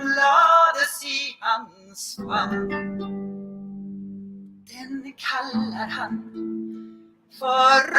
lades i hans famn. Den kallar han för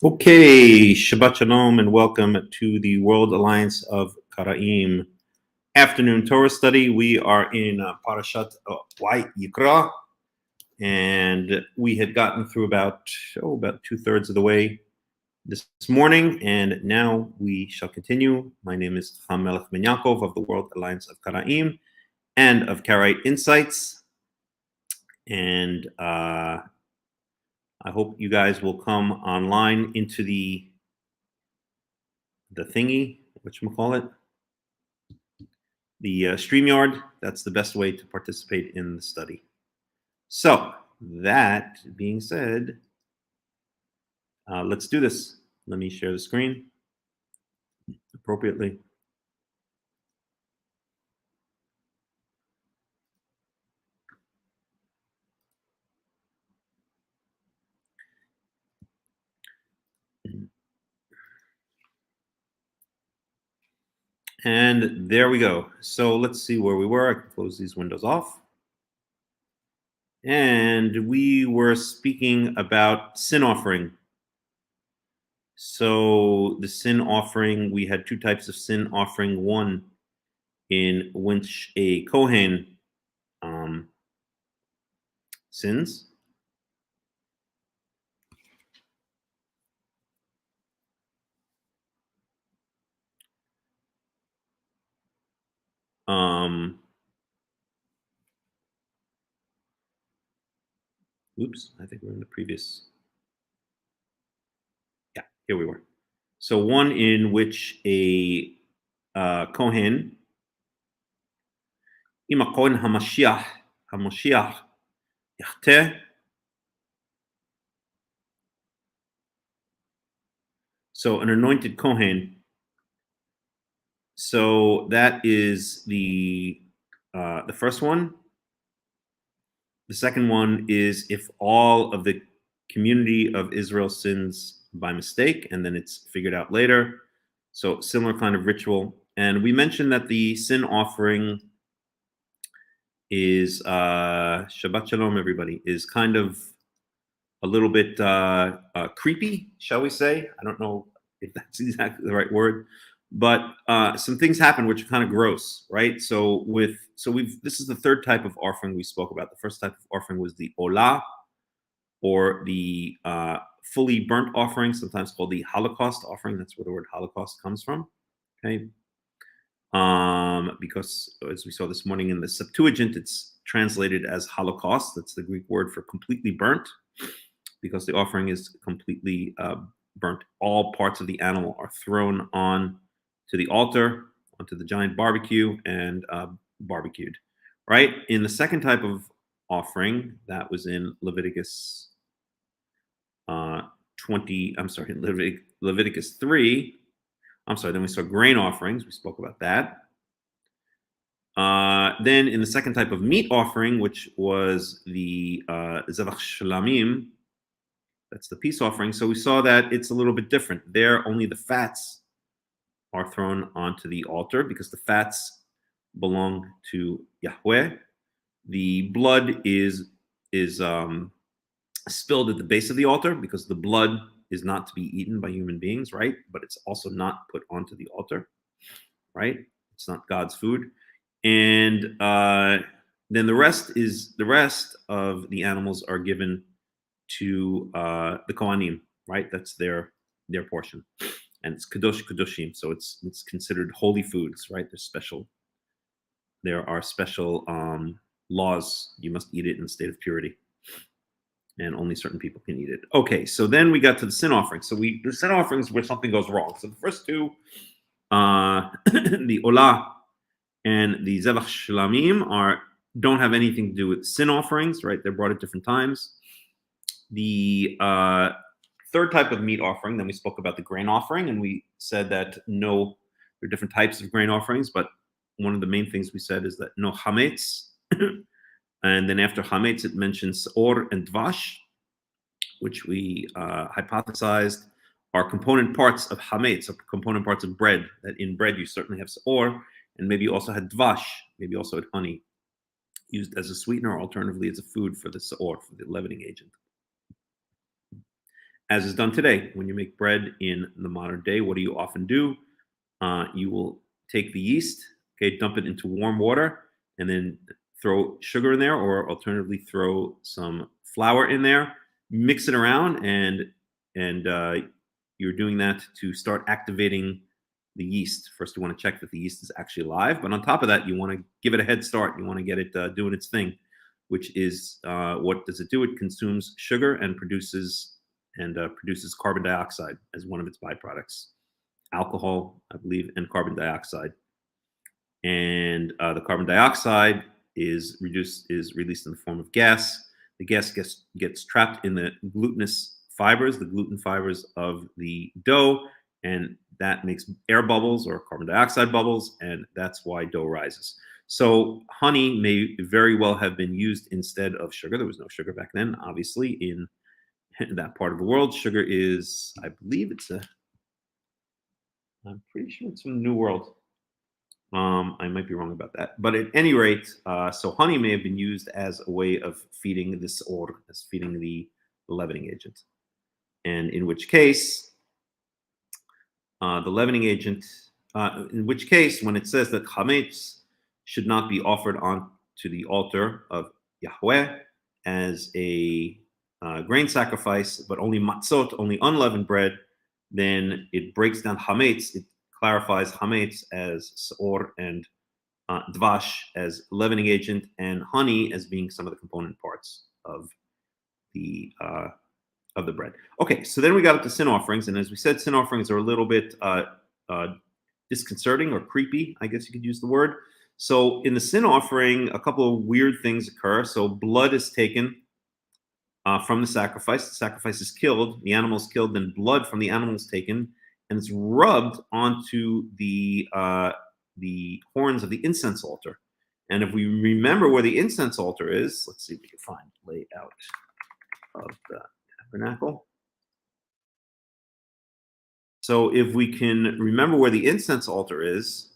Okay, Shabbat Shalom and welcome to the World Alliance of Qara'im afternoon Torah study. We are in Parashat Vayikra, and we had gotten through about 2/3 of the way this morning, and now we shall continue. My name is Hakham Melech of the World Alliance of Qara'im and of Karaite Insights, and I hope you guys will come online into the thingy, whatchamacallit, the StreamYard. That's the best way to participate in the study. So, that being said, let's do this. Let me share the screen appropriately. And there we go. So let's see where we were. I can close these windows off. And we were speaking about sin offering. So the sin offering, we had two types of sin offering. One in which a Kohen sins. Oops, I think we're in the previous. Yeah, here we were. So one in which a Kohen, Ima Kohen Hamashiach Yachteh, So an anointed Kohen. So that is the first one. The second one is if all of the community of Israel sins by mistake, and then it's figured out later. So similar kind of ritual. And we mentioned that the sin offering is Shabbat Shalom, everybody, is kind of a little bit creepy, shall we say? I don't know if that's exactly the right word, but some things happen which are kind of gross, right? So this is the third type of offering we spoke about. The first type of offering was the olah, or the fully burnt offering, sometimes called the Holocaust offering. That's where the word Holocaust comes from. Okay. Because as we saw this morning in the Septuagint, it's translated as Holocaust. That's the Greek word for completely burnt, because the offering is completely burnt. All parts of the animal are thrown on to the altar, onto the giant barbecue, and barbecued. Right? In the second type of offering, that was in Leviticus Leviticus 3. Then we saw grain offerings. We spoke about that. Then in the second type of meat offering, which was the Zevach Shlamim, that's the peace offering. So we saw that it's a little bit different. There, only the fats are thrown onto the altar because the fats belong to Yahweh. The blood is spilled at the base of the altar because the blood is not to be eaten by human beings, right? But it's also not put onto the altar, right? It's not God's food. And then the rest of the animals are given to the Kohanim, right? That's their portion, and it's kadosh kadoshim, so it's considered holy foods, right? There are special laws. You must eat it in a state of purity, and only certain people can eat it. Okay, so then we got to the sin offering. So the sin offerings where something goes wrong. So the first two, the olah and the zevach shlamim, don't have anything to do with sin offerings, right? They're brought at different times. The third type of meat offering, then we spoke about the grain offering, and we said that there are different types of grain offerings, but one of the main things we said is that no chametz. And then after chametz, it mentions or and dvash, which we hypothesized are component parts of chametz, or component parts of bread. That in bread you certainly have or, and maybe you also had dvash, maybe also had honey, used as a sweetener, or alternatively as a food for the or, for the leavening agent. As is done today, when you make bread in the modern day, what do you often do? You will take the yeast, okay, dump it into warm water, and then throw sugar in there, or alternatively throw some flour in there, mix it around, and you're doing that to start activating the yeast. First, you want to check that the yeast is actually alive, but on top of that, you want to give it a head start. You want to get it doing its thing, which is what does it do? It consumes sugar and produces carbon dioxide as one of its byproducts. Alcohol, I believe, and carbon dioxide. And the carbon dioxide is released in the form of gas. The gas gets trapped in the glutinous fibers, the gluten fibers of the dough, and that makes air bubbles or carbon dioxide bubbles, and that's why dough rises. So honey may very well have been used instead of sugar. There was no sugar back then, obviously, in that part of the world. Sugar is, I believe I'm pretty sure it's from the New World. I might be wrong about that. But at any rate, so honey may have been used as a way of feeding this or, as feeding the leavening agent. And in which case, the leavening agent, in which case, when it says that chametz should not be offered on to the altar of Yahweh as a grain sacrifice, but only matzot, only unleavened bread, then it breaks down chametz. It clarifies chametz as seor and dvash as leavening agent, and honey as being some of the component parts of the bread. Okay, so then we got up to sin offerings, and as we said, sin offerings are a little bit disconcerting or creepy, I guess you could use the word. So in the sin offering, a couple of weird things occur. So blood is taken from the sacrifice. The sacrifice is killed. The animal is killed. Then blood from the animal is taken and it's rubbed onto the horns of the incense altar. And if we remember where the incense altar is, let's see if we can find layout of the tabernacle. So if we can remember where the incense altar is,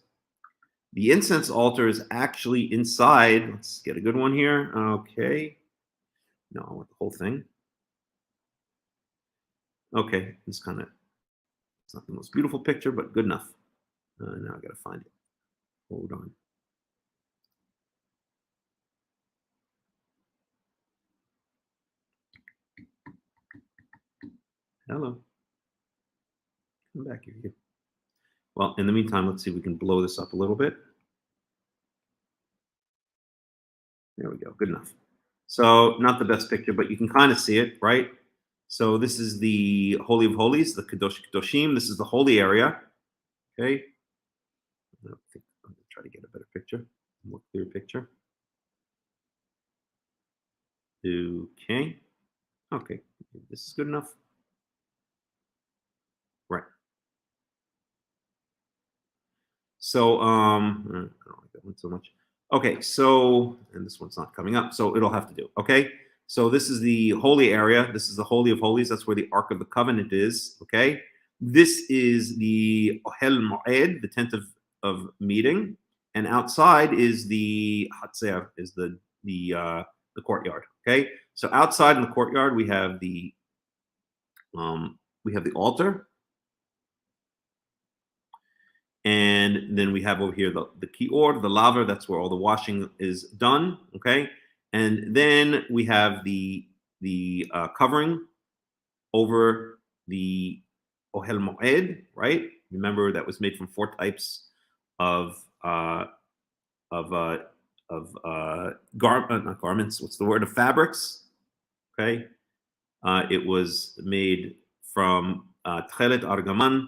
the incense altar is actually inside. Let's get a good one here. Okay. No, I want the whole thing. Okay, it's not the most beautiful picture, but good enough. Now I gotta find it. Hold on. Hello. Come back here. Well, in the meantime, let's see if we can blow this up a little bit. There we go. Good enough. So not the best picture, but you can kind of see it, right? So this is the Holy of Holies, the Kadosh Kadoshim. This is the holy area. Okay. I'm going to try to get a better picture, a more clear picture. Okay. Okay. This is good enough. Right. So I don't like that one so much. Okay, so and this one's not coming up, so it'll have to do. Okay, so this is the holy area. This is the Holy of Holies. That's where the Ark of the Covenant is. Okay, this is the Ohel Moed, the tent of meeting, and outside is the Hatzer, is the courtyard. Okay, so outside in the courtyard we have the altar. And then we have over here the kior, the laver. That's where all the washing is done. Okay, and then we have the covering over the ohel moed. Right. Remember that was made from 4 types of not garments. What's the word? Of fabrics. Okay, it was made from tchelet argaman,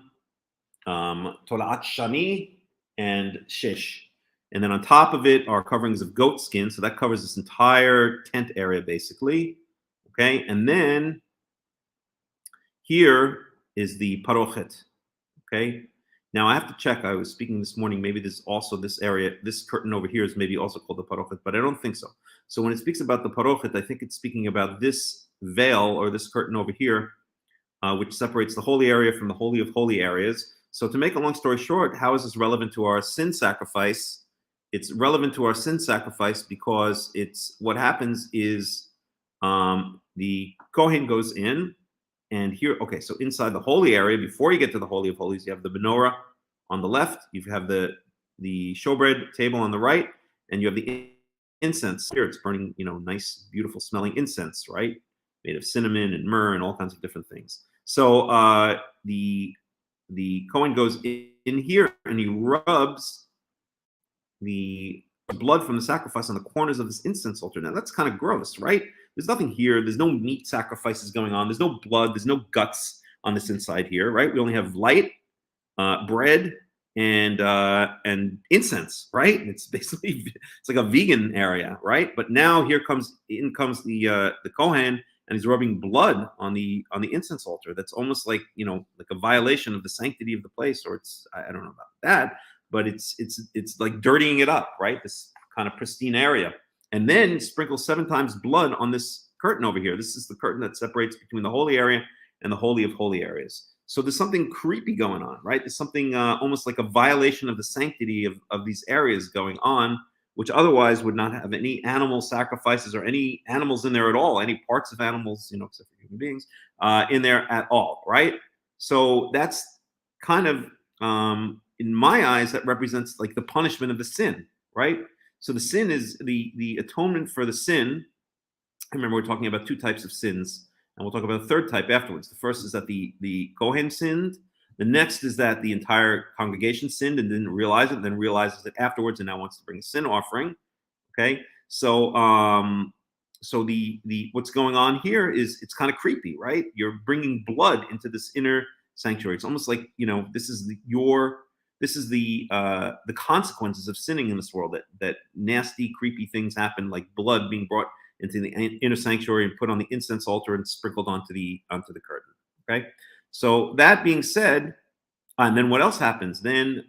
Tolaat Shani, and Shish. And then on top of it are coverings of goat skin. So that covers this entire tent area, basically. Okay. And then here is the parochet. Okay. Now I have to check. I was speaking this morning. Maybe this also this area, this curtain over here is maybe also called the parochet, but I don't think so. So when it speaks about the parochet, I think it's speaking about this veil or this curtain over here, which separates the holy area from the holy of holy areas. So to make a long story short, how is this relevant to our sin sacrifice? It's relevant to our sin sacrifice because it's what happens is the Kohen goes in, and here, okay, so inside the holy area, before you get to the Holy of Holies, you have the menorah on the left, you have the showbread table on the right, and you have the incense here. It's burning, nice, beautiful smelling incense, right? Made of cinnamon and myrrh and all kinds of different things. So the Kohen goes in here and he rubs the blood from the sacrifice on the corners of this incense altar. Now that's kind of gross, right? There's nothing here. There's no meat sacrifices going on. There's no blood. There's no guts on this inside here, right? We only have light, bread, and incense, right? It's basically it's like a vegan area, right? But now in comes the Kohen, and he's rubbing blood on the incense altar. That's almost like like a violation of the sanctity of the place, or I don't know about that, but it's like dirtying it up, right? This kind of pristine area, and then sprinkle 7 times blood on this curtain over here. This is the curtain that separates between the holy area and the holy of holy areas. So there's something creepy going on, right? There's something almost like a violation of the sanctity of these areas going on, which otherwise would not have any animal sacrifices or any animals in there at all, any parts of animals, except for human beings, in there at all, right? So that's kind of, in my eyes, that represents like the punishment of the sin, right? So the sin is the atonement for the sin. I remember we're talking about 2 types of sins, and we'll talk about a 3rd type afterwards. The first is that the Kohen sinned. The next is that the entire congregation sinned and didn't realize it, and then realizes it afterwards and now wants to bring a sin offering. Okay, so the what's going on here is it's kind of creepy, right? You're bringing blood into this inner sanctuary. It's almost like this is the consequences of sinning in this world. That nasty, creepy things happen, like blood being brought into the inner sanctuary and put on the incense altar and sprinkled onto the curtain. Okay. So that being said, And then what else happens? Then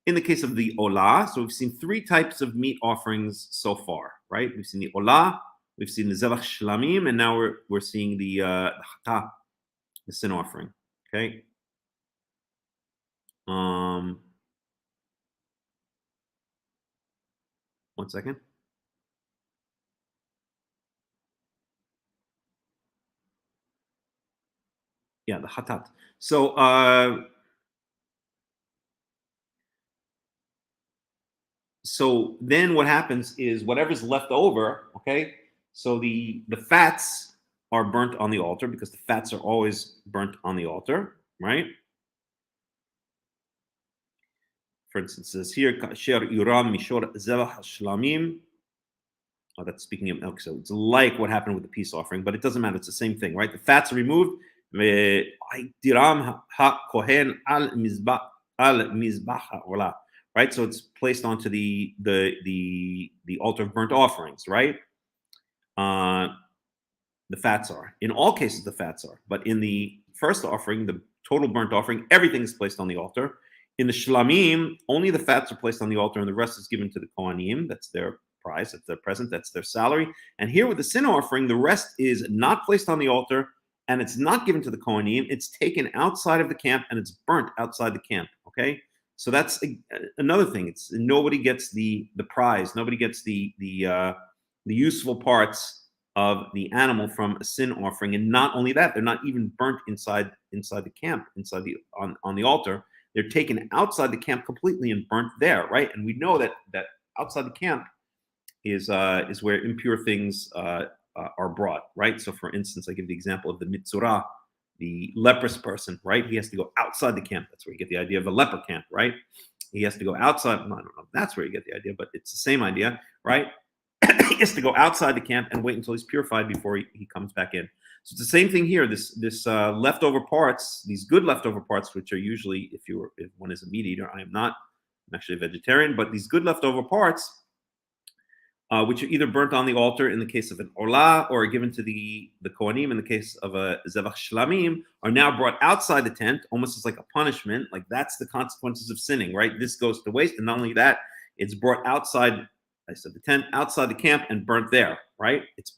in the case of the olah, so we've seen three types of meat offerings so far, right? We've seen the olah, we've seen the zevach shlamim, and now we're seeing the chatah, the sin offering. Okay. One second. Yeah, the hatat. So then what happens is whatever's left over, okay? So the fats are burnt on the altar because the fats are always burnt on the altar, right? For instance, it says here, "Kasher yuram mishor zevach shlamim." Oh, that's speaking of milk. So it's like what happened with the peace offering, but it doesn't matter. It's the same thing, right? The fats are removed. Diram ha kohen al mizbach ha'olah. Right, so it's placed onto the altar of burnt offerings, right? The fats are. In all cases, the fats are. But in the first offering, the total burnt offering, everything is placed on the altar. In the shlamim, only the fats are placed on the altar, and the rest is given to the kohanim. That's their prize, that's their present, that's their salary. And here with the sin offering, the rest is not placed on the altar, and it's not given to the kohanim. It's taken outside of the camp, and it's burnt outside the camp, okay? So that's another thing. It's nobody gets the prize. Nobody gets the useful parts of the animal from a sin offering. And not only that, they're not even burnt inside the camp, on the altar. They're taken outside the camp completely and burnt there, right? And we know that outside the camp is where impure things are brought, right? So, for instance, I give the example of the mitzurah, the leprous person, right? He has to go outside the camp. That's where you get the idea of a leper camp, right? He has to go outside. I don't know if that's where you get the idea, but it's the same idea, right? He has to go outside the camp and wait until he's purified before he comes back in. So it's the same thing here. This leftover parts, these good leftover parts, which are usually, if one is a meat eater, I am not. I'm actually a vegetarian, but these good leftover parts, which are either burnt on the altar in the case of an olah or given to the kohanim in the case of a zevach shlamim, are now brought outside the tent, almost as like a punishment. Like that's the consequences of sinning, right? This goes to waste, and not only that, it's brought outside. I said the tent, outside the camp, and burnt there, right? It's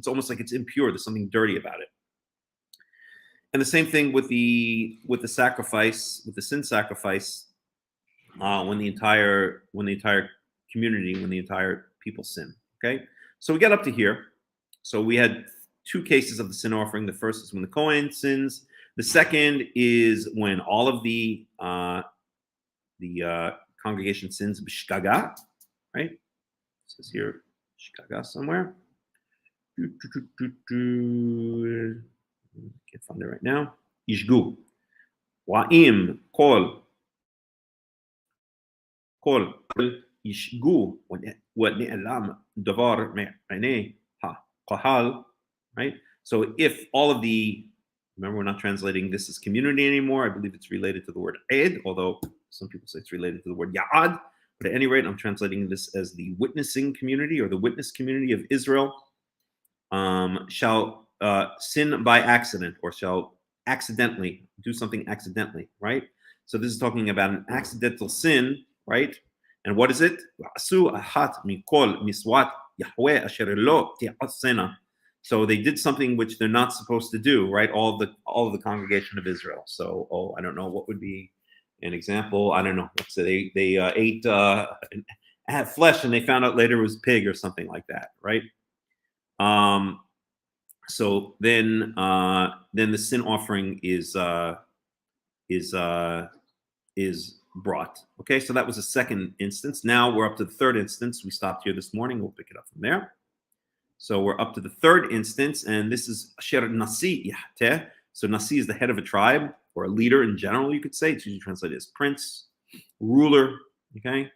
almost like it's impure. There's something dirty about it. And the same thing with the sacrifice, with the sin sacrifice, when the entire community, when the entire people sin. Okay, so we get up to here. So we had two cases of the sin offering. The first is when the Kohen sins. The second is when all of the congregation sins b'shgaga, right? It says here shgaga somewhere. Can't find it right now. Yishgu. Wa'im kol yishgu وَنِعْلَمْ دَوَارْ مَعْنَيْ قَهَالْ, right? So if all of remember, we're not translating this as community anymore. I believe it's related to the word Eid, although some people say it's related to the word Ya'ad. But at any rate, I'm translating this as the witnessing community or the witness community of Israel shall sin by accident or shall accidentally do something accidentally, right? So this is talking about an accidental sin, right? And what is it? So they did something which they're not supposed to do, right? All of the congregation of Israel. So, I don't know what would be an example. I don't know. Let's say they ate had flesh and they found out later it was pig or something like that, right? So then the sin offering is brought. Okay, so that was the second instance. Now we're up to the third instance. We stopped here this morning. We'll pick it up from there. So we're up to the third instance, and this is Asher Nasi Yahteh. So Nasi is the head of a tribe or a leader in general, you could say. It's usually translated as prince, ruler. Okay,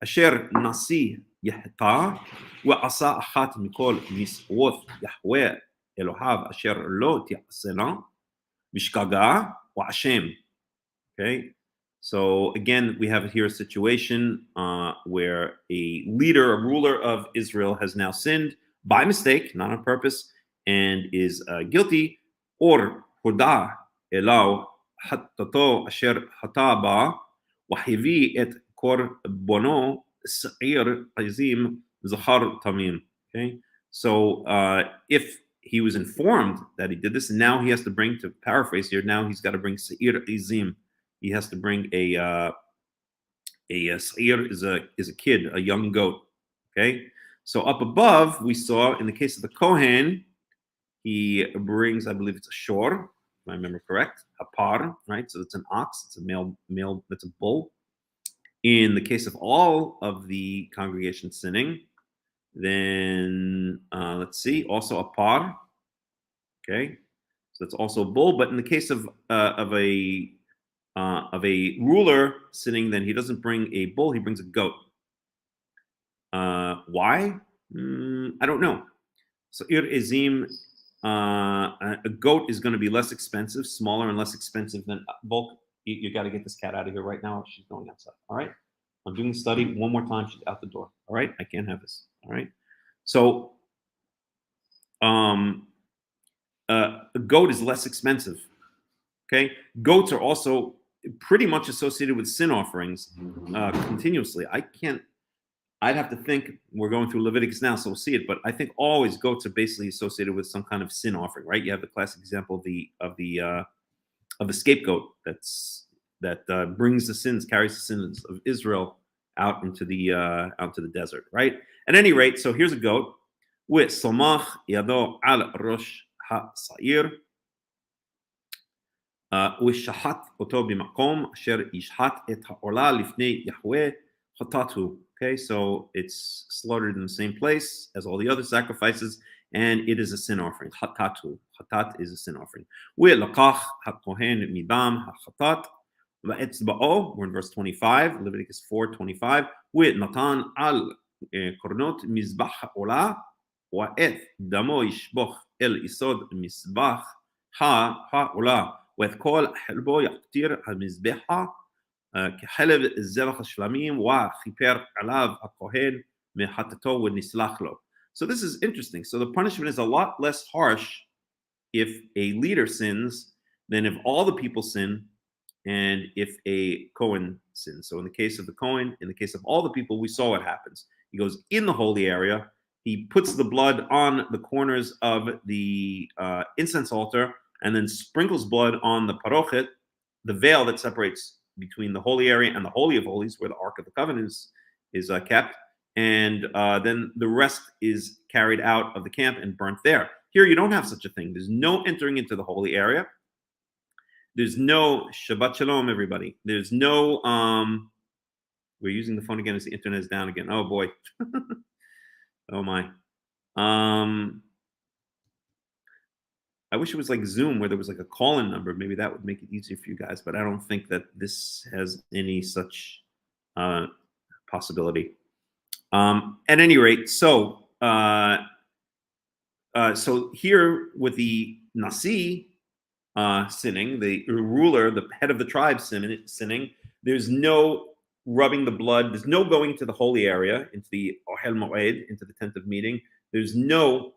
Asher Nasi Yahteh Asa Achat Mikol Miswoth Yahweh Elohav Asher Lo Tiasena Mishkaga Wa Hashem. Okay. So again, we have here a situation where a leader, a ruler of Israel has now sinned by mistake, not on purpose, and is guilty. Or hoda elau חטאתו אשר חטא בה, והביא את קורבנו שעיר עזים זכר תמים. Okay, so if he was informed that he did this, and now he has to bring, to paraphrase here, now he's got to bring Seir Izim. He has to bring a Seir is a kid, a young goat. Okay, so up above we saw in the case of the Kohen, he brings, I believe it's a shor, if I remember correct, a par, right? So it's an ox, it's a male, that's a bull. In the case of all of the congregation sinning, then let's see, also a par. Okay, so that's also a bull. But in the case of a ruler sinning, then he doesn't bring a bull; he brings a goat. Why? I don't know. So ir ezim, a goat is going to be less expensive, smaller and less expensive than bulk. You got to get this cat out of here right now. She's going outside. All right. I'm doing the study one more time. She's out the door. All right. I can't have this. All right. So, a goat is less expensive. Okay. Goats are also pretty much associated with sin offerings continuously. I'd have to think. We're going through Leviticus now, so we'll see it. But I think always goats are basically associated with some kind of sin offering, right? You have the classic example of the scapegoat that brings the sins, carries the sins of Israel out into the desert, right? At any rate, so here's a goat. וסומך ידו על ראש השעיר ושחט אותו במקום אשר ישחט את העולה לפני יהוה חטאתו. Okay, so it's slaughtered in the same place as all the other sacrifices, and it is a sin offering. חטאתו. חטאת is a sin offering. ולקח הכהן מדם החטאת ואצבעו, we're in verse 25, Leviticus 4:25, ונתן על קורנות מזבח העולה ואת דמו ישפוך אל יסוד מזבח העולה ואת כל חלבו יקטיר המזבחה כחלב זבח השלמים וכיפר עליו הכהן מחטאתו ונסלח לו. So this is interesting. So the punishment is a lot less harsh if a leader sins than if all the people sin and if a Kohen sins. So in the case of the Kohen, in the case of all the people, we saw what happens. He goes in the holy area, he puts the blood on the corners of the incense altar, and then sprinkles blood on the parochet, the veil that separates between the holy area and the Holy of Holies, where the Ark of the Covenant is kept. And then the rest is carried out of the camp and burnt there. Here, you don't have such a thing. There's no entering into the holy area. There's no Shabbat Shalom, everybody. There's no, we're using the phone again as the internet is down again. Oh boy. Oh my. I wish it was like Zoom where there was like a call-in number. Maybe that would make it easier for you guys, but I don't think that this has any such possibility. At any rate, so here with the Nasi sinning, the ruler, the head of the tribe sinning, there's no rubbing the blood. There's no going to the holy area, into the Ohel Moed, into the tent of meeting. There's no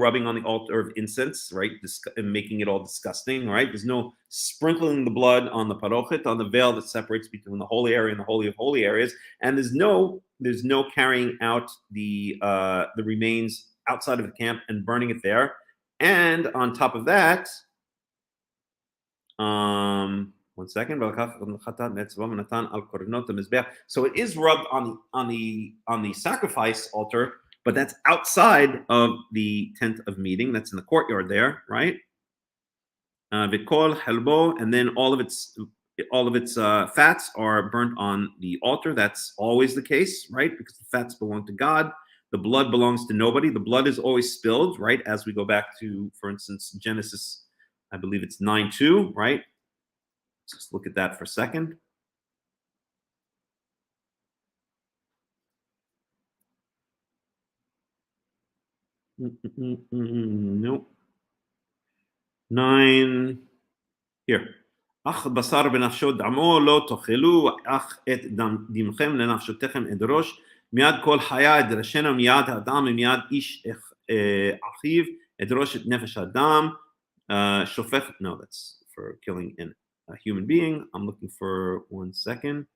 rubbing on the altar of incense, right? And making it all disgusting, right? There's no sprinkling the blood on the parochet, on the veil that separates between the holy area and the holy of holy areas. And there's no carrying out the remains outside of the camp and burning it there. And on top of that, one second. So it is rubbed on the sacrifice altar, but that's outside of the tent of meeting. That's in the courtyard there, right? Vikol helbo, and then all of its fats are burnt on the altar. That's always the case, right? Because the fats belong to God. The blood belongs to nobody. The blood is always spilled, right? As we go back to, for instance, Genesis, I believe it's 9:2, right? Let's just look at that for a second. Nope. 9. Here. אך בשר בנפשו דמו לא תאכלו, אך את דמכם לנפשותיכם אדרוש, מיד כל חיה אדרשנה, מיד האדם ומיד איש אחיו, אדרוש את נפש האדם, Shofech, no, that's for killing a human being. I'm looking for 1 second.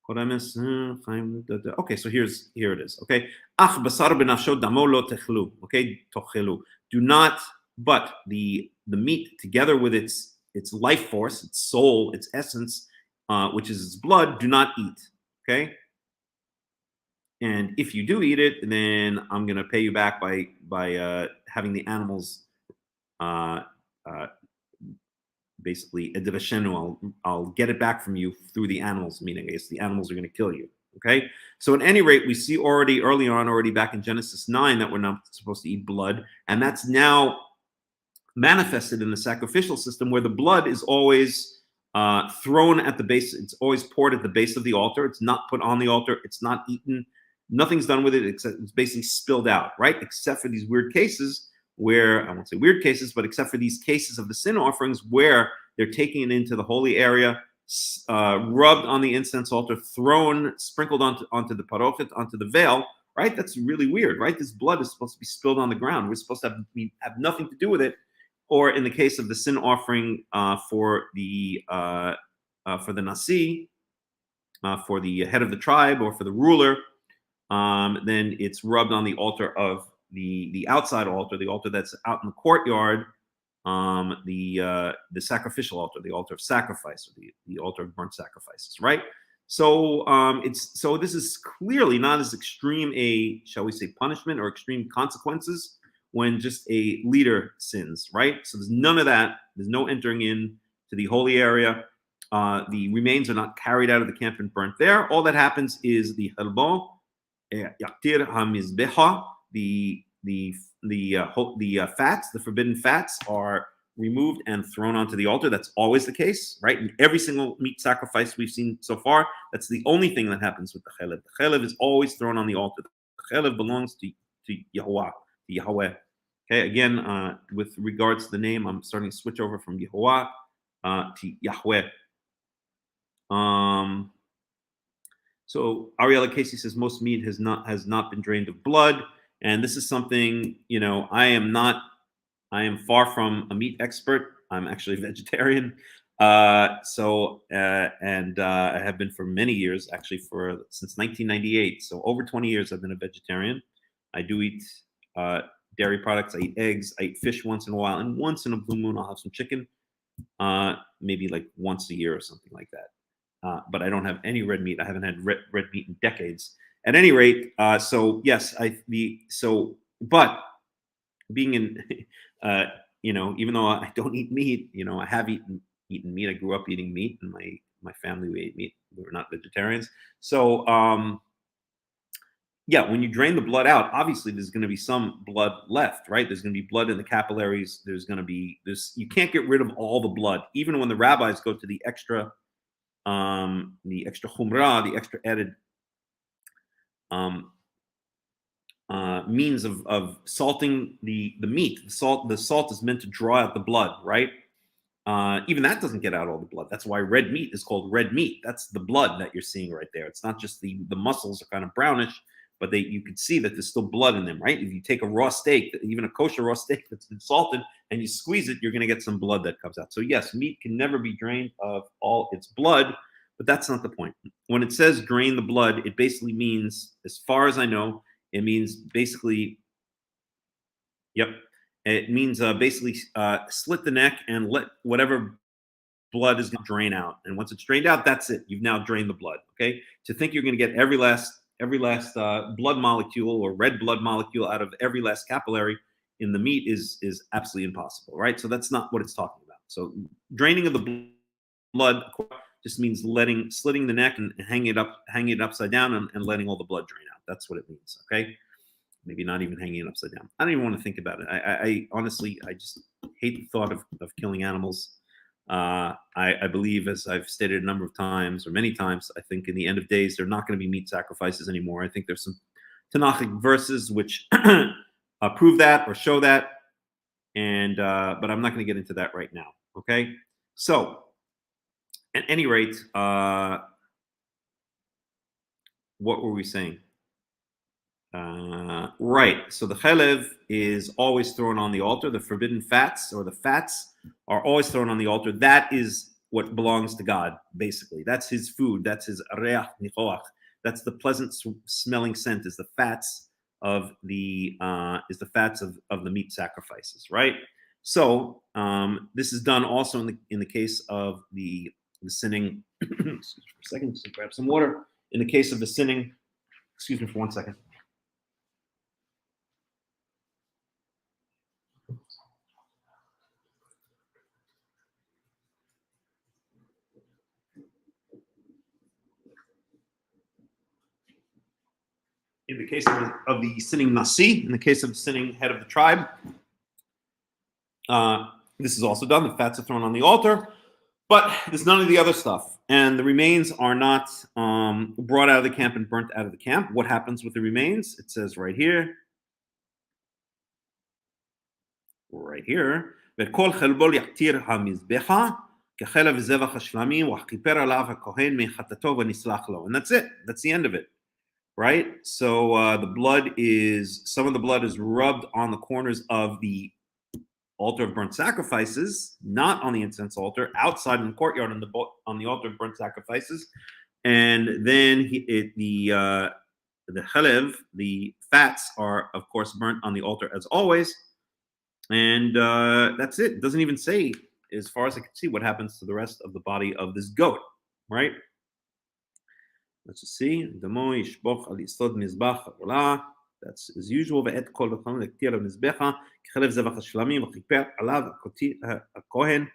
Okay, so here it is. Okay, ach basar benafsho damo lo techlu. Okay, tochelu. Do not, but the meat together with its life force, its soul, its essence, which is its blood, do not eat. Okay, and if you do eat it, then I'm gonna pay you back by having the animals uh, uh, basically I'll get it back from you through the animals, meaning I guess the animals are going to kill you. Okay, so at any rate, we see already back in Genesis 9 that we're not supposed to eat blood, and that's now manifested in the sacrificial system where the blood is always thrown at the base. It's always poured at the base of the altar. It's not put on the altar. It's not eaten. Nothing's done with it except it's basically spilled out, right? Except for these weird cases where, I won't say weird cases, but except for these cases of the sin offerings where they're taking it into the holy area, rubbed on the incense altar, thrown, sprinkled onto the parochet, onto the veil, right? That's really weird, right? This blood is supposed to be spilled on the ground. We're supposed to have nothing to do with it. Or in the case of the sin offering for the nasi, for the head of the tribe or for the ruler, then it's rubbed on the altar of the outside altar, the altar that's out in the courtyard, the sacrificial altar, the altar of sacrifice, or the altar of burnt sacrifices, right? So this is clearly not as extreme a, shall we say, punishment or extreme consequences when just a leader sins, right? So there's none of that. There's no entering in to the holy area. The remains are not carried out of the camp and burnt there. All that happens is the halbon, yaktir hamizbeha, the fats, the forbidden fats, are removed and thrown onto the altar. That's always the case, right? In every single meat sacrifice we've seen so far, that's the only thing that happens with the chelev. The chelev is always thrown on the altar. The chelev belongs to Yahweh. Okay, again, with regards to the name, I'm starting to switch over from Yahweh to Yahweh. So Ariella Casey says most meat has not been drained of blood, and this is something, I am far from a meat expert. I'm actually a vegetarian. I have been for many years, actually since 1998. So over 20 years, I've been a vegetarian. I do eat dairy products. I eat eggs. I eat fish once in a while, and once in a blue moon, I'll have some chicken, maybe like once a year or something like that. But I don't have any red meat. I haven't had red meat in decades. At any rate, so yes, but being in, even though I don't eat meat, I have eaten meat. I grew up eating meat, and my family, we ate meat. We were not vegetarians. So yeah, when you drain the blood out, obviously there's going to be some blood left, right? There's going to be blood in the capillaries. There's going to be this. You can't get rid of all the blood, even when the rabbis go to the extra chumrah, the extra added means of salting the meat. The salt is meant to draw out the blood, right? Even that doesn't get out all the blood. That's why red meat is called red meat. That's the blood that you're seeing right there. It's not just the muscles are kind of brownish, but you can see that there's still blood in them, right? If you take a raw steak, even a kosher raw steak that's been salted, and you squeeze it, you're going to get some blood that comes out. So yes, meat can never be drained of all its blood, but that's not the point. When it says drain the blood, it basically means, as far as I know, it means basically, yep, it means basically slit the neck and let whatever blood is going to drain out. And once it's drained out, that's it. You've now drained the blood. Okay. To think you're going to get every last blood molecule or red blood molecule out of every last capillary in the meat is absolutely impossible, right? So that's not what it's talking about. So draining of the blood just means slitting the neck and hanging it upside down and letting all the blood drain out. That's what it means. Okay. Maybe not even hanging it upside down. I don't even want to think about it. I honestly, I just hate the thought of killing animals. I believe, as I've stated a number of times or many times, I think in the end of days, there are not going to be meat sacrifices anymore. I think there's some Tanakhic verses which prove that or show that. And but I'm not going to get into that right now. Okay. So at any rate, what were we saying? Right. So the chelev is always thrown on the altar. The forbidden fats or the fats are always thrown on the altar. That is what belongs to God, basically. That's his food. That's his reach nichoach. That's the pleasant smelling scent. Is the fats of the meat sacrifices, right? So this is done also in the case of the sinning. Excuse me for a second. Just grab some water. In the case of the sinning, excuse me for 1 second. In the case of the sinning nasi, in the case of the sinning head of the tribe, this is also done. The fats are thrown on the altar, but there's none of the other stuff. And the remains are not brought out of the camp and burnt out of the camp. What happens with the remains? It says right here. וכל חלבו יכתיר המזבחה כחלב זבח השלמים וכיפר עליו הכהן מחטאתו ונסלח לו. And that's it. That's the end of it. Right? So some of the blood is rubbed on the corners of the altar of burnt sacrifices, not on the incense altar, outside in the courtyard on the altar of burnt sacrifices. And then the chalev, the fats, are of course burnt on the altar as always. And that's it. It doesn't even say, as far as I can see, what happens to the rest of the body of this goat, right? Let's just see. דמו ישפוך על יסוד מזבח העולה. That's as usual. ואת כל וחום לקטיר המזבחה כחלב זבח השלמים וכיפר עליו הכהן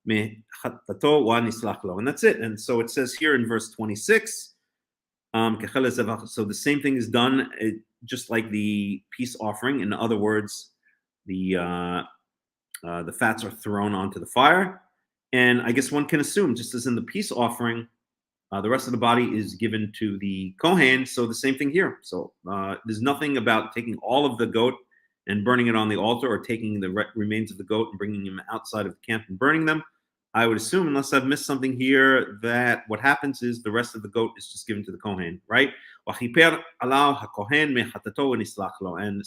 מחטאתו ונסלח לו. And that's it. And so it says here in verse 26, כחלב זבח. So the same thing is done just like the peace offering. In other words, the fats are thrown onto the fire. And I guess one can assume, just as in the peace offering, the rest of the body is given to the Kohen. So the same thing here. So there's nothing about taking all of the goat and burning it on the altar, or taking the remains of the goat and bringing them outside of the camp and burning them. I would assume, unless I've missed something here, that what happens is the rest of the goat is just given to the Kohen, right? And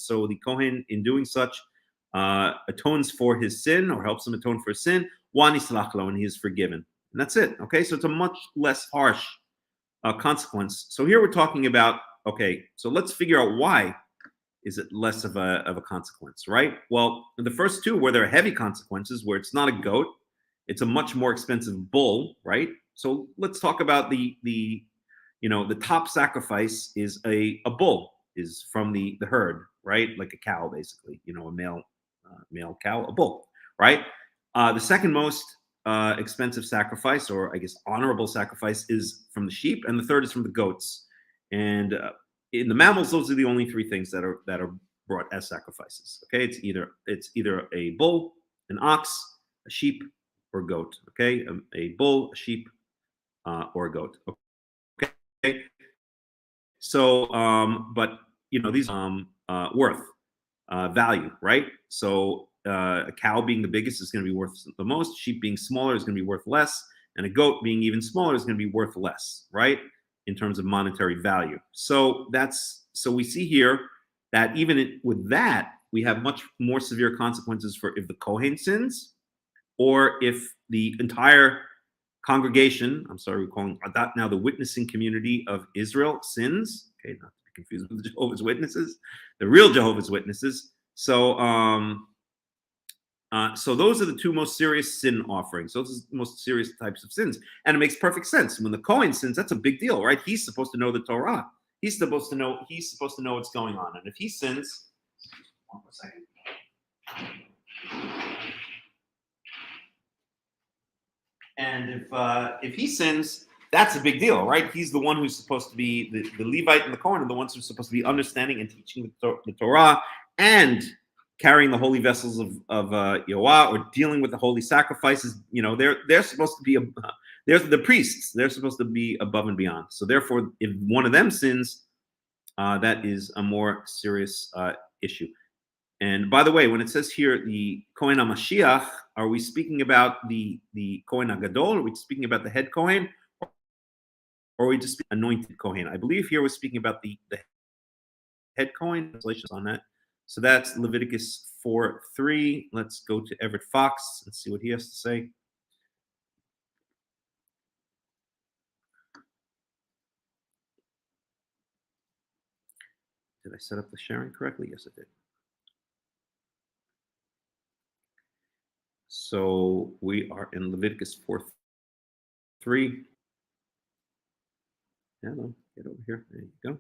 so the Kohen, in doing such, atones for his sin, or helps him atone for his sin, and he is forgiven. And that's it. Okay, so it's a much less harsh consequence. So here we're talking about, okay, so let's figure out why is it less of a consequence, right? Well, the first two, where there are heavy consequences, where it's not a goat, it's a much more expensive bull, right? So let's talk about the top sacrifice is a bull, is from the herd, right? Like a cow, basically, a male cow, a bull, right? The second most expensive sacrifice, or I guess honorable sacrifice, is from the sheep, and the third is from the goats. And in the mammals, those are the only three things that are brought as sacrifices. Okay, it's either a bull, an ox, a sheep, or a goat. Okay, a bull, a sheep, or a goat. Okay, so but these worth value, right? So a cow being the biggest is going to be worth the most. Sheep being smaller is going to be worth less, and a goat being even smaller is going to be worth less, right? In terms of monetary value. So we see here that even with that, we have much more severe consequences for if the Kohen sins, or if the entire congregation, we're calling that now the witnessing community of Israel, sins. Okay, not to be confused with the Jehovah's Witnesses, the real Jehovah's Witnesses. So so those are the two most serious sin offerings. Those are the most serious types of sins. And it makes perfect sense. When the Kohen sins, that's a big deal, right? He's supposed to know the Torah. He's supposed to know what's going on. And if he sins, one more second. And if he sins, that's a big deal, right? He's the one who's supposed to be the Levite and the Kohen are the ones who are supposed to be understanding and teaching the Torah and carrying the holy vessels of Yahweh, or dealing with the holy sacrifices. They're supposed to be they're the priests. They're supposed to be above and beyond. So therefore, if one of them sins, that is a more serious issue. And by the way, when it says here the Kohen HaMashiach, are we speaking about the Kohen HaGadol? Are we speaking about the head Kohen? Or are we just anointed Kohen? I believe here we're speaking about the head Kohen, translations on that. So that's Leviticus 4:3. Let's go to Everett Fox and see what he has to say. Did I set up the sharing correctly? Yes, I did. So we are in Leviticus 4:3. Hello, get over here. There you go.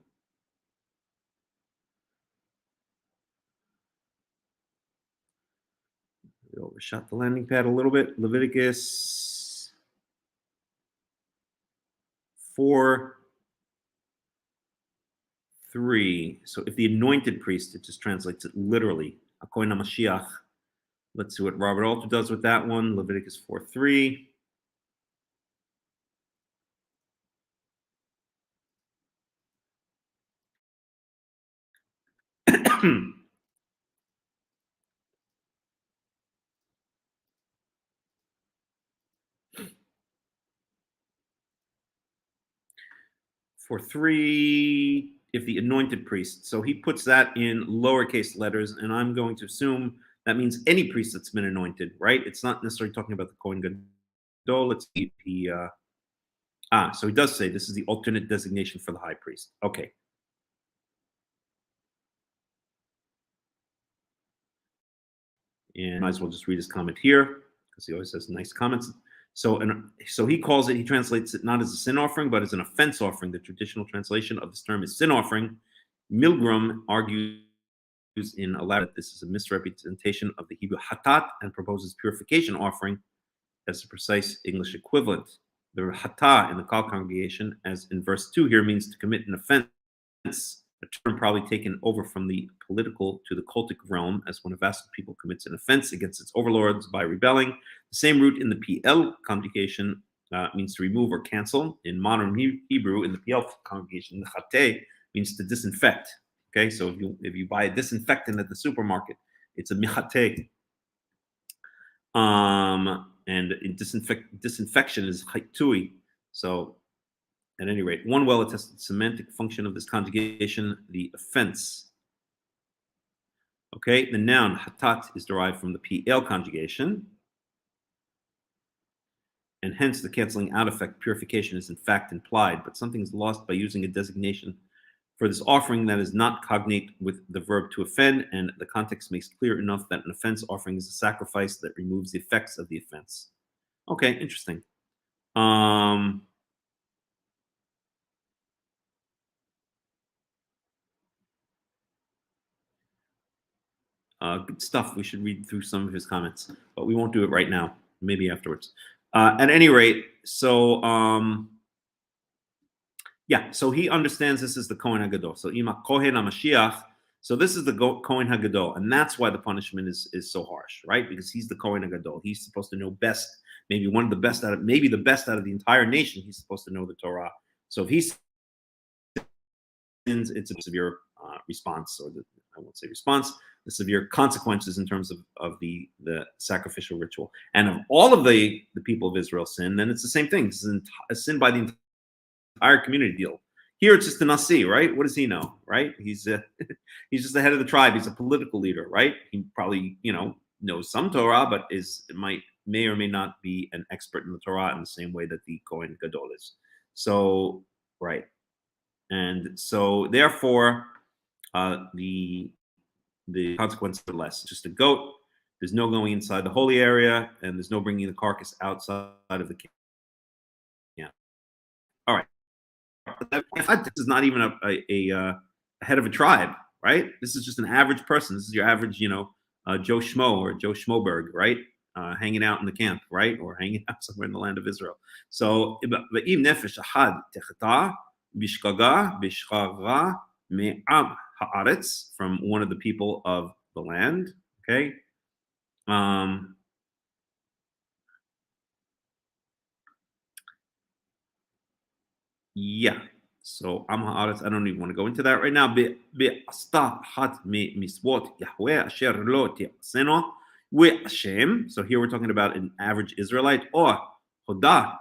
We overshot the landing pad a little bit. Leviticus 4:3. So if the anointed priest, it just translates it literally. Akoin HaMashiach. Let's see what Robert Alter does with that one. Leviticus 4:3. For 3, if the anointed priest. So he puts that in lowercase letters, and I'm going to assume that means any priest that's been anointed, right? It's not necessarily talking about the Kohen Gadol. It's so he does say this is the alternate designation for the high priest. Okay. And might as well just read his comment here because he always has nice comments. So he calls it, he translates it not as a sin offering, but as an offense offering. The traditional translation of this term is sin offering. Milgram argues in a letter that this is a misrepresentation of the Hebrew hatat and proposes purification offering as the precise English equivalent. The hatah in the Kal congregation, as in verse 2 here, means to commit an offense, a term probably taken over from the political to the cultic realm, as when a vast people commits an offense against its overlords by rebelling. The same root in the PL congregation means to remove or cancel. In modern Hebrew, in the PL congregation, the chateh means to disinfect. Okay, so if you buy a disinfectant at the supermarket, it's a michateh. And disinfection is haitui. So at any rate, one well-attested semantic function of this conjugation, the offense. Okay, the noun hatat is derived from the PL conjugation, and hence the canceling out effect, purification, is in fact implied, but something is lost by using a designation for this offering that is not cognate with the verb to offend, and the context makes clear enough that an offense offering is a sacrifice that removes the effects of the offense. Okay, interesting. Good stuff. We should read through some of his comments, but we won't do it right now. Maybe afterwards. At any rate, so so he understands this is the Kohen Hagadol. So Ima Kohen HaMashiach. So this is the Kohen Hagadol, and that's why the punishment is so harsh, right? Because he's the Kohen Hagadol. He's supposed to know best, maybe one of the best out of, maybe the best out of the entire nation. He's supposed to know the Torah. So if he sins, it's a severe response, or I won't say response, the severe consequences in terms of the sacrificial ritual. And if all of the people of Israel sin, then it's the same thing. This is a sin by the entire community deal. Here it's just the Nasi, right? What does he know, right? He's he's just the head of the tribe. He's a political leader, right? He probably knows some Torah, but may or may not be an expert in the Torah in the same way that the Kohen Gadol is. So right, and so therefore the consequences are less. It's just a goat. There's no going inside the holy area, and there's no bringing the carcass outside of the camp. Yeah. All right. This is not even a head of a tribe, right? This is just an average person. This is your average, Joe Schmo or Joe Schmoberg, right? Hanging out in the camp, right? Or hanging out somewhere in the land of Israel. So, v'im nefesh ahad techata bishkaga bishchara me'am haaretz, from one of the people of the land. Okay. Yeah. So Am Haaretz, I don't even want to go into that right now. Be'asta hat miswot Yahweh asher lo ti'aseno ve'ashem. So here we're talking about an average Israelite. Or hoda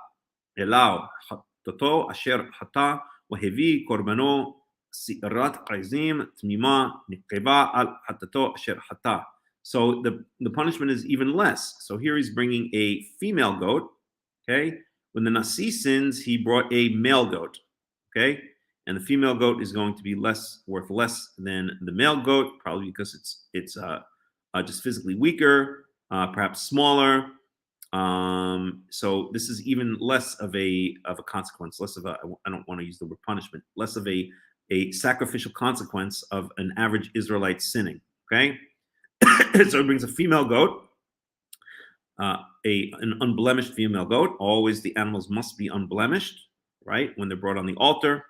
elau hatoto asher hata wahevi korbano si'rat qaizim tmima niqeba al hatato asher hata. So the punishment is even less. So here he's bringing a female goat. Okay, when the Nasi sins, he brought a male goat. Okay, and the female goat is going to be worth less than the male goat, probably because it's just physically weaker, perhaps smaller. So this is even less of a consequence, less of a, I don't want to use the word punishment, less of a sacrificial consequence of an average Israelite sinning. Okay, so it brings a female goat, an unblemished female goat. Always the animals must be unblemished, right? When they're brought on the altar,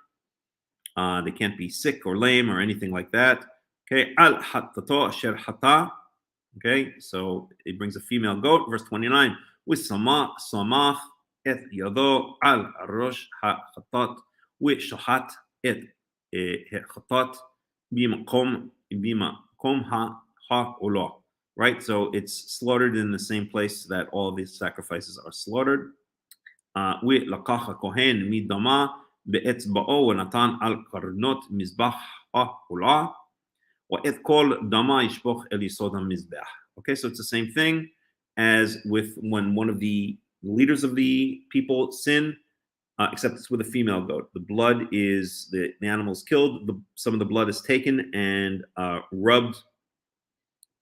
they can't be sick or lame or anything like that. Okay, al hatato asher hata. Okay, so it brings a female goat. Verse 29. Samach et yado al rosh hachatat wishahat et hachatat bimakom ha'ulah. Right, so it's slaughtered in the same place that all of these sacrifices are slaughtered. Lakacha kohen midama be'etzba'o v'natan al karnot mizbach ha'ulah wa'et kol dama yishpoch el yisod ha'mizbech. Okay, so it's the same thing as with when one of the leaders of the people sin, except it's with a female goat. The blood is the animal is killed. Some of the blood is taken and rubbed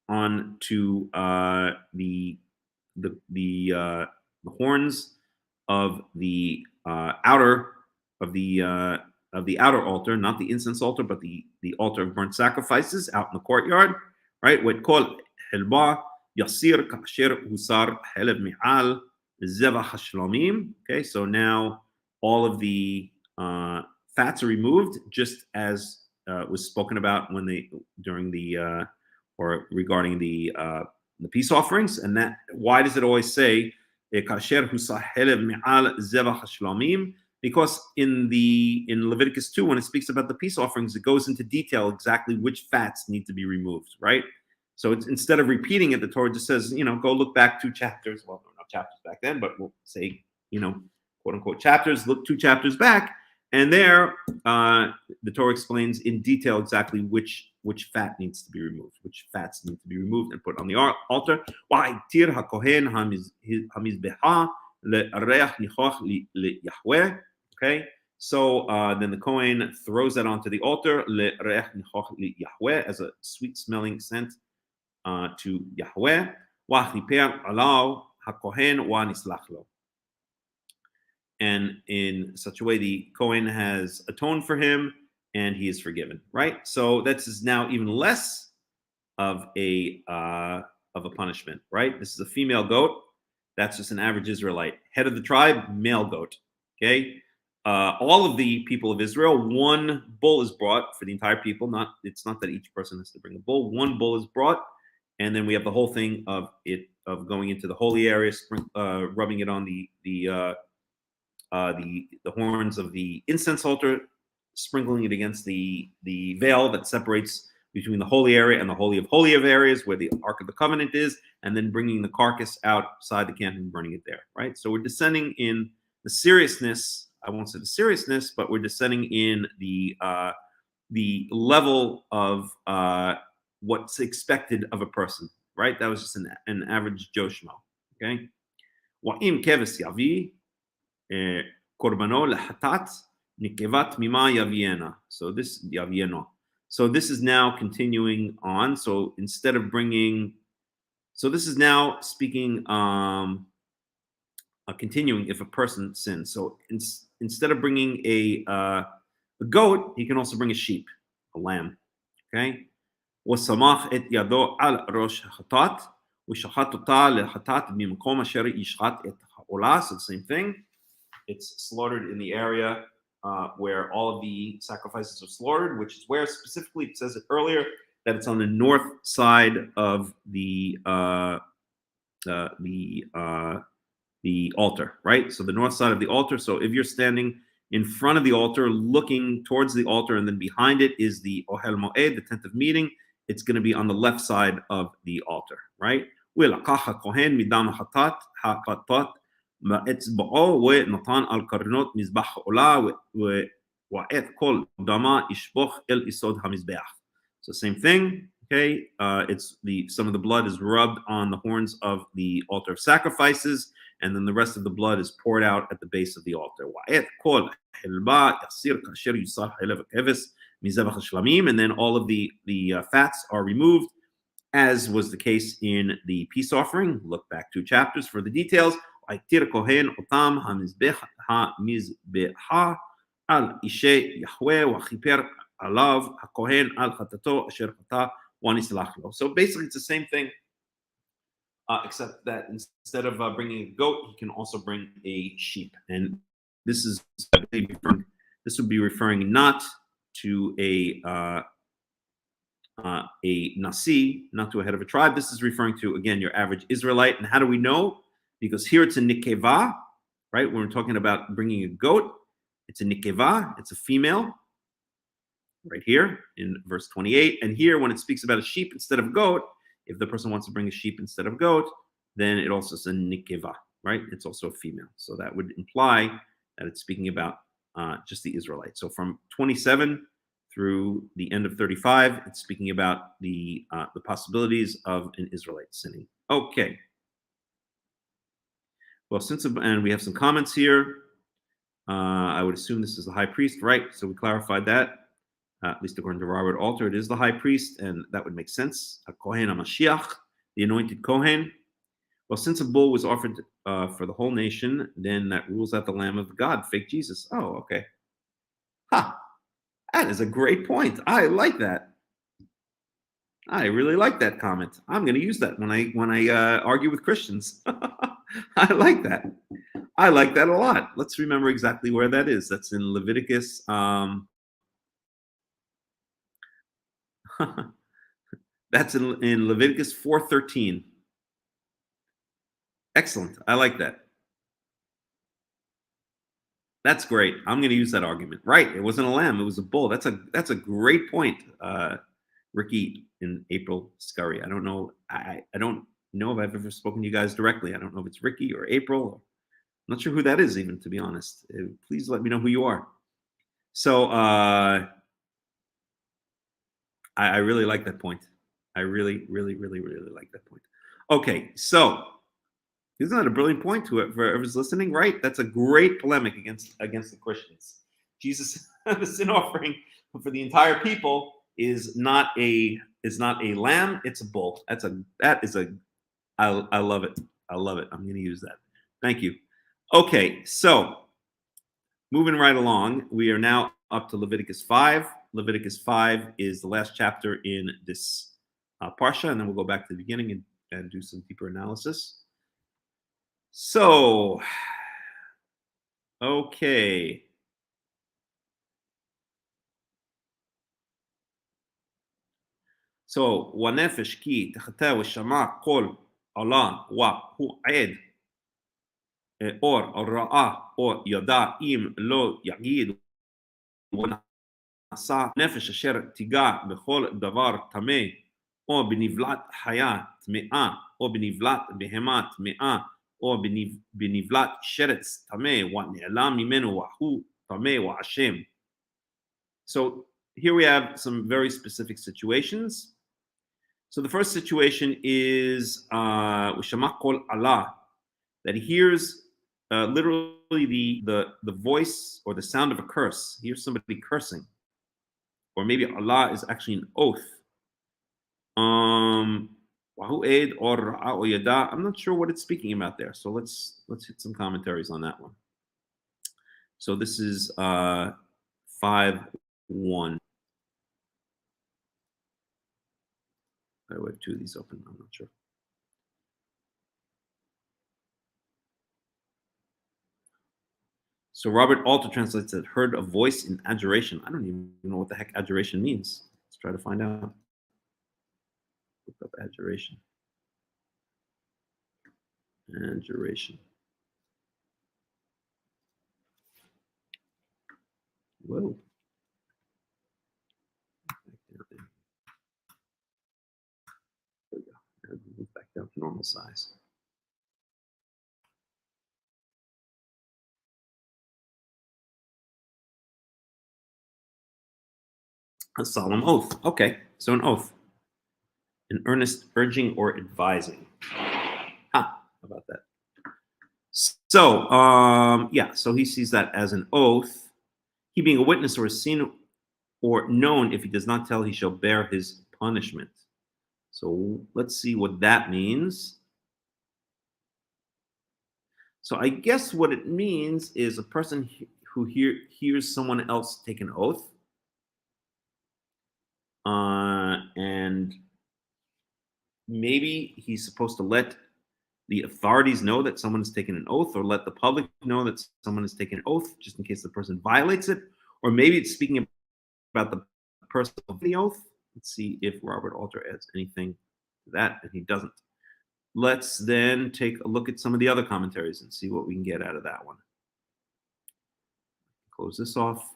onto the horns of the outer altar, not the incense altar, but the altar of burnt sacrifices out in the courtyard, right? What called helba yasir kasher husar helev mi'al zevach hashlamim. Okay, so now all of the fats are removed, just as was spoken about during the or regarding the peace offerings. And that, why does it always say kasher husar helev mi'al zevach hashlamim? Because in Leviticus 2, when it speaks about the peace offerings, it goes into detail exactly which fats need to be removed, right? So it's, instead of repeating it, the Torah just says, go look back 2 chapters. Well, not chapters back then, but we'll say, quote unquote chapters, look 2 chapters back. And there, the Torah explains in detail exactly which fat needs to be removed, which fats need to be removed and put on the altar. Wa'yitir hakohen hamizbeha le'areach nichoch le'Yahweh. Okay, so then the Kohen throws that onto the altar, le'areach nichoch le'Yahweh, as a sweet smelling scent to Yahweh. Wa'chiper alav hakohen wa'nislach lo. And in such a way, the Kohen has atoned for him and he is forgiven, right? So that's now even less of a punishment, right? This is a female goat. That's just an average Israelite. Head of the tribe, male goat. Okay? All of the people of Israel, 1 bull is brought for the entire people. It's not that each person has to bring a bull. 1 bull is brought, and then we have the whole thing of going into the holy area, rubbing it on the horns of the incense altar, sprinkling it against the veil that separates between the holy area and the holy of areas where the Ark of the Covenant is, and then bringing the carcass outside the camp and burning it there, right? So we're descending in the seriousness, I won't say the seriousness, but we're descending in the level of what's expected of a person, right? That was just an average Joe Schmo, okay? Wa'im keves yavi korbano lehatat nikevat mima yaviena. So this yavieno. So this is now continuing on. So instead of bringing, so this is now speaking, continuing if a person sins. So instead of bringing a goat, he can also bring a sheep, a lamb. Okay. وَسَمَخْ et yado al rosh hatat وَشَحَتْ אותה lehatat b'mkom asher yishchat et ha'olah. So the same thing. It's slaughtered in the area where all of the sacrifices are slaughtered, which is where specifically it says it earlier that it's on the north side of the altar, right? So the north side of the altar. So if you're standing in front of the altar, looking towards the altar, and then behind it is the Ohel Moed, the tent of meeting, it's going to be on the left side of the altar, right? מאצבעו ונתן על קרנות מזבח עולה ואת כל דמה ישפוך אל יסוד המזבח. So same thing, okay? It's some of the blood is rubbed on the horns of the altar of sacrifices, and then the rest of the blood is poured out at the base of the altar. ואת כל חלבה יסיר כאשר יוסר חלב הכבש מזבח השלמים, and then all of the fats are removed, as was the case in the peace offering. Look back 2 chapters for the details. ויתיר הכהן אותם המזבחה על אישי יהוה וכיפר עליו הכהן על חטאתו אשר חטא ונסלח לו. So basically it's the same thing, except that instead of bringing a goat, he can also bring a sheep. And this would be referring not to a nasi, not to a head of a tribe. This is referring to, again, your average Israelite. And how do we know? Because here it's a nikeva, right? When we're talking about bringing a goat, it's a nikeva, it's a female, right here in verse 28. And here, when it speaks about a sheep instead of goat, if the person wants to bring a sheep instead of goat, then it also says nikeva, right? It's also a female. So that would imply that it's speaking about just the Israelites. So from 27 through the end of 35, it's speaking about the possibilities of an Israelite sinning. Okay. Well, and we have some comments here. I would assume this is the high priest, right? So we clarified that. At least according to Robert Alter, it is the high priest, and that would make sense. Kohen HaMashiach, the anointed Kohen. Well, since a bull was offered for the whole nation, then that rules out the Lamb of God, fake Jesus. Oh, okay. That is a great point. I like that. I really like that comment. I'm going to use that when I argue with Christians. I like that. I like that a lot. Let's remember exactly where that is. That's in Leviticus. That's in Leviticus 4:13. Excellent. I like that. That's great. I'm going to use that argument. Right. It wasn't a lamb. It was a bull. That's a great point, Ricky and April Scurry. I don't know. I don't know if I've ever spoken to you guys directly. I don't know if it's Ricky or April. I'm not sure who that is, even, to be honest. Please let me know who you are. So I really like that point. I really, really, really, really like that point. Okay, so isn't that a brilliant point to it for whoever's listening? Right? That's a great polemic against the Christians. Jesus, the sin offering for the entire people is not a lamb. It's a bull. I love it. I love it. I'm going to use that. Thank you. Okay, so moving right along, we are now up to Leviticus 5. Leviticus 5 is the last chapter in this parsha, and then we'll go back to the beginning and do some deeper analysis. So, okay. So, وَنَفِشْ كِي تَخْتَى وَالشَّمَاء قُلْ Allah وَهُ عَيْد or ראה או ידע אם לא יגיד ונעשה נפש אשר תיגע בכל דבר טמא או בנבלת חיה טמאה או בנבלת בהמה טמאה או בנבלת שרץ טמא ונעלם ממנו והוא טמא והשם. So here we have some very specific situations. So the first situation is ושמע קול Allah, that he hears literally the voice or the sound of a curse. He hears somebody cursing, or maybe Allah is actually an oath. I'm not sure what it's speaking about there. So let's hit some commentaries on that one. So this is 5:1. I have 2 of these open. I'm not sure. So Robert Alter translates that heard a voice in adjuration. I don't even know what the heck adjuration means. Let's try to find out. Look up adjuration. Adjuration. Whoa. There we go. Move back down to normal size. A solemn oath. Okay, so an oath. An earnest urging or advising. How about that? So, so he sees that as an oath. He being a witness or seen or known, if he does not tell, he shall bear his punishment. So let's see what that means. So I guess what it means is a person who hears someone else take an oath, and maybe he's supposed to let the authorities know that someone has taken an oath, or let the public know that someone has taken an oath, just in case the person violates it. Or maybe it's speaking about the person of the oath. Let's see if Robert Alter adds anything to that, and he doesn't. Let's then take a look at some of the other commentaries and see what we can get out of that one. Close this off.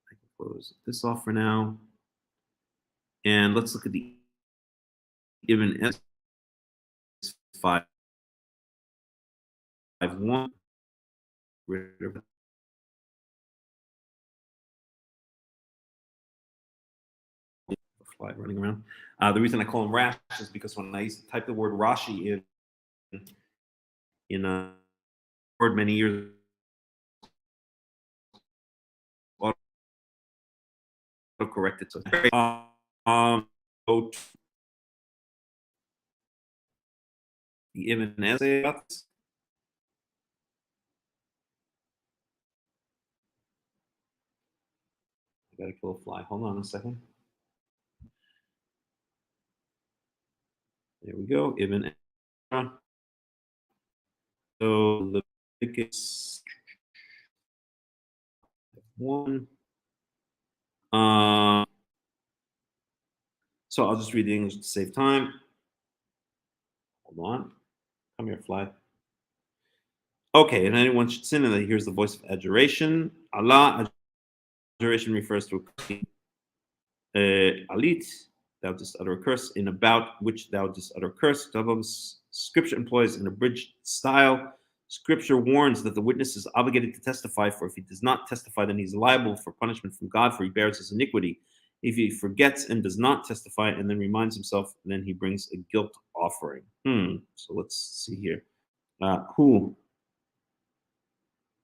I can close this off for now. And let's look at the Ibn S 5:1. Fly running around. The reason I call him Rash is because when I used to type the word Rashi in a word many years ago, corrected. So the Ibn essay about this. I gotta kill a fly. Hold on a second. There we go. Ibn. So Leviticus 1. So I'll just read the English to save time. Hold on. Come here, fly. Okay, and anyone should sin, and then here's the voice of adjuration. Allah, adjuration refers to alit, thou dost utter a curse, in about which thou dost utter a curse. Scripture employs an abridged style. Scripture warns that the witness is obligated to testify, for if he does not testify, then he's liable for punishment from God, for he bears his iniquity. If he forgets and does not testify and then reminds himself, then he brings a guilt offering. So let's see here. Who?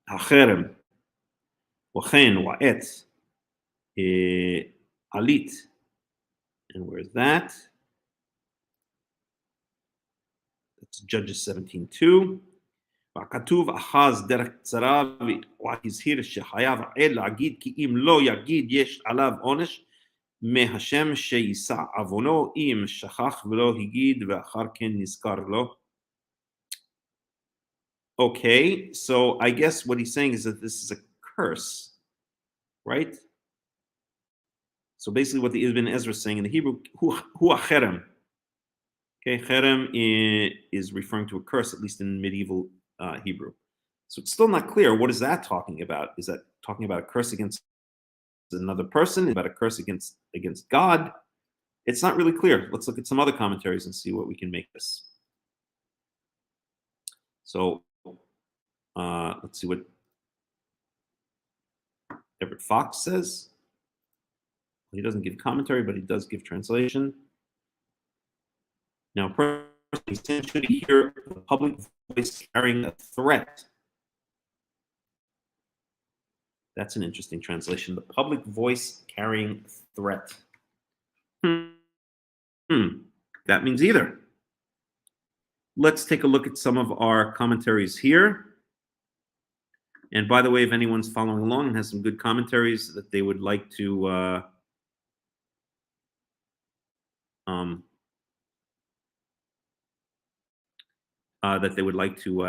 Hacherem. Wachen, wa'et. Alit. And where's that? That's Judges 17:2. וכתוב אחז דרך קצרה והזהיר שחייב העד להגיד כי אם לא יגיד יש עליו עונש מהשם שיישא עוונו אם שכח ולא הגיד ואחר כן נזכר לו. Okay, so I guess what he's saying is that this is a curse, right? So basically what the Ibn Ezra is saying in the Hebrew, hu acherem. Okay, cherem is referring to a curse, at least in medieval Hebrew. So it's still not clear. What is that talking about? Is that talking about a curse against another person? About a curse against God? It's not really clear. Let's look at some other commentaries and see what we can make this. So let's see what Everett Fox says. He doesn't give commentary, but he does give translation. Now, person should hear the public voice carrying a threat. That's an interesting translation. The public voice carrying threat. That means either. Let's take a look at some of our commentaries here. And by the way, if anyone's following along and has some good commentaries that they would like to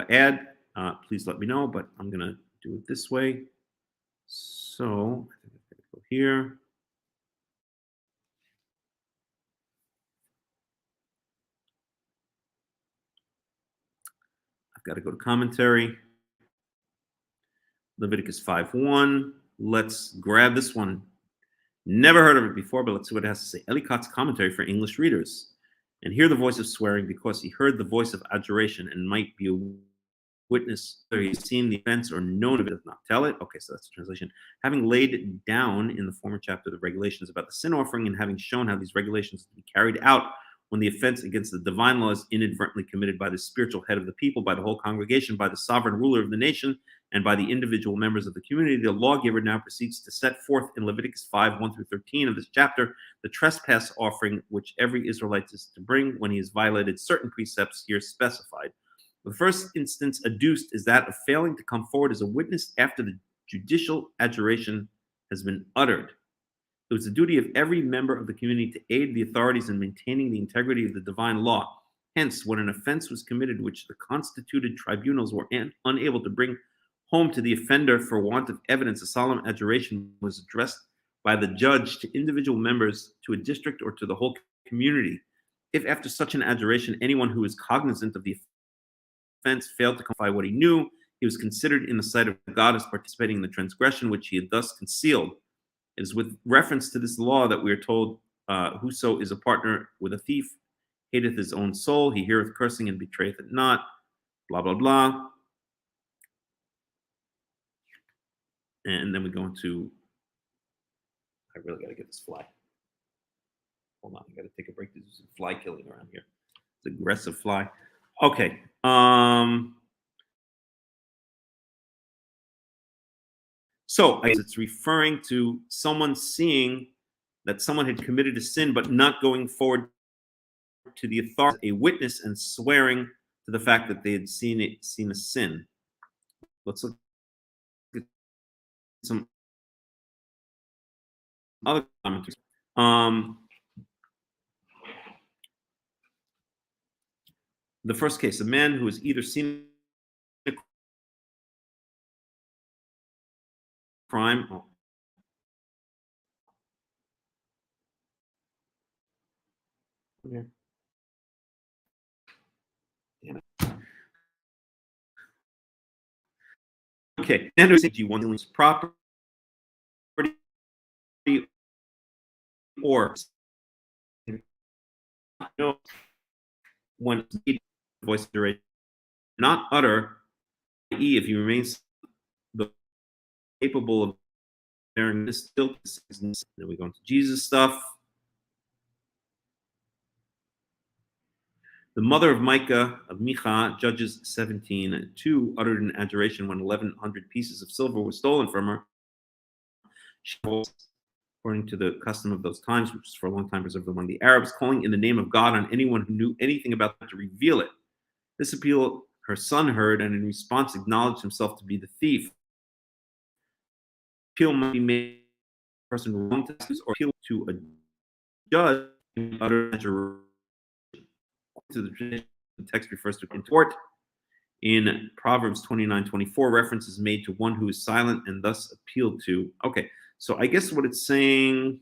add, please let me know, but I'm going to do it this way. So I think I'm going to go here. I've got to go to commentary. Leviticus 5:1. Let's grab this one. Never heard of it before, but let's see what it has to say. Ellicott's commentary for English readers. And hear the voice of swearing because he heard the voice of adjuration and might be witness whether he's seen the offense or known of it does not tell it. Okay, so that's the translation. Having laid down in the former chapter the regulations about the sin offering and having shown how these regulations to be carried out when the offense against the divine law is inadvertently committed by the spiritual head of the people, by the whole congregation, by the sovereign ruler of the nation, and by the individual members of the community, the lawgiver now proceeds to set forth in Leviticus 5, 1 through 13 of this chapter, the trespass offering which every Israelite is to bring when he has violated certain precepts here specified. The first instance adduced is that of failing to come forward as a witness after the judicial adjuration has been uttered. It was the duty of every member of the community to aid the authorities in maintaining the integrity of the divine law. Hence, when an offense was committed which the constituted tribunals were unable to bring home to the offender for want of evidence, a solemn adjuration was addressed by the judge to individual members, to a district, or to the whole community. If after such an adjuration anyone who is cognizant of the offense failed to comply what he knew, he was considered in the sight of God as participating in the transgression which he had thus concealed. It is with reference to this law that we are told, whoso is a partner with a thief hateth his own soul, he heareth cursing and betrayeth it not, blah, blah, blah. And then we go into, I really got to get this fly. Hold on, I got to take a break. There's some fly killing around here. It's aggressive fly. Okay. So it's referring to someone seeing that someone had committed a sin, but not going forward to the authority, a witness, and swearing to the fact that they had seen a sin. Let's look at some other commentaries. The first case, a man who has either seen a crime. Okay. Damn it. Okay. And who G1 property or no when voice duration not utter, i.e., if he remains capable of bearing this still. Then we go into Jesus stuff. The mother of Micah, of Micha, Judges 17:2, uttered an adjuration when 1,100 pieces of silver were stolen from her. She was, according to the custom of those times, which was for a long time preserved among the Arabs, calling in the name of God on anyone who knew anything about that to reveal it. This appeal her son heard, and in response acknowledged himself to be the thief. Appeal might be made to a person wrong to or appeal to a judge in utter adjuration. To the tradition, the text refers to contort. In Proverbs 29:24, reference is made to one who is silent and thus appealed to. Okay, so I guess what it's saying,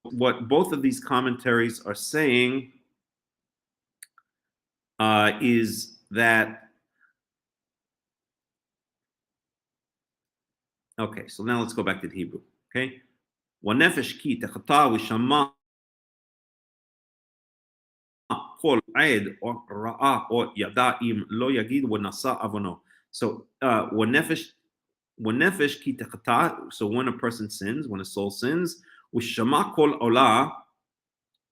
what both of these commentaries are saying is that, okay, so now let's go back to the Hebrew, okay? وَنَفَشْ كِي تَخْطَى وِشَمَّا قول عيد أو رأى أو يدع إم لو يجد ونسى أبنه. So ونفش كي تقطع. So when a person sins, when a soul sins, وشما كل علا,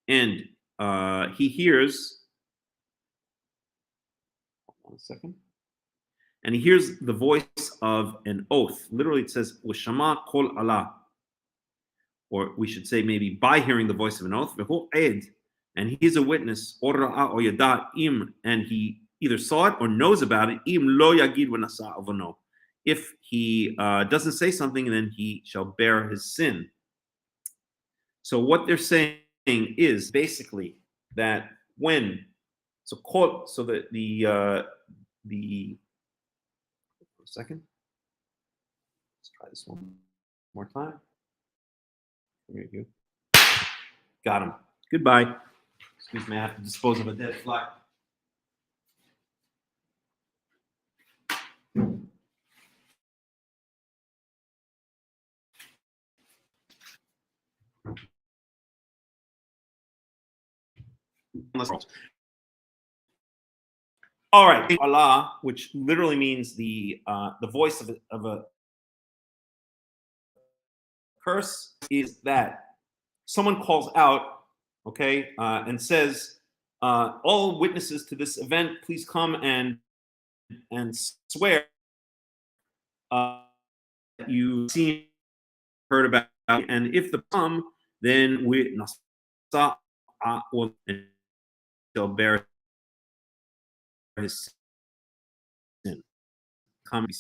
and he hears. Hold on a second. And he hears the voice of an oath. Literally, it says وشما كل علا, or we should say maybe by hearing the voice of an oath. وهو عيد, and he's a witness, and he either saw it or knows about it. If he doesn't say something, then he shall bear his sin. So what they're saying is basically that when the second. Let's try this one more time. There you go. Got him. Goodbye. Excuse me, I have to dispose of a dead fly. All right, Allah, which literally means the voice of a curse, is that someone calls out, okay, and says, all witnesses to this event, please come and swear that you seen, heard about, and if the come, then we will shall bear his sin.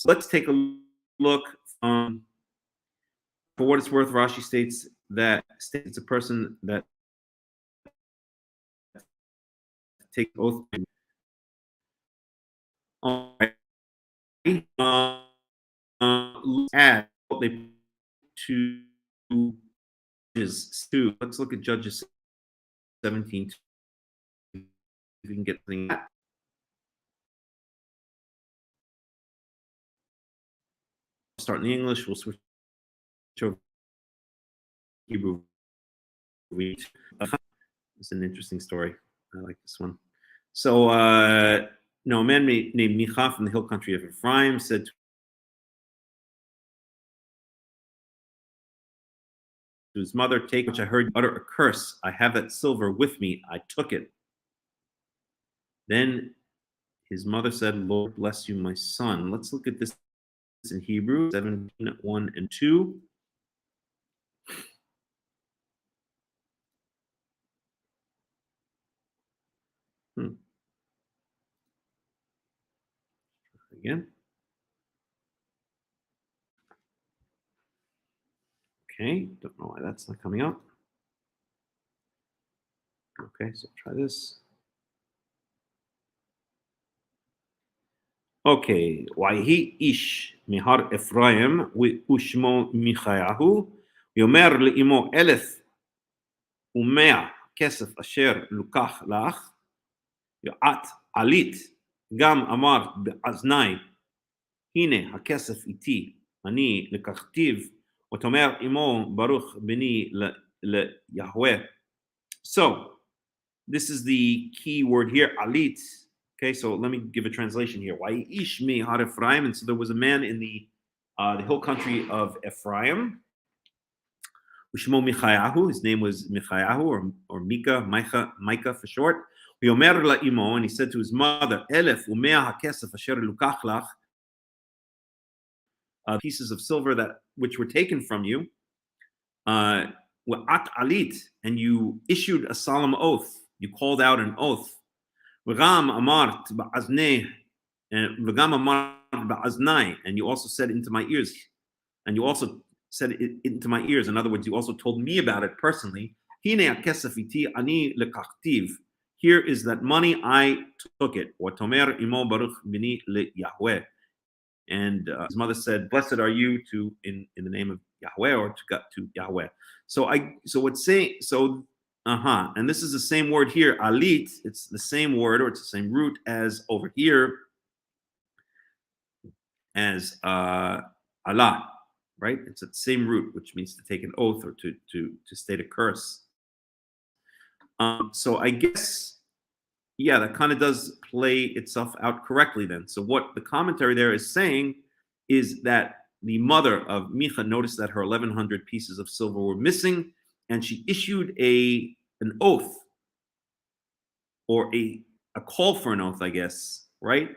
Let's take a look. For what it's worth, Rashi states that it's a person that takes oath. Add they to Judges 2. Let's look at Judges 17. If we can get things. Start in the English. We'll switch over Hebrew. It's an interesting story. I like this one. So, a man named Micha from the hill country of Ephraim said to his mother, "Take which I heard you utter a curse. I have that silver with me. I took it." Then his mother said, "Lord bless you, my son." Let's look at this in Hebrew 17:1 and 2. Again. Okay, don't know why that's not coming up. Okay, so try this. Okay, ויהי איש מהר אפרים ושמו מיכיהו, ויאמר לאמו 1,100 כסף אשר לוקח לך, ואת עלית, גם אמרת באזני, הנה הכסף איתי, אני לקחתיו, ותאמר אמו ברוך בני ליהוה. So, this is the key word here, alit. Okay, so let me give a translation here. Wa'ish mi har Ephraim, and so there was a man in the hill country of Ephraim. Ushmo Michayahu, his name was Michayahu or Micah for short. V'yomer la'imo, and he said to his mother, 1,100 hakesef asher lukach lach, pieces of silver that which were taken from you. Wa'at alit, and you issued a solemn oath. You called out an oath. V'gam amart ba'aznei, and you also said into my ears, and you also said it into my ears. In other words, you also told me about it personally. Here is that money, I took it. And his mother said, "Blessed are you to in the name of Yahweh," or to Yahweh. So it's saying and this is the same word here, alit. It's the same word, or it's the same root as over here as Allah, right? It's the same root, which means to take an oath or to state a curse. So I guess, yeah, that kind of does play itself out correctly then. So what the commentary there is saying is that the mother of Micha noticed that her 1,100 pieces of silver were missing, and she issued an oath, or a call for an oath, I guess, right?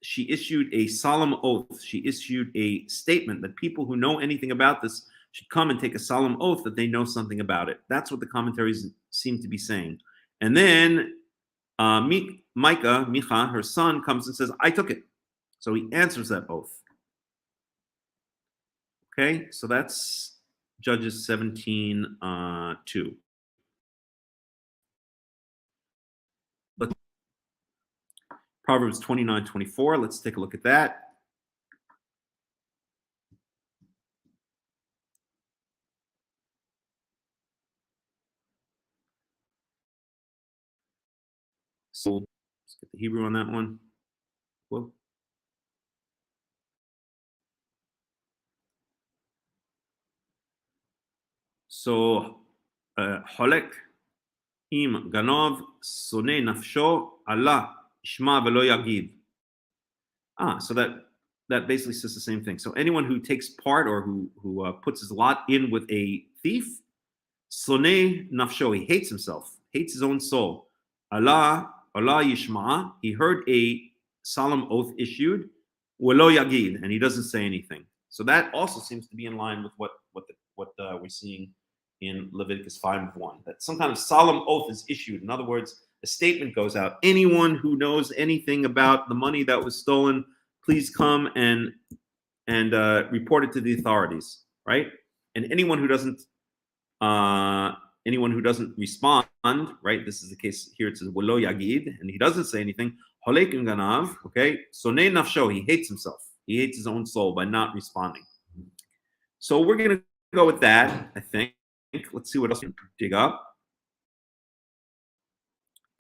She issued a solemn oath. She issued a statement that people who know anything about this should come and take a solemn oath that they know something about it. That's what the commentaries seem to be saying. And then Micha, her son, comes and says, "I took it." So he answers that oath. Okay, so that's Judges 17:2. Proverbs 29:24. Let's take a look at that. So let's get the Hebrew on that one. Whoa. So Holek Im ganov sone nafsho Allah shma velo yagid. So that basically says the same thing. So anyone who takes part or who puts his lot in with a thief, sone nafsho, he hates himself, hates his own soul. Allah yishma, he heard a solemn oath issued, velo yagid, and he doesn't say anything. So that also seems to be in line with what we're seeing in Leviticus 5:1, that some kind of solemn oath is issued. In other words, a statement goes out. Anyone who knows anything about the money that was stolen, please come and report it to the authorities, right? And anyone who doesn't respond, right? This is the case here. It says "Welo yagid," and he doesn't say anything. Holek ganav, okay? Sonei nafsho, he hates himself. He hates his own soul by not responding. So we're going to go with that, I think. Let's see what else we can dig up.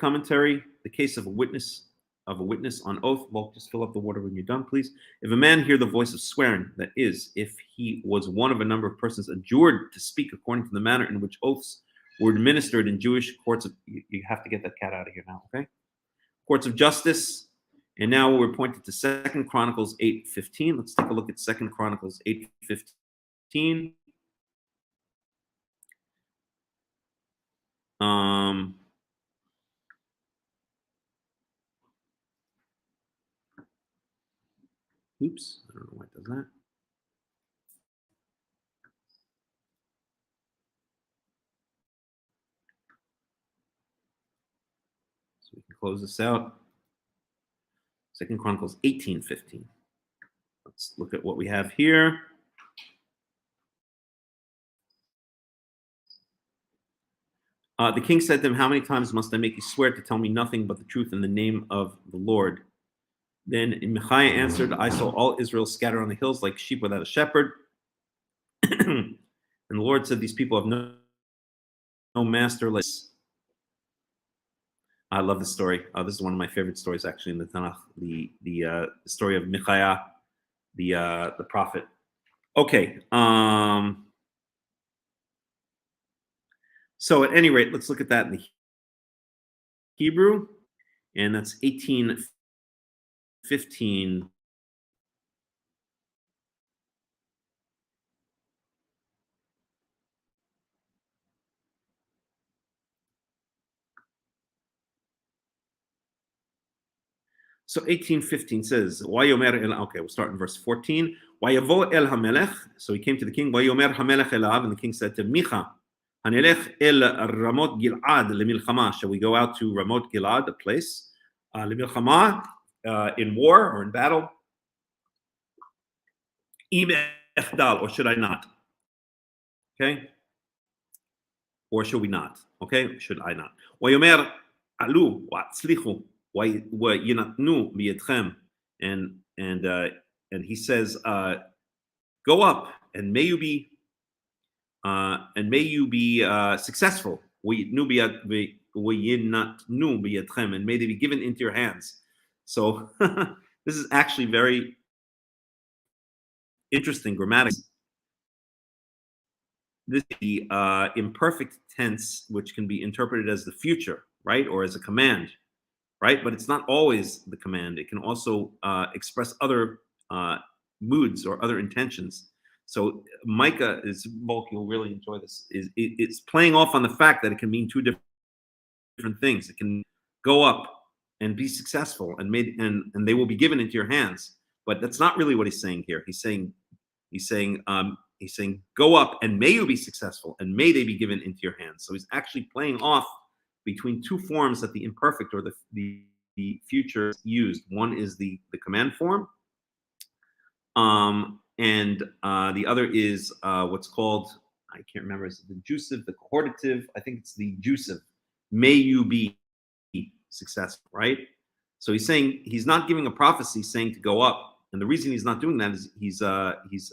Commentary: the case of a witness on oath. Well, just fill up the water when you're done, please. If a man hear the voice of swearing, that is, if he was one of a number of persons adjured to speak according to the manner in which oaths were administered in Jewish courts of, you have to get that cat out of here now, okay? Courts of justice. And now we're pointed to 2 Chronicles 8:15. Let's take a look at 2 Chronicles 8:15. Oops, I don't know why it does that. So we can close this out. 2 Chronicles 18:15. Let's look at what we have here. The king said to him, "How many times must I make you swear to tell me nothing but the truth in the name of the Lord?" Then Micaiah answered, "I saw all Israel scattered on the hills like sheep without a shepherd." And the Lord said, "These people have no master." I love this story. This is one of my favorite stories, actually, in the Tanakh. The story of Micaiah, the prophet. Okay. So at any rate, let's look at that in the Hebrew, and that's 18:15. So 18:15 says, "Wayomer el." Okay, we'll start in verse 14. Wayavo el Hamelech. So he came to the king. Wayomer Hamelech elav, and the king said to Micha, "Hanelech el Ramot Gilad lemilchama." Shall we go out to Ramot Gilad, a place lemilchama, in war or in battle? Im echdal, or should I not? Okay, or should we not? Okay, should I not? Wayomer alu wa'atzlichu. Yinatnu biyetchem, and he says, "Go up and may you be successful. Yinatnu biyetchem, and may they be given into your hands." So this is actually very interesting grammatics. This is the imperfect tense, which can be interpreted as the future, right, or as a command. Right, but it's not always the command. It can also express other moods or other intentions. So Micah is, Bulk, you'll really enjoy this. It's playing off on the fact that it can mean two different things. It can go up and be successful, and they will be given into your hands. But that's not really what he's saying here. He's saying, go up and may you be successful, and may they be given into your hands. So he's actually playing off between two forms that the imperfect or the future is used. One is the command form, and the other is what's called, I can't remember, is it the jussive, the cohortative? I think it's the jussive. May you be successful, right? So he's saying, he's not giving a prophecy saying to go up, and the reason he's not doing that is he's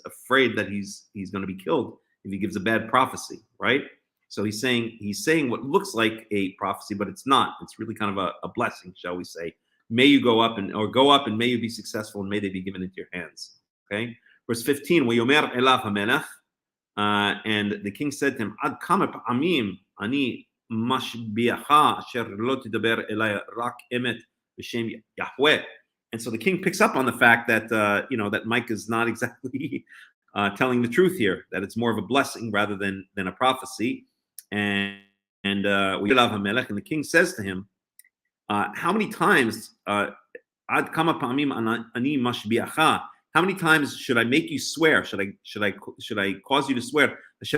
afraid that he's going to be killed if he gives a bad prophecy, right? So he's saying what looks like a prophecy, but it's not. It's really kind of a blessing, shall we say. May you go up and may you be successful, and may they be given into your hands. Okay. Verse 15, and the king said to him, Ad kama pa'amim ani משביעך אשר לא תדבר אליי רק אמת בשם Yahweh. And so the king picks up on the fact that that Micah is not exactly telling the truth here, that it's more of a blessing rather than a prophecy. And Hakham Melech, and the king says to him, how many times ad kama pamim ani mashbiacha? How many times should I make you swear? Should I cause you to swear that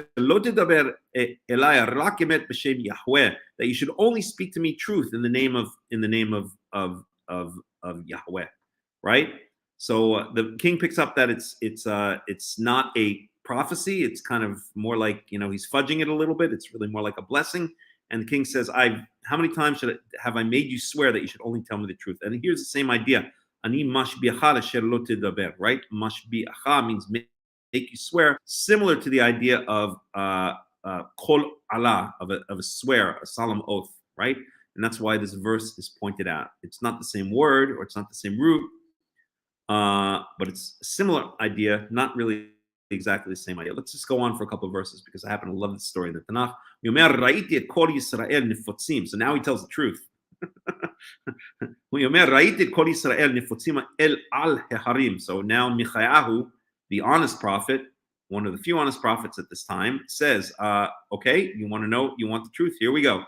you should only speak to me truth in the name of Yahweh, right? So the king picks up that it's not a prophecy. It's kind of more like he's fudging it a little bit. It's really more like a blessing. And the king says, how many times have I made you swear that you should only tell me the truth? And here's the same idea. Ani mashbiacha asher lo tidaber, right? Mashbiacha means make you swear, similar to the idea of kol Allah, of a swear, a solemn oath, right? And that's why this verse is pointed out. It's not the same word, or it's not the same root, but it's a similar idea, not really exactly the same idea. Let's just go on for a couple of verses because I happen to love the story in the Tanakh. So now he tells the truth. So now the honest prophet, one of the few honest prophets at this time, says, okay, you want the truth? Here we go.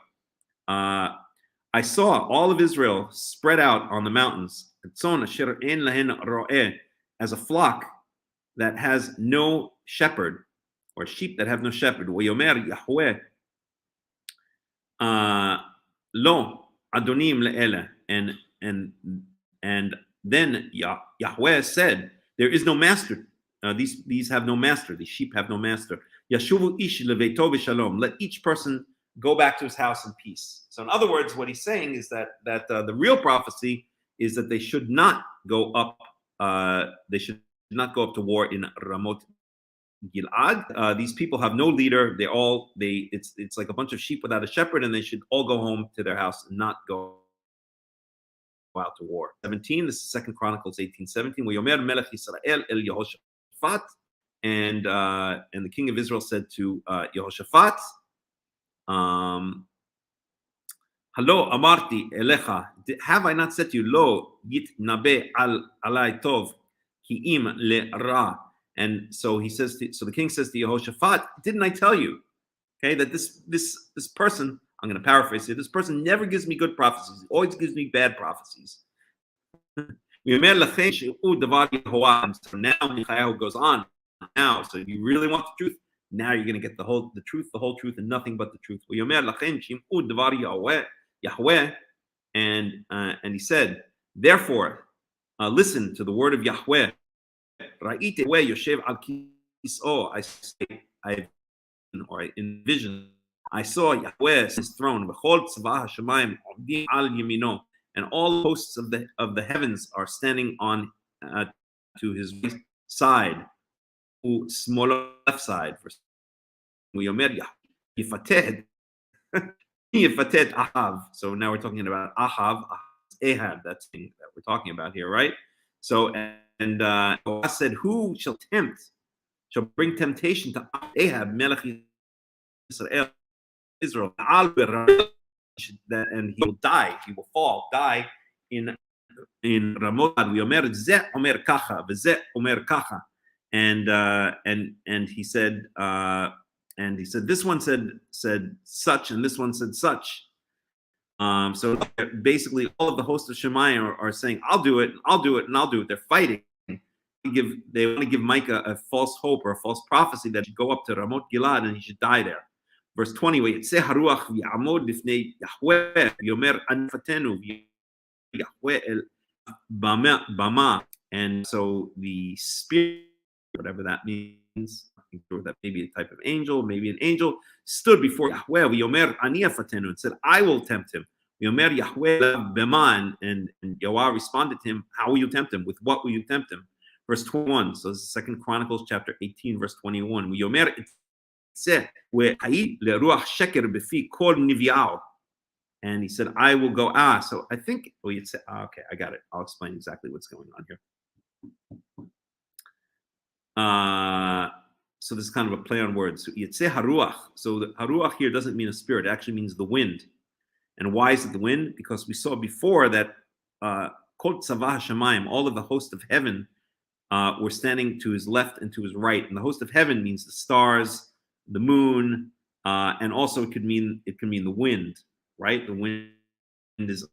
I saw all of Israel spread out on the mountains as a flock that has no shepherd, or sheep that have no shepherd. Yahweh lo adonim le'ele, and then Yahweh said, there is no master. These have no master. These sheep have no master. Yashuvu ish leveito v'shalom. Let each person go back to his house in peace. So in other words, what he's saying is that the real prophecy is that they should not go up. They should not go up to war in Ramot Gilad. These people have no leader. It's like a bunch of sheep without a shepherd, and they should all go home to their house and not go out to war. 17. This is 2 Chronicles 18:17. Yomer Melech Yisrael el Yehoshaphat, and the king of Israel said to Yehoshaphat, Hello, amarti elecha. Have I not said to you, lo yit nabe alai tov ki im le ra? And so so the king says to Yehoshaphat, didn't I tell you, okay, that this person, I'm going to paraphrase here, this person never gives me good prophecies. He always gives me bad prophecies. So now Michael goes on. Now, so you really want the truth? Now you're going to get the whole truth, and nothing but the truth. Yahweh, and he said, therefore, listen to the word of Yahweh. I envisioned, I saw Yahweh his throne, and all hosts of the heavens are standing on to his side, left side. So now we're talking about Ahab, that's the thing that we're talking about here, right? So and God said, who shall bring temptation to Ahab, Melech Israel, and he will die, he will die in Ramot. Omer kacha, v'zeh omer kacha, and he said, this one said such, and this one said such. So basically, all of the hosts of Shemayim are saying, I'll do it, and I'll do it, and I'll do it. They're fighting. They want to give Micah a false hope or a false prophecy that he should go up to Ramot Gilad and he should die there. Verse 20, and so the spirit, whatever that means, I'm sure that maybe a type of angel, maybe an angel, stood before Yahweh and said, I will tempt him. And Yahweh responded to him, how will you tempt him? With what will you tempt him? Verse 21, so this is 2 Chronicles chapter 18, verse 21. And he said, I will go. So I think, okay, I got it. I'll explain exactly what's going on here. So this is kind of a play on words. So Yitzeh Haruach. So the Haruach here doesn't mean a spirit. It actually means the wind. And why is it the wind? Because we saw before that Kol Tzavah Hashemayim, all of the host of heaven, were standing to his left and to his right. And the host of heaven means the stars, the moon, and also it can mean the wind, right? The wind is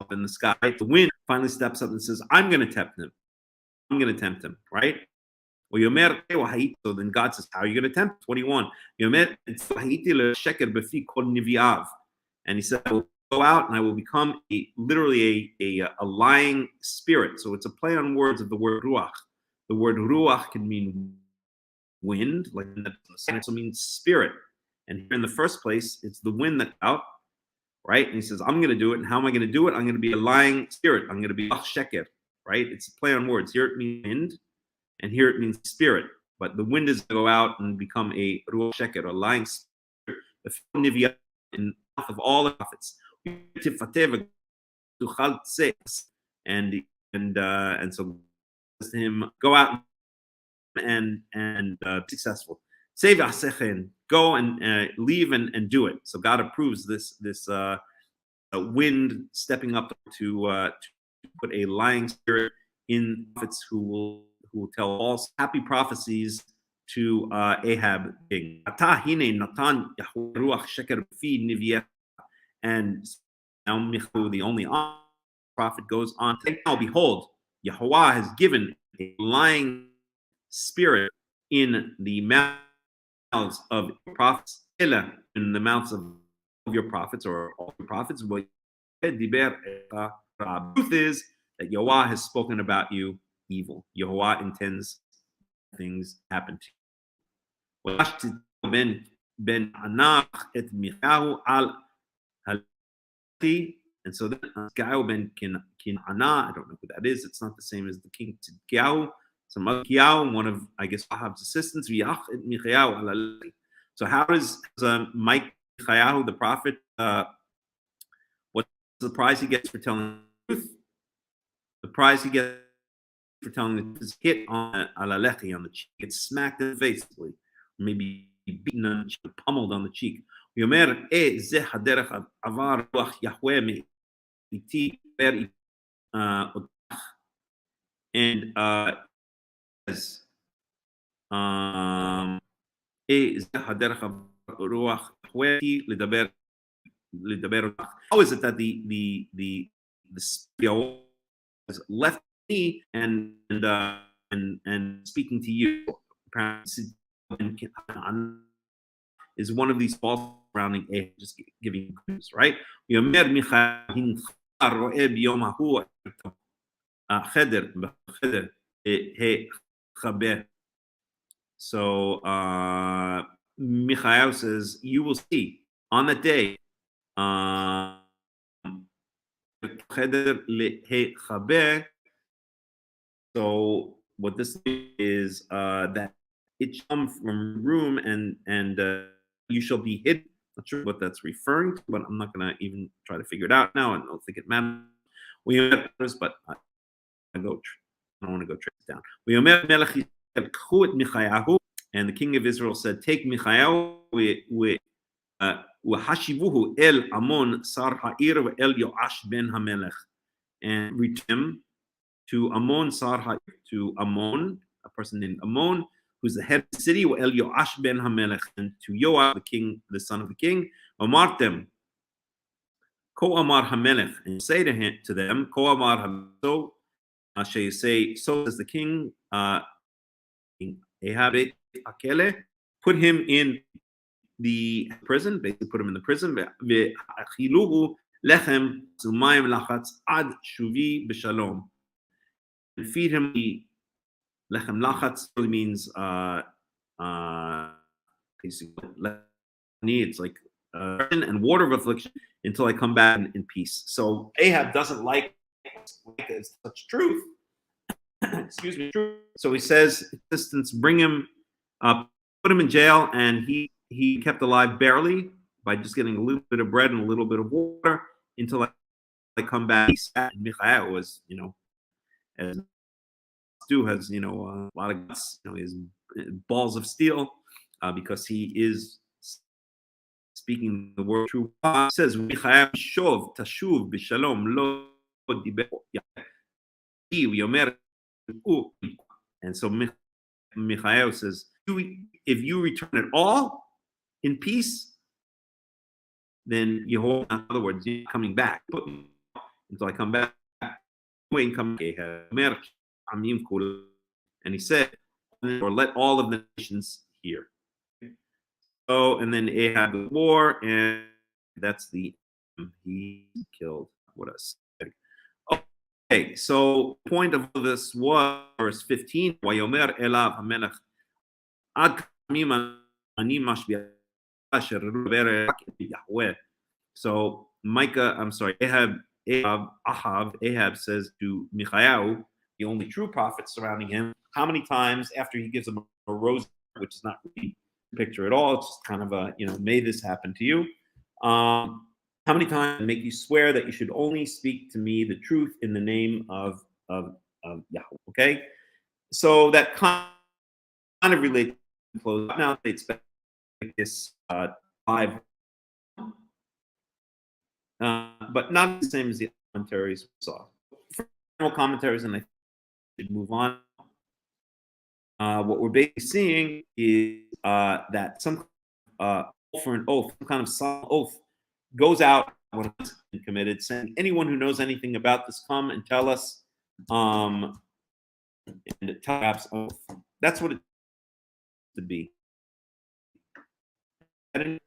up in the sky. The wind finally steps up and says, I'm going to tempt him. I'm going to tempt him, right? So then God says, how are you going to tempt? 21. And he said, I will go out and I will become literally a lying spirit. So it's a play on words of the word ruach. The word ruach can mean wind, like and it also means spirit. And here in the first place, it's the wind that's out, right? And he says, I'm going to do it. And how am I going to do it? I'm going to be a lying spirit. I'm going to be sheker, right? It's a play on words. Here it means wind, and here it means spirit. But the wind is going to go out and become a ruach sheker, a lying spirit. The nivya in the mouth of all the prophets. And so to him, go out and be successful. Save Asechen, go and leave and do it. So God approves this wind stepping up to put a lying spirit in prophets who will tell false happy prophecies to Ahab king. And now Michael, the only prophet, goes on. Now behold, Yahweh has given a lying spirit in the mouths of your prophets, in the mouths of your prophets or all your prophets. The truth is that Yahweh has spoken about you evil. Yahweh intends things happen to you. Ben Anach et Michahu al Halati. And so then Tzidkiyahu ben Kin'ana, I don't know who that is. It's not the same as the king Tzidkiyahu. Some other Kiyahu, one of, I guess, Ahab's assistants. So how does Mike Michayahu, the prophet, what's the prize he gets for telling the truth? The prize he gets for telling the truth is hit on Alalechi, on the cheek. Gets smacked in the face, or maybe beaten on the cheek, pummeled on the cheek. And says, how is it that the spirit has left me and speaking to you? Is one of these false surrounding a just giving news, right? So Michael says, you will see on that day. So what this is that it shall come from room and you shall be hidden. Not sure what that's referring to, but I'm not going to even try to figure it out now. I don't think it matters. But I don't want to go trace it down. And the king of Israel said, take Michael وحشبوه el Amon sar ha'ir el Yoash ben Hamelech, and reach him to Amon sar ha'ir, to Amon, a person named Amon, who's the head of the city, el Yoash ben Hamelech, and to Yoash, the king, the son of the king. Amartem, Ko Amar Hamelech, and say to them, Ko Amar Hamelech, so say, so says the king, Ahab Akele, put him in the prison, basically put him in the prison. And feed him the lechem lachatz. Really means it's like and water of affliction until I come back in peace. So Ahab doesn't like such truth. Excuse me. So he says, assistants, bring him up, put him in jail, and he kept alive barely by just getting a little bit of bread and a little bit of water until I come back. Michael was, as Stu has, a lot of guts. His balls of steel, because he is speaking the word true. It says, "Shov tashuv b'shalom lo diber." And so Michael says, if you return at all in peace, then Yehovah, in other words, you're coming back. Until I come back, and he said, or let all of the nations hear. So, and then Ahab the war, and that's he killed what else? Okay, so the point of this was verse 15. Vayomer elav hamelech ad kamim ani mashbiach asher ruber Yahweh. So Ahab says to Michael, the only true prophet surrounding him, how many times after he gives him a rose, which is not really a picture at all, it's just kind of a, may this happen to you. How many times make you swear that you should only speak to me the truth in the name of Yahweh? Okay, so that kind of relates to close. Now they expect this 5. But not the same as the commentaries we saw. For final commentaries, and I should move on. What we're basically seeing is that some for an oath, some kind of solemn oath, goes out when it's been committed, saying, anyone who knows anything about this, come and tell us. And perhaps oath. That's what it to be. Any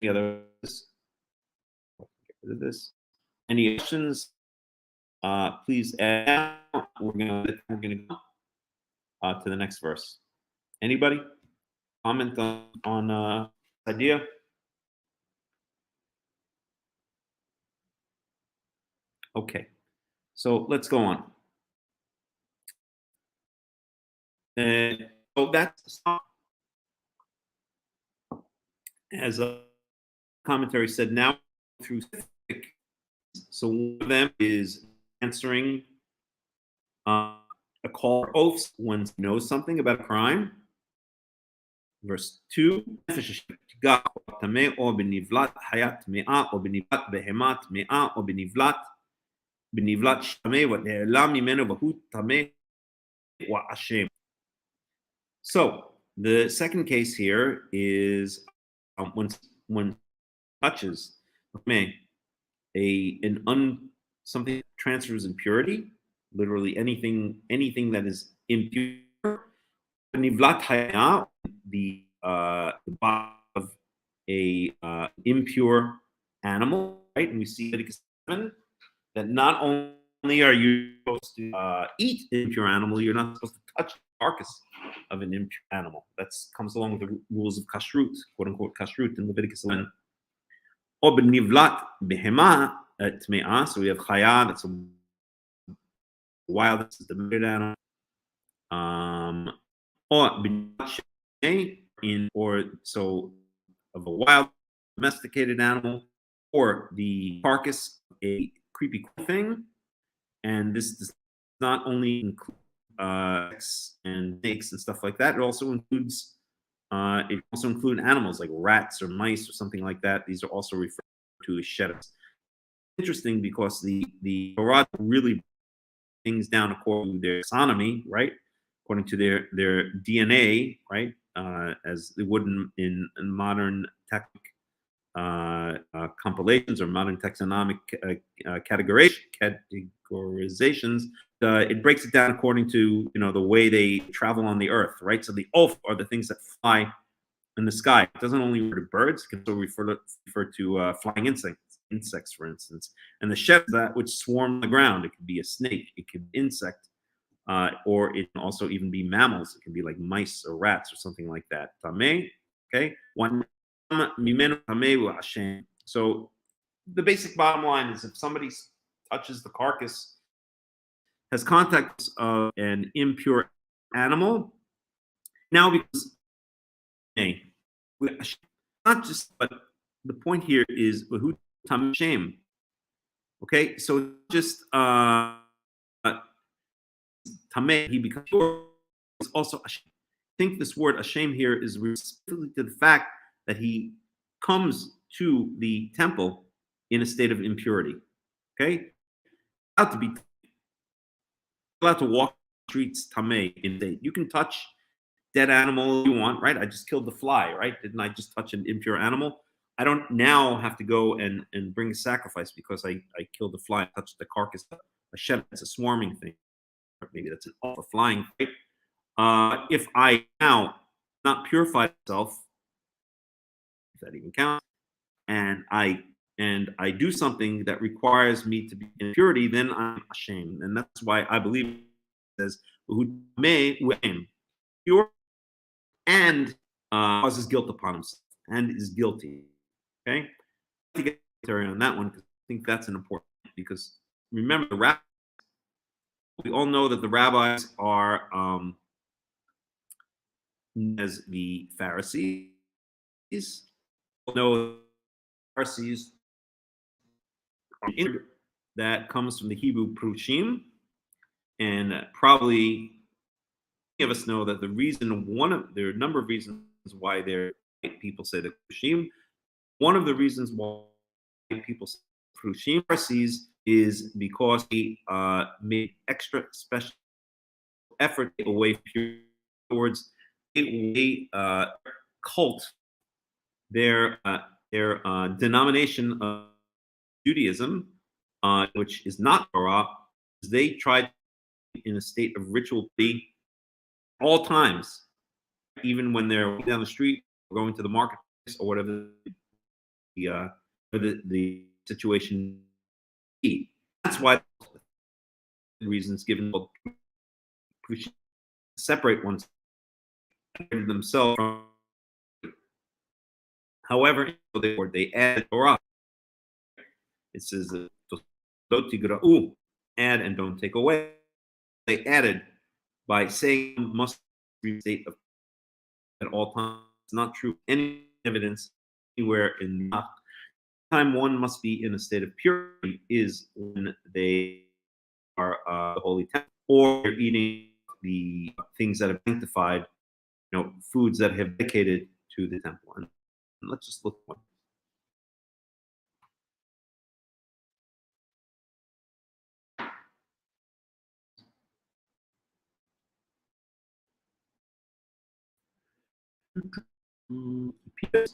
other? Get rid of this. Any questions? Please add. We're gonna go to the next verse. Anybody comment on idea? Okay, so let's go on. So that's, as a commentary said, now through. So one of them is answering a call for oaths when knows something about a crime. Verse 2, so the second case here is when touches something that transfers impurity, literally anything that is impure. The body of a impure animal, right? And we see Leviticus 7 that not only are you supposed to eat an impure animal, you're not supposed to touch the carcass of an impure animal. That comes along with the rules of kashrut, quote unquote kashrut, in Leviticus 11. Or benivlat behema tme'ah. So we have chaya, that's a wild, that's the domesticated animal. Or so of a wild domesticated animal, or the carcass of a creepy thing. And this does not only include insects and snakes and stuff like that. It also includes animals like rats or mice or something like that. These are also referred to as shedders. Interesting, because the Torah really things down according to their taxonomy, right? According to their DNA, right? As they would in modern compilations or modern taxonomic categorizations. It breaks it down according to the way they travel on the earth, right? So the ulf are the things that fly in the sky. It doesn't only refer to birds; it can also refer to flying insects, for instance. And the shed is that which swarm on the ground. It could be a snake, it could be an insect, or it can also even be mammals. It can be like mice or rats or something like that. Tameh, okay. So the basic bottom line is, if somebody touches the carcass, has contact of an impure animal, now because not just, but the point here is shame. Okay, so just tameh, he becomes pure, is also ashamed. think this word ashamed here is specifically to the fact that he comes to the temple in a state of impurity. Okay, allowed to be allowed to walk the streets tamei in state. You can touch dead animal you want, right? I just killed the fly, right? Didn't I just touch an impure animal? I don't now have to go and bring a sacrifice because I killed the fly, touched the carcass. A shed, it's a swarming thing. Maybe that's a flying thing. If I now not purify myself, if that even counts, and I do something that requires me to be in purity, then I'm ashamed. And that's why I believe it says who may pure and causes guilt upon himself and is guilty. Okay, to get on that one because I think that's an important because remember the rabbis. We all know that the rabbis are as the Pharisees. We know Pharisees that comes from the Hebrew prushim, and probably many of us know that the reason there are a number of reasons why people say the prushim. One of the reasons why people say prushim Pharisees is because they made extra special effort away from towards a cult, their denomination of Judaism, which is not Torah. They tried in a state of ritual all times, even when they're down the street, going to the marketplace, or whatever the situation be. That's why the reasons given to separate oneself themselves from. However, they add Torah. It says add and don't take away. They added by saying must be state of at all times. It's not true. Any evidence anywhere in the time one must be in a state of purity is when they are the holy temple or they're eating the things that have sanctified, foods that have dedicated to the temple. And let's just look one.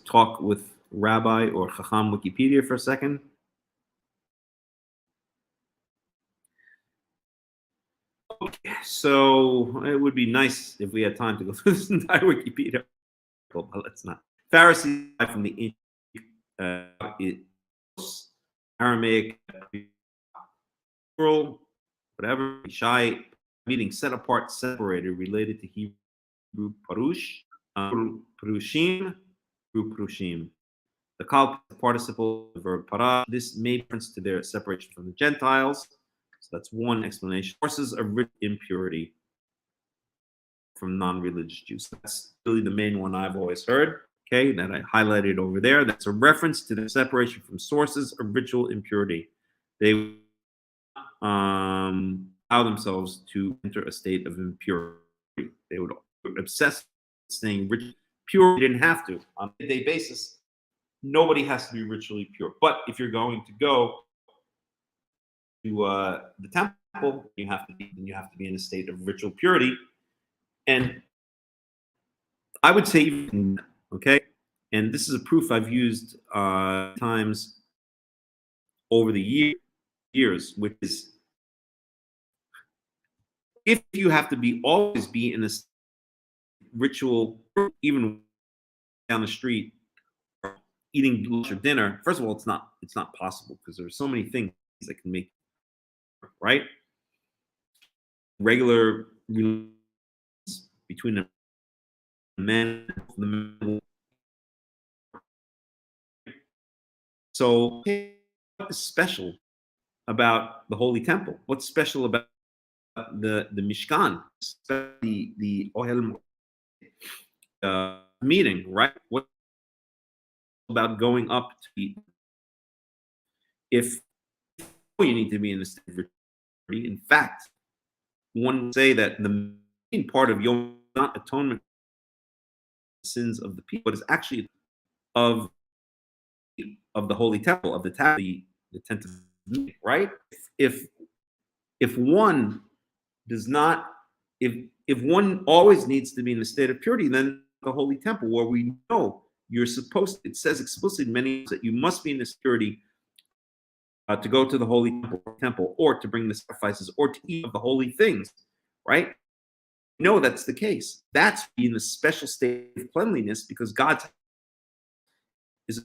Talk with Rabbi or Hakham Wikipedia for a second. Okay, so it would be nice if we had time to go through this entire Wikipedia, but let's not. Pharisees from the Aramaic, whatever, Shai, meaning set apart, separated, related to Hebrew parush, parushim, prushim. The kal participle of the verb para. This made reference to their separation from the Gentiles. So that's one explanation. Sources of impurity from non-religious Jews. That's really the main one I've always heard. Okay, that I highlighted over there. That's a reference to the separation from sources of ritual impurity. They allow themselves to enter a state of impurity. They would obsess staying pure. They didn't have to. On a day basis, nobody has to be ritually pure. But if you're going to go to the temple, you have to be in a state of ritual purity. And I would say, okay, and this is a proof I've used times over the years, which is if you have to always be in a ritual, even down the street, eating lunch or dinner. First of all, it's not possible because there's so many things that can make right regular between the men and the men. So what is special about the Holy Temple? What's special about the Mishkan, the Ohel meeting, right? What about going up to eat? If you need to be in a state of rituality, in fact, one would say that the main part of Yom not atonement sins of the people, but it's actually of the holy temple, of the temple, the tent of meeting, right? If one does not, if one always needs to be in a state of purity, then the holy temple, where we know you're supposed to, it says explicitly in many that you must be in this purity to go to the holy temple, or to bring the sacrifices, or to eat of the holy things, right? No, that's the case. That's in the special state of cleanliness, because God is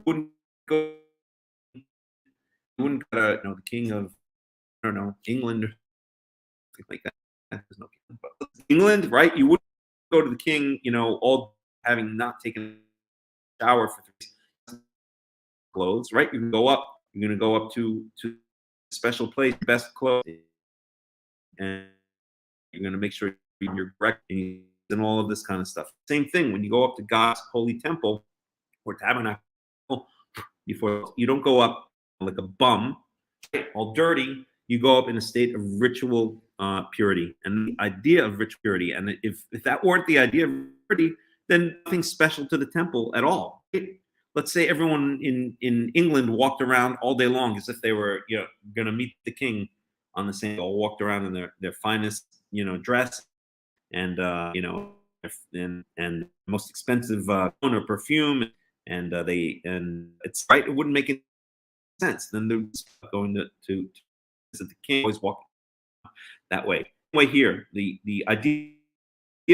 wouldn't go, wouldn't the king of, I don't know, England, something like that. There's no king, but England, right? You wouldn't go to the king, all having not taken a shower for 3 clothes, right? You can go up. You're going to go up to a special place, best clothes, and you're going to make sure you're correct and all of this kind of stuff. Same thing when you go up to God's holy temple or tabernacle. Before, you don't go up like a bum, all dirty. You go up in a state of ritual purity, and the idea of ritual purity. And if that weren't the idea of purity, then nothing special to the temple at all. Let's say everyone in England walked around all day long as if they were going to meet the king on the same. All walked around in their finest dress, and and most expensive or perfume, and it's right. It wouldn't make any sense. Then they're going to visit the king, always walking that way. Way here, the idea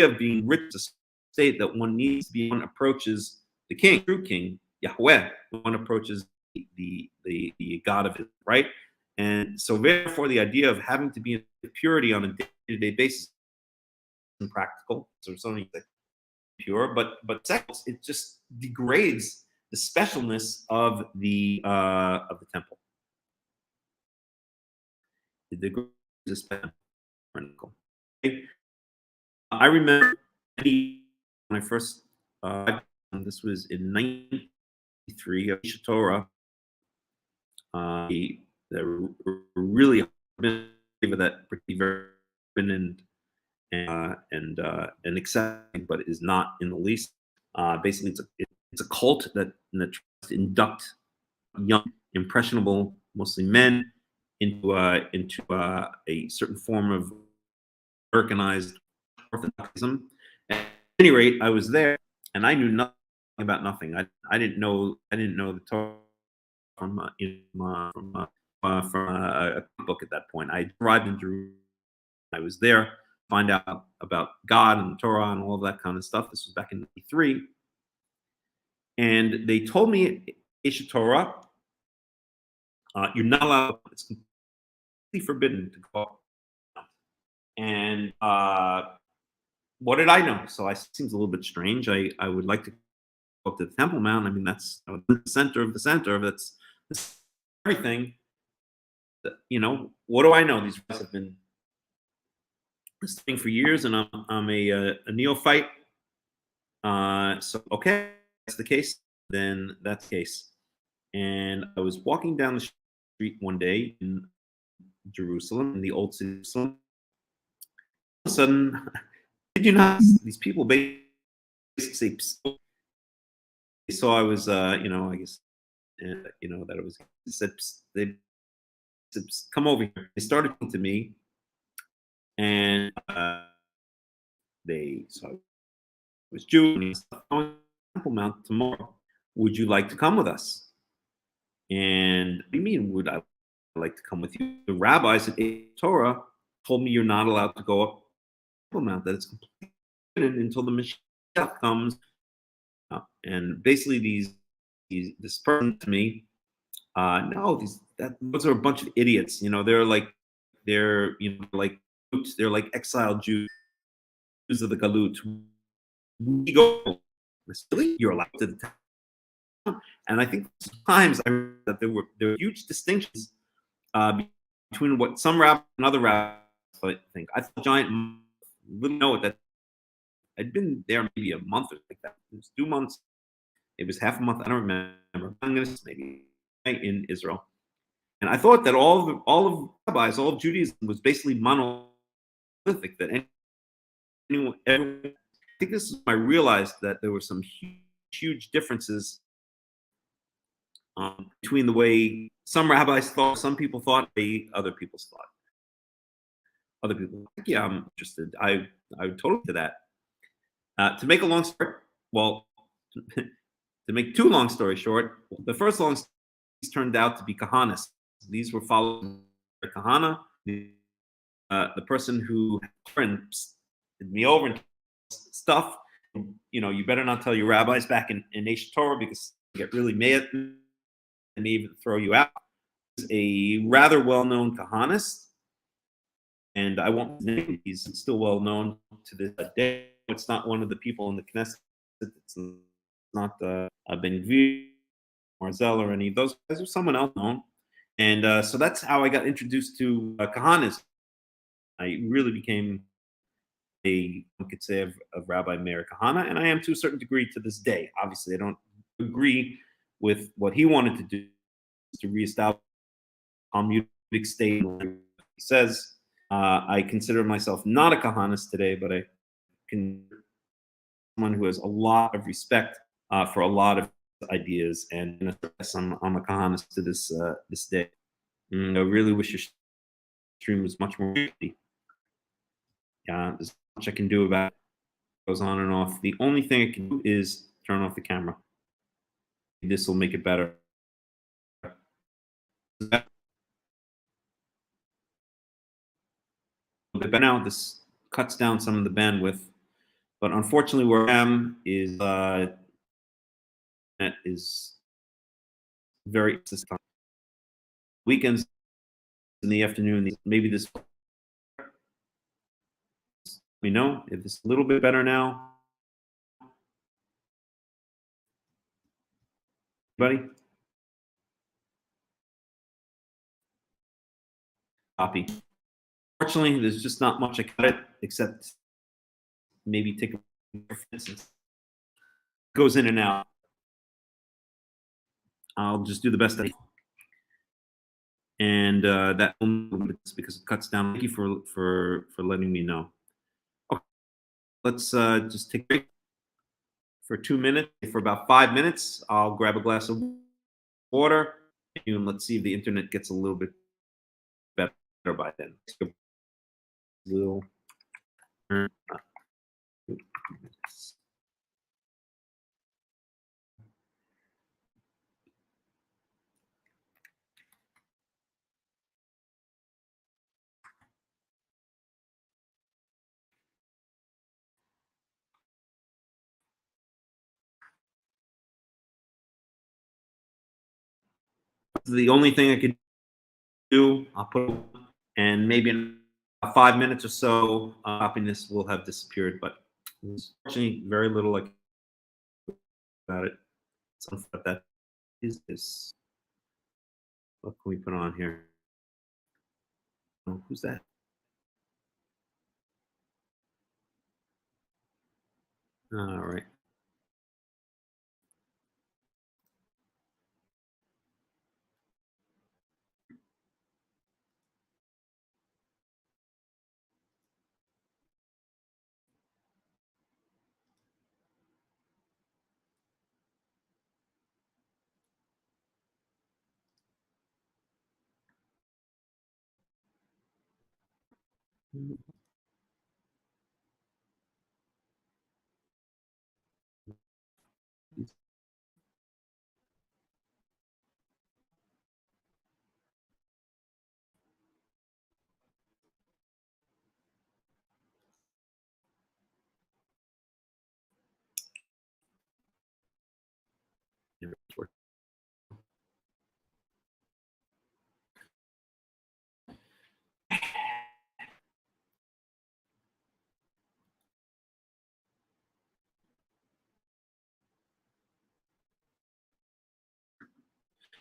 of being rich is a state that one needs to be. One approaches the king, true king Yahweh. One approaches the God of it, right? And so therefore, the idea of having to be in purity on a day-to-day basis is impractical. So something that's pure, but second, it just degrades the specialness of the temple. It degrades the special. I remember when I first this was in 1993 Torah. That really that pretty very and exciting, but is not in the least. Basically, it's a cult that tries to induct young, impressionable, mostly men, into a certain form of Americanized Orthodoxism. At any rate, I was there, and I knew nothing about nothing. I didn't know the Torah from a book at that point. I arrived in Jerusalem. I was there, find out about God and the Torah and all of that kind of stuff. This was back in '93, and they told me, Isha Torah, you're not allowed. It's completely forbidden to go up. And what did I know? So it seems a little bit strange. I would like to go up to the Temple Mount. I mean, that's the center of the center. That's everything. What do I know? These guys have been studying for years, and I'm a neophyte. So okay, that's the case. Then that's the case. And I was walking down the street one day in Jerusalem, in the old city of Jerusalem. All of a sudden, did you not? These people basically say, they saw I was, I guess, that it was. They said, they said, come over here. They started talking to me, and they saw I was Jewish. On Temple Mount tomorrow. Would you like to come with us? And what do you mean, would I like to come with you? The rabbis at Torah told me you're not allowed to go up Temple Mount, that it's completely forbidden until the Mashiach comes. And basically, this person to me, no, those are a bunch of idiots. They're like exiled Jews of the Galut. We go, really? You're allowed to the temple. And I think sometimes that there were huge distinctions between what some rabbis and other rabbis think. I thought giant wouldn't know that I'd been there maybe a month or like that. It was 2 months. It was half a month. I don't remember. Maybe in Israel. And I thought that all of rabbis, all of Judaism was basically monolithic. That everyone think this is when I realized that there were some huge differences between the way some rabbis thought, some people thought, other people's thought. Other people, like, yeah, I'm interested. I would totally do that. To make a long story, well, to make two long stories short, the first long story turned out to be kahanas. These were following kahana, the person who turned me over and stuff. You better not tell your rabbis back in Nation Torah because they get really mad and may even throw you out. He's a rather well-known kahanist, and I won't name him. He's still well-known to this day. It's not one of the people in the Knesset. It's not Ben Gvir, Marzel, or any of those guys. There's someone else known. And so that's how I got introduced to kahanism. I really became one could say, of Rabbi Meir Kahana, and I am to a certain degree to this day. Obviously, I don't agree with what he wanted to do to reestablish a Talmudic state. He says, I consider myself not a Kahanist today, but I can someone who has a lot of respect for a lot of ideas, and I'm a Kahanist to this day. And I really wish your stream was much more easy. There's much I can do about it. It goes on and off. The only thing I can do is turn off the camera. This will make it better. But now this cuts down some of the bandwidth, but unfortunately where I am is that is very weekends in the afternoon. Maybe this we know if it's a little bit better now. Anybody? Copy. Fortunately, there's just not much I cut it except maybe take a for instance. Goes in and out. I'll just do the best I can. And that because it cuts down. Thank you for letting me know. Okay. Let's just take a break for 2 minutes. For about 5 minutes, I'll grab a glass of water and let's see if the internet gets a little bit better by then. Little. The only thing I could do, I'll put, and maybe in 5 minutes or so, happiness will have disappeared. But there's fortunately very little I can do about it. Something like that is this. What can we put on here? Oh, who's that? All right.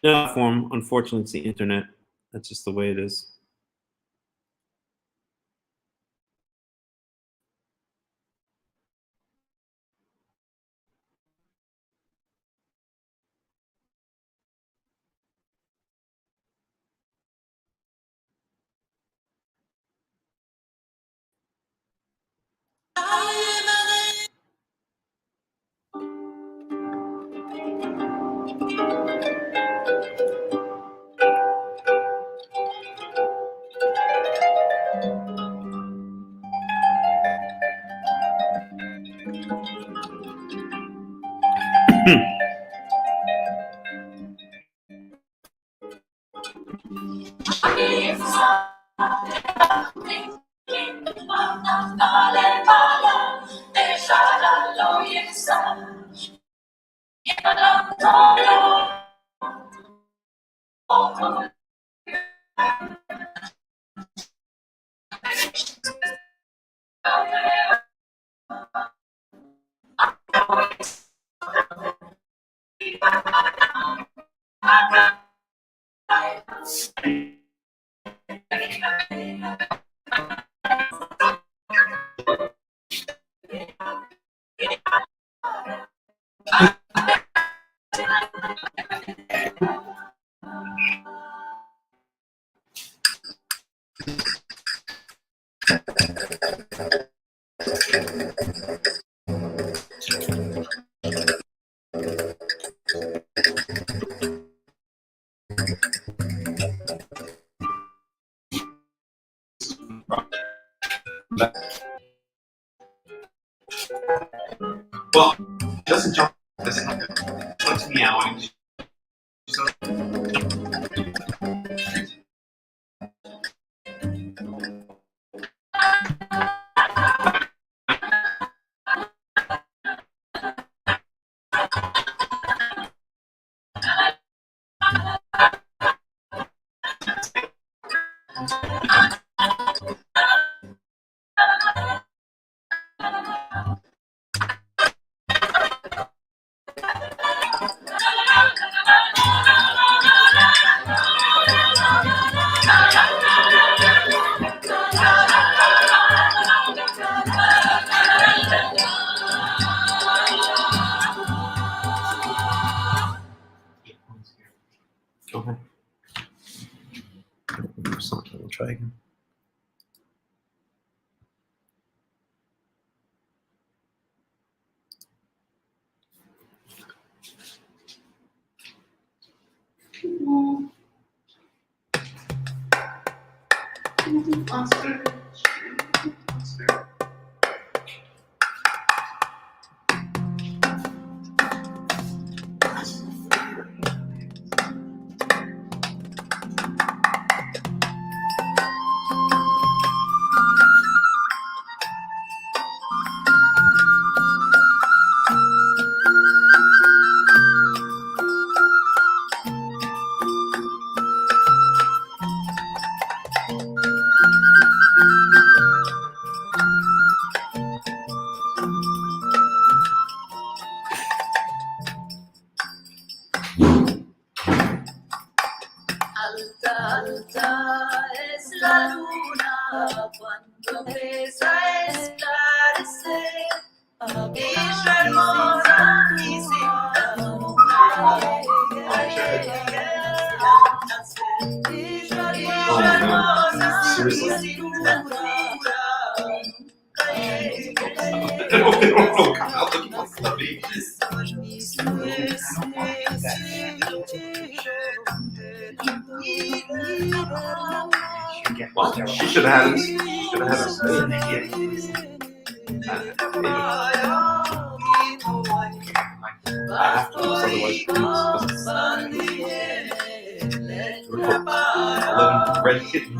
Platform, unfortunately, it's the internet. That's just the way it is. Well, doesn't jump. What's meowing? Okay. We'll try again. Alta es la luna cuando empieza a esclarecer. Y su hermosa y sin luna y su hermosa y sin luna Well, she should have had us. Should have had us. I have to, otherwise I live in red kitten.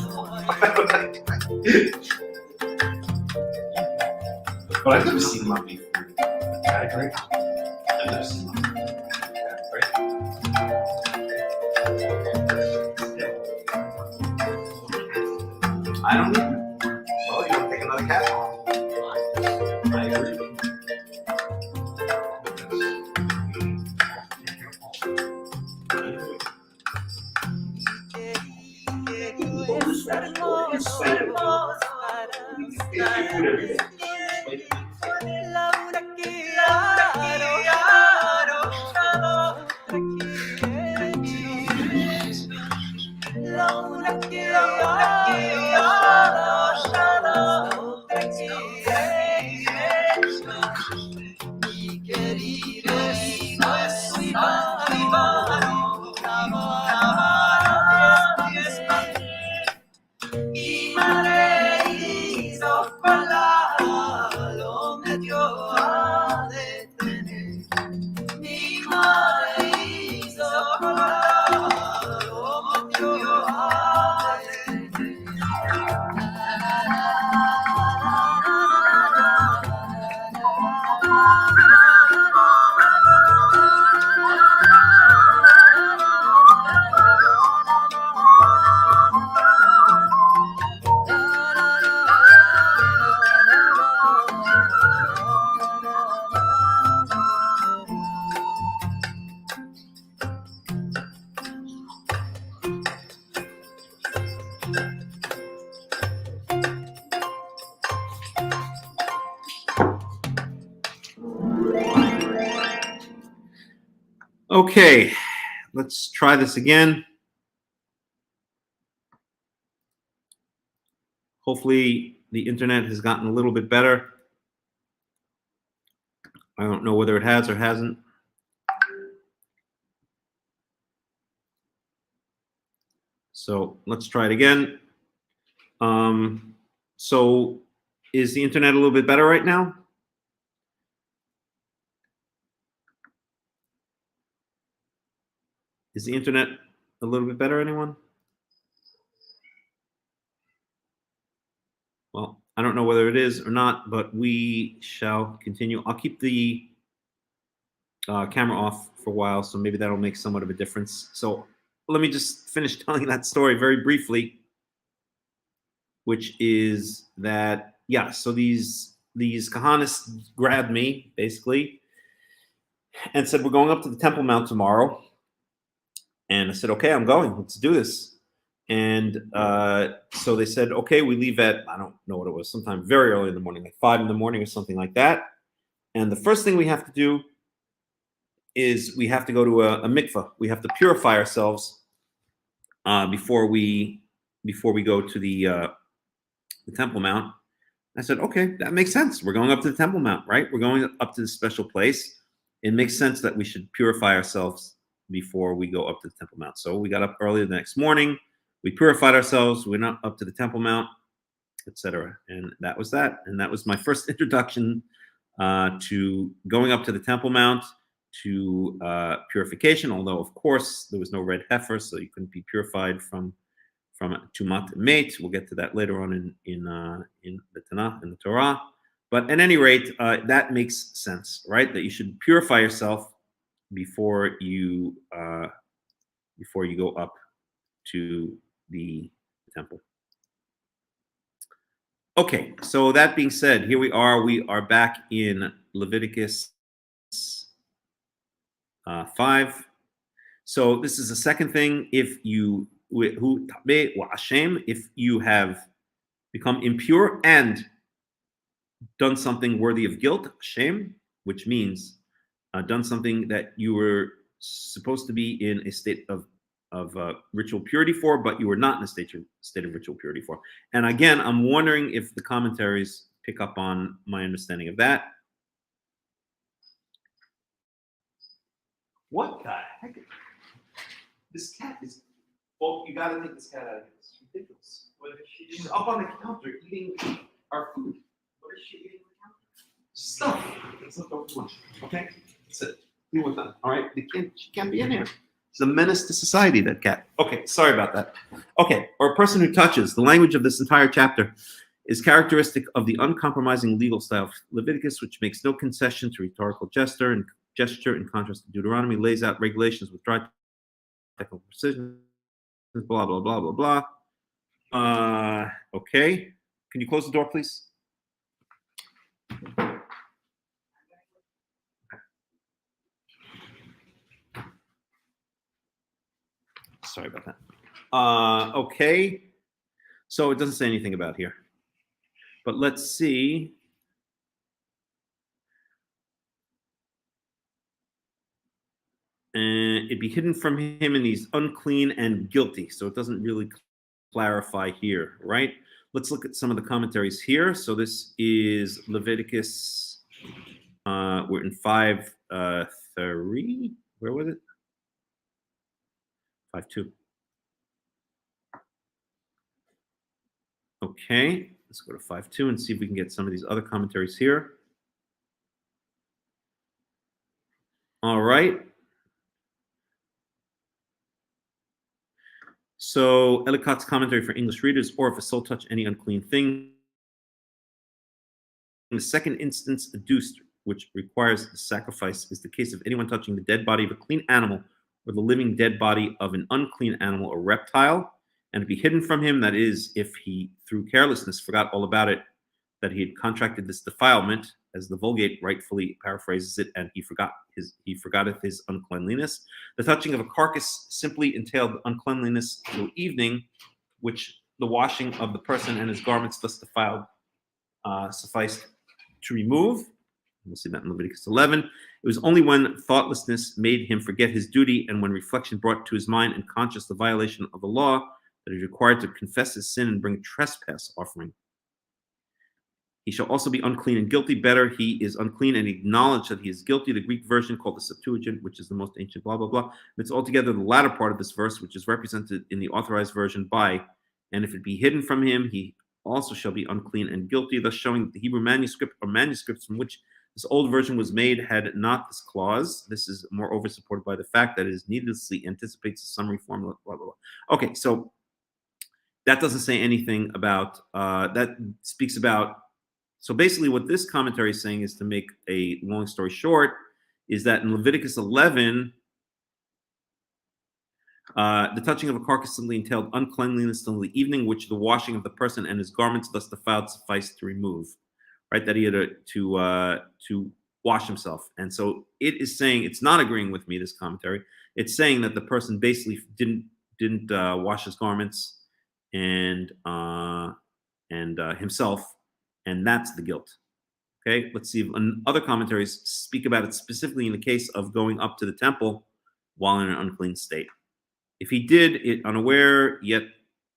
But I've never seen them before. Right? I've never seen them. I don't know. Well, you want to take another cat? I agree. Y madre hizo con la Okay, let's try this again. Hopefully the internet has gotten a little bit better. I don't know whether it has or hasn't. So let's try it again. So is the internet a little bit better right now? Is the internet a little bit better, anyone? Well, I don't know whether it is or not, but we shall continue. I'll keep the camera off for a while, so maybe that'll make somewhat of a difference. So let me just finish telling that story very briefly, which is that, yeah, so these Kahanis grabbed me, basically, and said, we're going up to the Temple Mount tomorrow. And I said, okay, I'm going. Let's do this. And so they said, okay, we leave at, I don't know what it was, sometime very early in the morning, like 5 in the morning or something like that. And the first thing we have to do is we have to go to a mikveh. We have to purify ourselves before we go to the Temple Mount. I said, okay, that makes sense. We're going up to the Temple Mount, right? We're going up to this special place. It makes sense that we should purify ourselves before we go up to the Temple Mount. So we got up early the next morning. We purified ourselves. We went up to the Temple Mount, etc. And that was that. And that was my first introduction to going up to the Temple Mount, to purification. Although, of course, there was no red heifer, so you couldn't be purified from tumat mate. We'll get to that later on in the Tanakh, in the Torah. But at any rate, that makes sense, right? That you should purify yourself before you go up to the temple. Okay, so that being said, here we are. We are back in Leviticus 5. So this is the second thing. If you have become impure and done something worthy of guilt, shame, which means done something that you were supposed to be in a state of ritual purity for, but you were not in a state of ritual purity for. And again, I'm wondering if the commentaries pick up on my understanding of that. What the heck? This cat is. Well, you got to take this cat out of here. It's ridiculous. What is she? She's up on the counter eating our food. What is she eating on the counter? Stuff. It's left over lunch. Okay, that's it. Deal with that. All right. She can't be in here. It's a menace to society, that cat. Okay, sorry about that. Okay, or a person who touches. The language of this entire chapter is characteristic of the uncompromising legal style of Leviticus, which makes no concession to rhetorical gesture, in contrast to Deuteronomy, lays out regulations with dry technical precision, blah, blah, blah, blah, blah. Okay, can you close the door, please? Sorry about that. Okay, so it doesn't say anything about here, but let's see. And it'd be hidden from him, and he's unclean and guilty. So it doesn't really clarify here, right? Let's look at some of the commentaries here. So this is Leviticus. We're in 5:3. Where was it? 5:2. Okay, let's go to 5:2 and see if we can get some of these other commentaries here. All right. So Ellicott's commentary for English readers, or if a soul touch any unclean thing. The second instance adduced, which requires the sacrifice, is the case of anyone touching the dead body of a clean animal or the living dead body of an unclean animal or reptile, and to be hidden from him. That is, if he, through carelessness, forgot all about it, that he had contracted this defilement, as the Vulgate rightfully paraphrases it, and he forgotteth his uncleanliness. The touching of a carcass simply entailed uncleanliness till evening, which the washing of the person and his garments thus defiled sufficed to remove. We'll see that in Leviticus 11. It was only when thoughtlessness made him forget his duty and when reflection brought to his mind and conscious the violation of the law that he is required to confess his sin and bring a trespass offering. He shall also be unclean and guilty. Better, he is unclean and acknowledge that he is guilty. The Greek version called the Septuagint, which is the most ancient, blah, blah, blah. It's altogether the latter part of this verse, which is represented in the authorized version by, and if it be hidden from him, he also shall be unclean and guilty, thus showing that the Hebrew manuscript or manuscripts from which this old version was made had not this clause. This is moreover supported by the fact that it is needlessly anticipates a summary formula, blah, blah, blah. Okay, so that doesn't say anything about, that speaks about, so basically what this commentary is saying is, to make a long story short, is that in Leviticus 11, the touching of a carcass simply entailed uncleanliness till the evening, which the washing of the person and his garments thus defiled sufficed to remove. Right, that he had to wash himself. And so it is saying, it's not agreeing with me, this commentary. It's saying that the person basically didn't wash his garments and himself, and that's the guilt. Okay, let's see if other commentaries speak about it specifically in the case of going up to the temple while in an unclean state. If he did it unaware, yet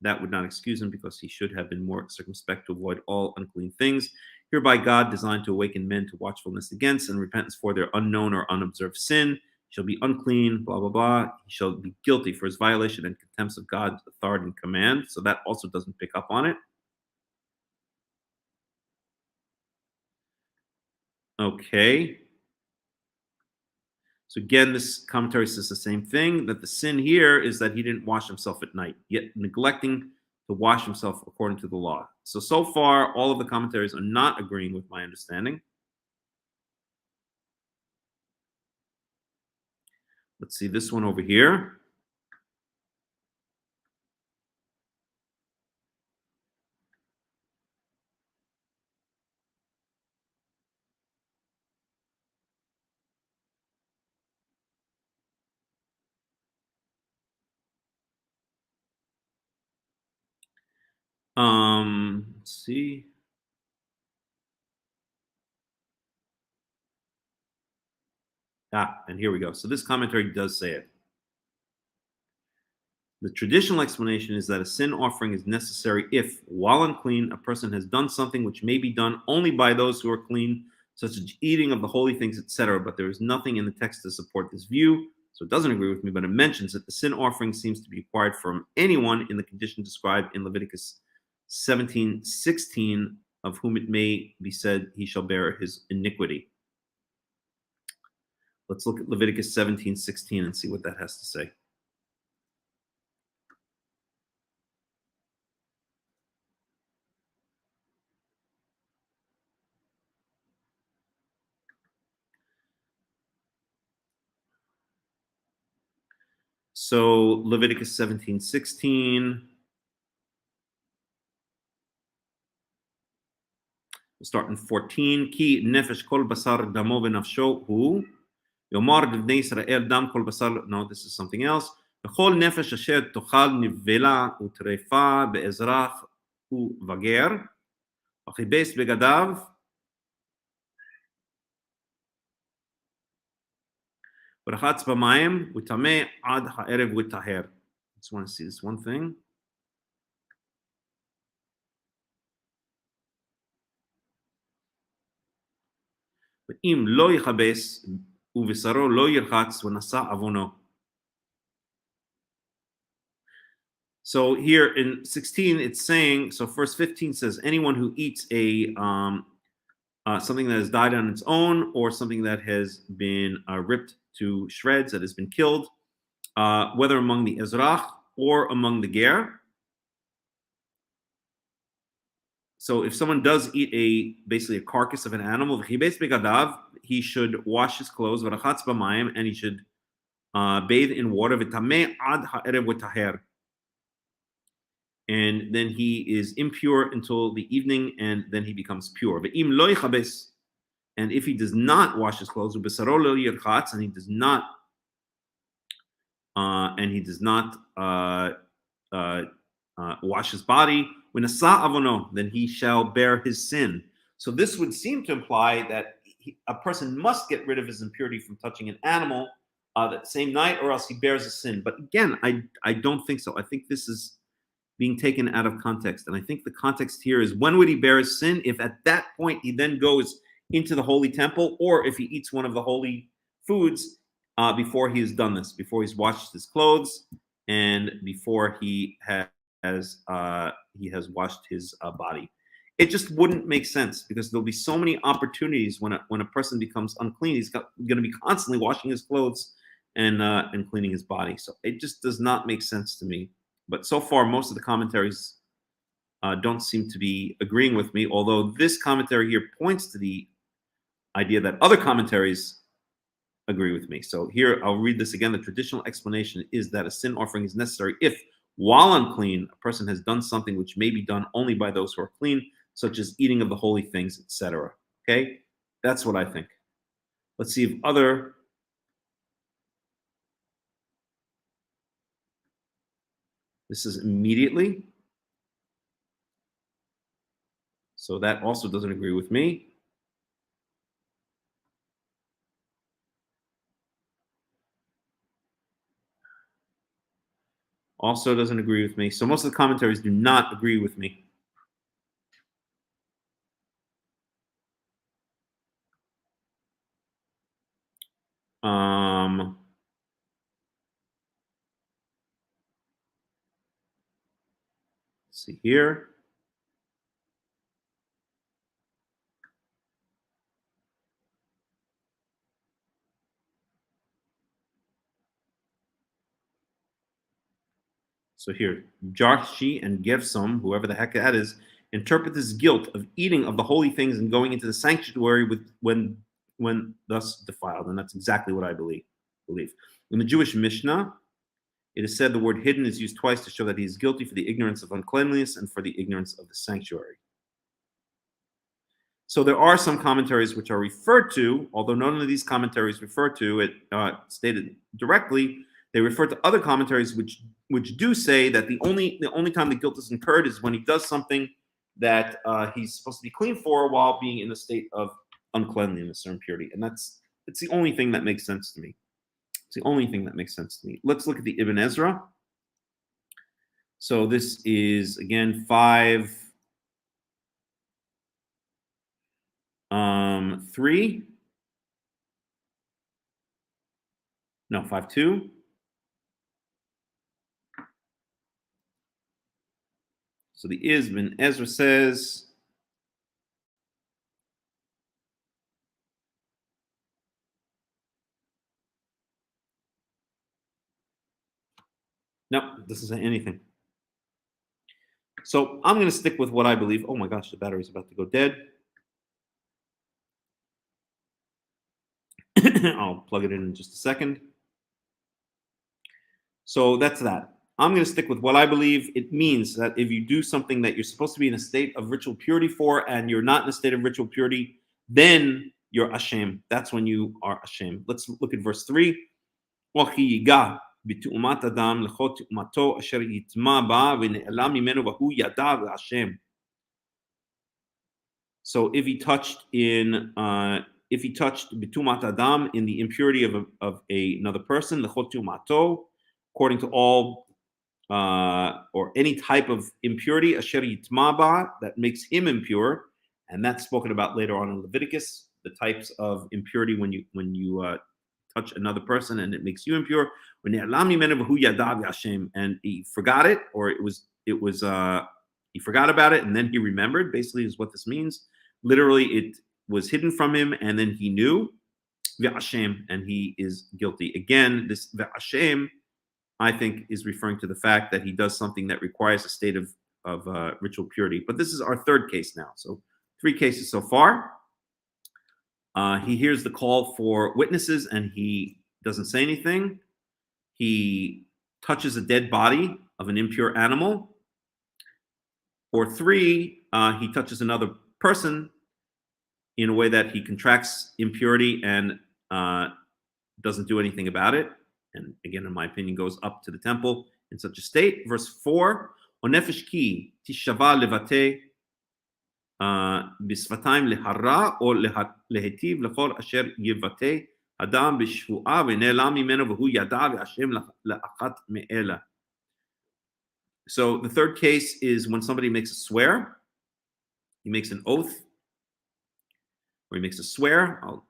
that would not excuse him, because he should have been more circumspect to avoid all unclean things. Hereby God designed to awaken men to watchfulness against and repentance for their unknown or unobserved sin. He shall be unclean, blah, blah, blah. He shall be guilty for his violation and contempt of God's authority and command. So that also doesn't pick up on it. Okay. So again, this commentary says the same thing, that the sin here is that he didn't wash himself at night, yet neglecting to wash himself according to the law. So far, all of the commentaries are not agreeing with my understanding. Let's see this one over here. Let's see. And here we go. So this commentary does say it. The traditional explanation is that a sin offering is necessary if, while unclean, a person has done something which may be done only by those who are clean, such as eating of the holy things, etc. But there is nothing in the text to support this view, so it doesn't agree with me, but it mentions that the sin offering seems to be required from anyone in the condition described in Leviticus 17:16, of whom it may be said he shall bear his iniquity. Let's look at Leviticus 17:16 and see what that has to say. So Leviticus 17:16. We'll start in 14. Ki nefesh kol basar damo v'nafsho hu. Yomar b'nei Israel dam kol basar. No, this is something else. V'chol nefesh asher tochal nivela utrefa be'ezrach u'vager. V'chibes begadav. V'rachatz b'mayim u'tameh ad ha'erev u'taher. Just want to see this one thing. ואם לא יכבס ובשרו לא ירחץ ונשא עוונו. So here in 16 it's saying, so verse 15 says, anyone who eats a something that has died on its own, or something that has been ripped to shreds, that has been killed, whether among the Ezrach or among the Ger. So if someone does eat basically a carcass of an animal, he should wash his clothes, and he should bathe in water, and then he is impure until the evening, and then he becomes pure. And if he does not wash his clothes, and he does not wash his body, then he shall bear his sin. So this would seem to imply that a person must get rid of his impurity from touching an animal that same night, or else he bears a sin. But again, I don't think so. I think this is being taken out of context. And I think the context here is, when would he bear his sin? If at that point he then goes into the holy temple, or if he eats one of the holy foods before he has done this, before he's washed his clothes, and before he has washed his body. It just wouldn't make sense, because there'll be so many opportunities when a person becomes unclean. He's going to be constantly washing his clothes and cleaning his body. So it just does not make sense to me. But so far, most of the commentaries don't seem to be agreeing with me, although this commentary here points to the idea that other commentaries agree with me. So here, I'll read this again. The traditional explanation is that a sin offering is necessary if, while unclean, a person has done something which may be done only by those who are clean, such as eating of the holy things, etc. Okay? That's what I think. Let's see if other... This is immediately. So that also doesn't agree with me. Also doesn't agree with me. So most of the commentaries do not agree with me. Let's see here. So here, Jarshi and Gevsom, whoever the heck that is, interpret this guilt of eating of the holy things and going into the sanctuary when thus defiled. And that's exactly what I believe. In the Jewish Mishnah, it is said the word hidden is used twice to show that he is guilty for the ignorance of uncleanliness and for the ignorance of the sanctuary. So there are some commentaries which are referred to, although none of these commentaries refer to it stated directly. They refer to other commentaries which do say that the only time the guilt is incurred is when he does something that he's supposed to be clean for while being in a state of uncleanliness or impurity. And it's the only thing that makes sense to me. It's the only thing that makes sense to me. Let's look at the Ibn Ezra. So this is, again, 5:3. No, 5:2. So the Ibn Ezra says, no, this doesn't say anything. So I'm going to stick with what I believe. Oh my gosh, the battery's about to go dead. I'll plug it in just a second. So that's that. I'm going to stick with what I believe. It means that if you do something that you're supposed to be in a state of ritual purity for, and you're not in a state of ritual purity, then you're ashamed. That's when you are ashamed. Let's look at verse 3. So if he touched bitumat adam, in the impurity of another person, according to all or any type of impurity, asher yitma ba, that makes him impure, and that's spoken about later on in Leviticus, the types of impurity when you touch another person and it makes you impure. And he forgot it, or he forgot about it and then he remembered, basically is what this means. Literally, it was hidden from him and then he knew, and he is guilty. Again, this ve'ashem, I think, is referring to the fact that he does something that requires a state of ritual purity. But this is our third case now. So 3 cases so far. He hears the call for witnesses and he doesn't say anything. He touches a dead body of an impure animal. Or 3, he touches another person in a way that he contracts impurity and doesn't do anything about it. And again, in my opinion, goes up to the temple in such a state. Verse 4, Onefesh ki tishava levate בשפתיים להרע או להיטיב לכל אשר יבטא אדם בשבועה ונעלם ממנו והוא ידע והשם לאחת מאלה. So the third case is when somebody makes a swear, he makes an oath, or he makes a swear. I'll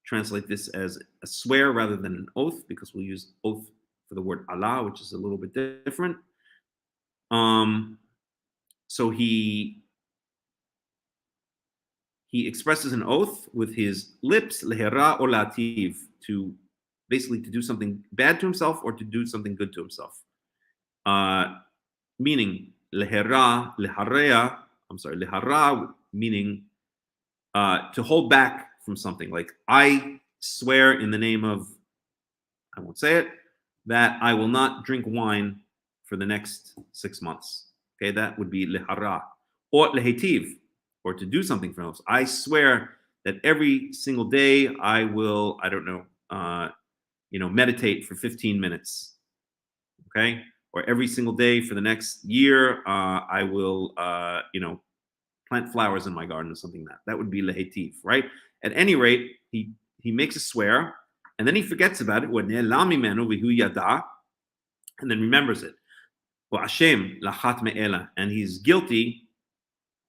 translate this as a swear rather than an oath because we'll use oath for the word Allah, which is a little bit different. So he expresses an oath with his lips, lehera or lativ, to basically to do something bad to himself or to do something good to himself. Meaning lehera, leharea, lehara, meaning to hold back from something. Like, I swear in the name of, I won't say it, that I will not drink wine for the next 6 months. Okay, that would be lehara. Or lehetiv, or to do something for else. I swear that every single day I will, meditate for 15 minutes. Okay, or every single day for the next year, I will, plant flowers in my garden or something that would be lehetiv, right? At any rate, he makes a swear, and then he forgets about it, and then remembers it. And he's guilty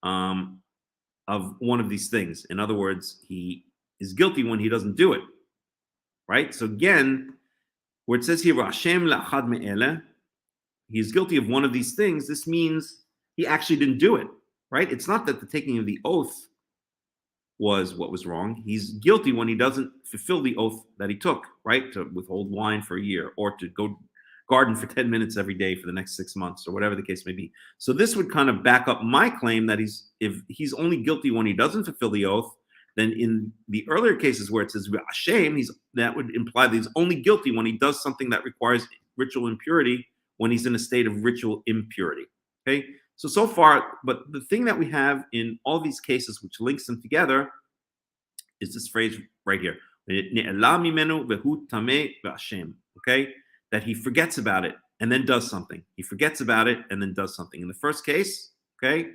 of one of these things. In other words, he is guilty when he doesn't do it, right? So again, where it says here, he's guilty of one of these things, this means he actually didn't do it, right? It's not that the taking of the oath was what was wrong. He's guilty when he doesn't fulfill the oath that he took, right? To withhold wine for a year, or to go garden for 10 minutes every day for the next 6 months, or whatever the case may be. So this would kind of back up my claim that if he's only guilty when he doesn't fulfill the oath, then in the earlier cases where it says shame, that would imply that he's only guilty when he does something that requires ritual impurity, when he's in a state of ritual impurity. Okay, so far, but the thing that we have in all these cases which links them together is this phrase right here. Okay, that he forgets about it and then does something. He forgets about it and then does something. In the first case, okay,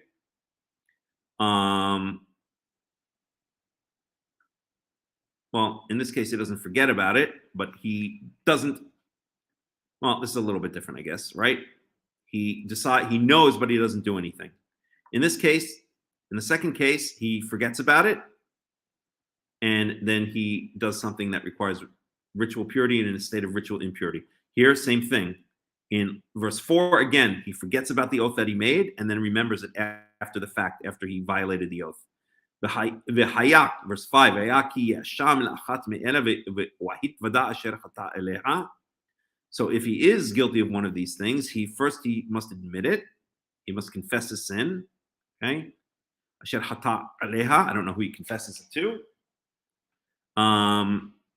well, in this case, he doesn't forget about it, but he doesn't. Well, this is a little bit different, I guess, right? He knows, but he doesn't do anything. In this case, in the second case, he forgets about it, and then he does something that requires ritual purity and in a state of ritual impurity. Here, same thing. In verse 4, again, he forgets about the oath that he made and then remembers it after the fact, after he violated the oath. Verse 5, so if he is guilty of one of these things, he must admit it. He must confess his sin. Okay? I don't know who he confesses it to.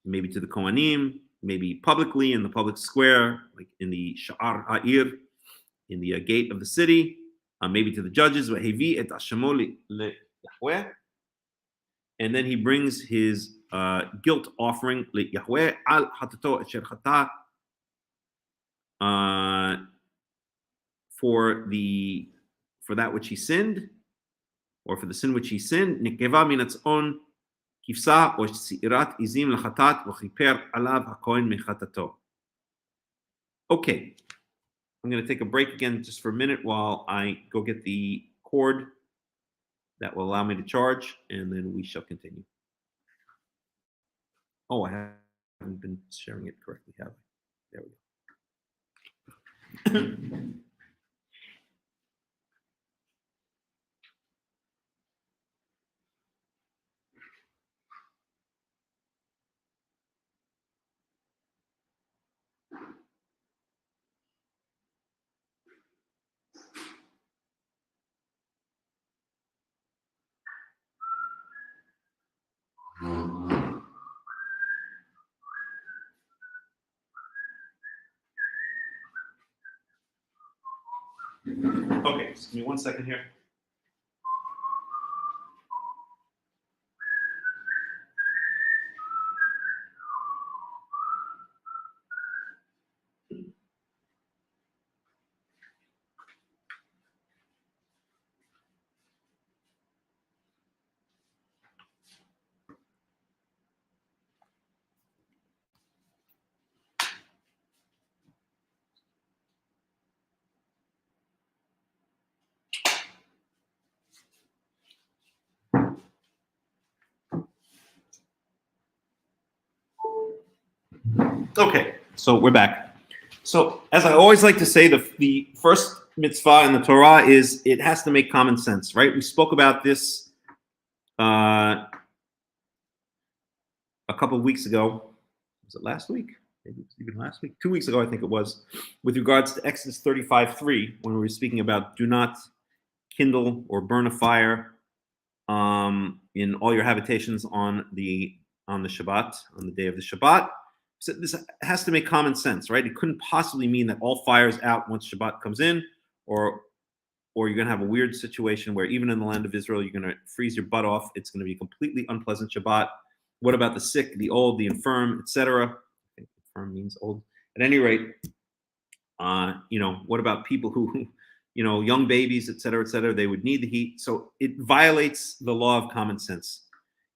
Maybe to the Kohanim, maybe publicly in the public square, like in the Sha'ar Ha'ir, in the gate of the city, maybe to the judges. And then he brings his guilt offering Yahweh al hatato asher chata, for that which he sinned, or for the sin which he sinned. Nikeva minatzon kifsa or si'irat izim lachatat v'chiper alav hakohen mechatato. Okay, I'm going to take a break again just for a minute while I go get the cord that will allow me to charge, and then we shall continue. Oh, I haven't been sharing it correctly, have I? There we go. Okay, just give me 1 second here. Okay, so we're back. So as I always like to say, the first mitzvah in the Torah is it has to make common sense, right? We spoke about this a couple of weeks ago. Was it last week? Maybe it was even last week. 2 weeks ago, I think it was, with regards to Exodus 35:3, when we were speaking about do not kindle or burn a fire in all your habitations on the Shabbat, on the day of the Shabbat. So this has to make common sense, right? It couldn't possibly mean that all fire's out once Shabbat comes in, or you're going to have a weird situation where even in the land of Israel, you're going to freeze your butt off. It's going to be a completely unpleasant Shabbat. What about the sick, the old, the infirm, etc.? I think infirm means old. At any rate, what about people who, young babies, et cetera, they would need the heat. So it violates the law of common sense.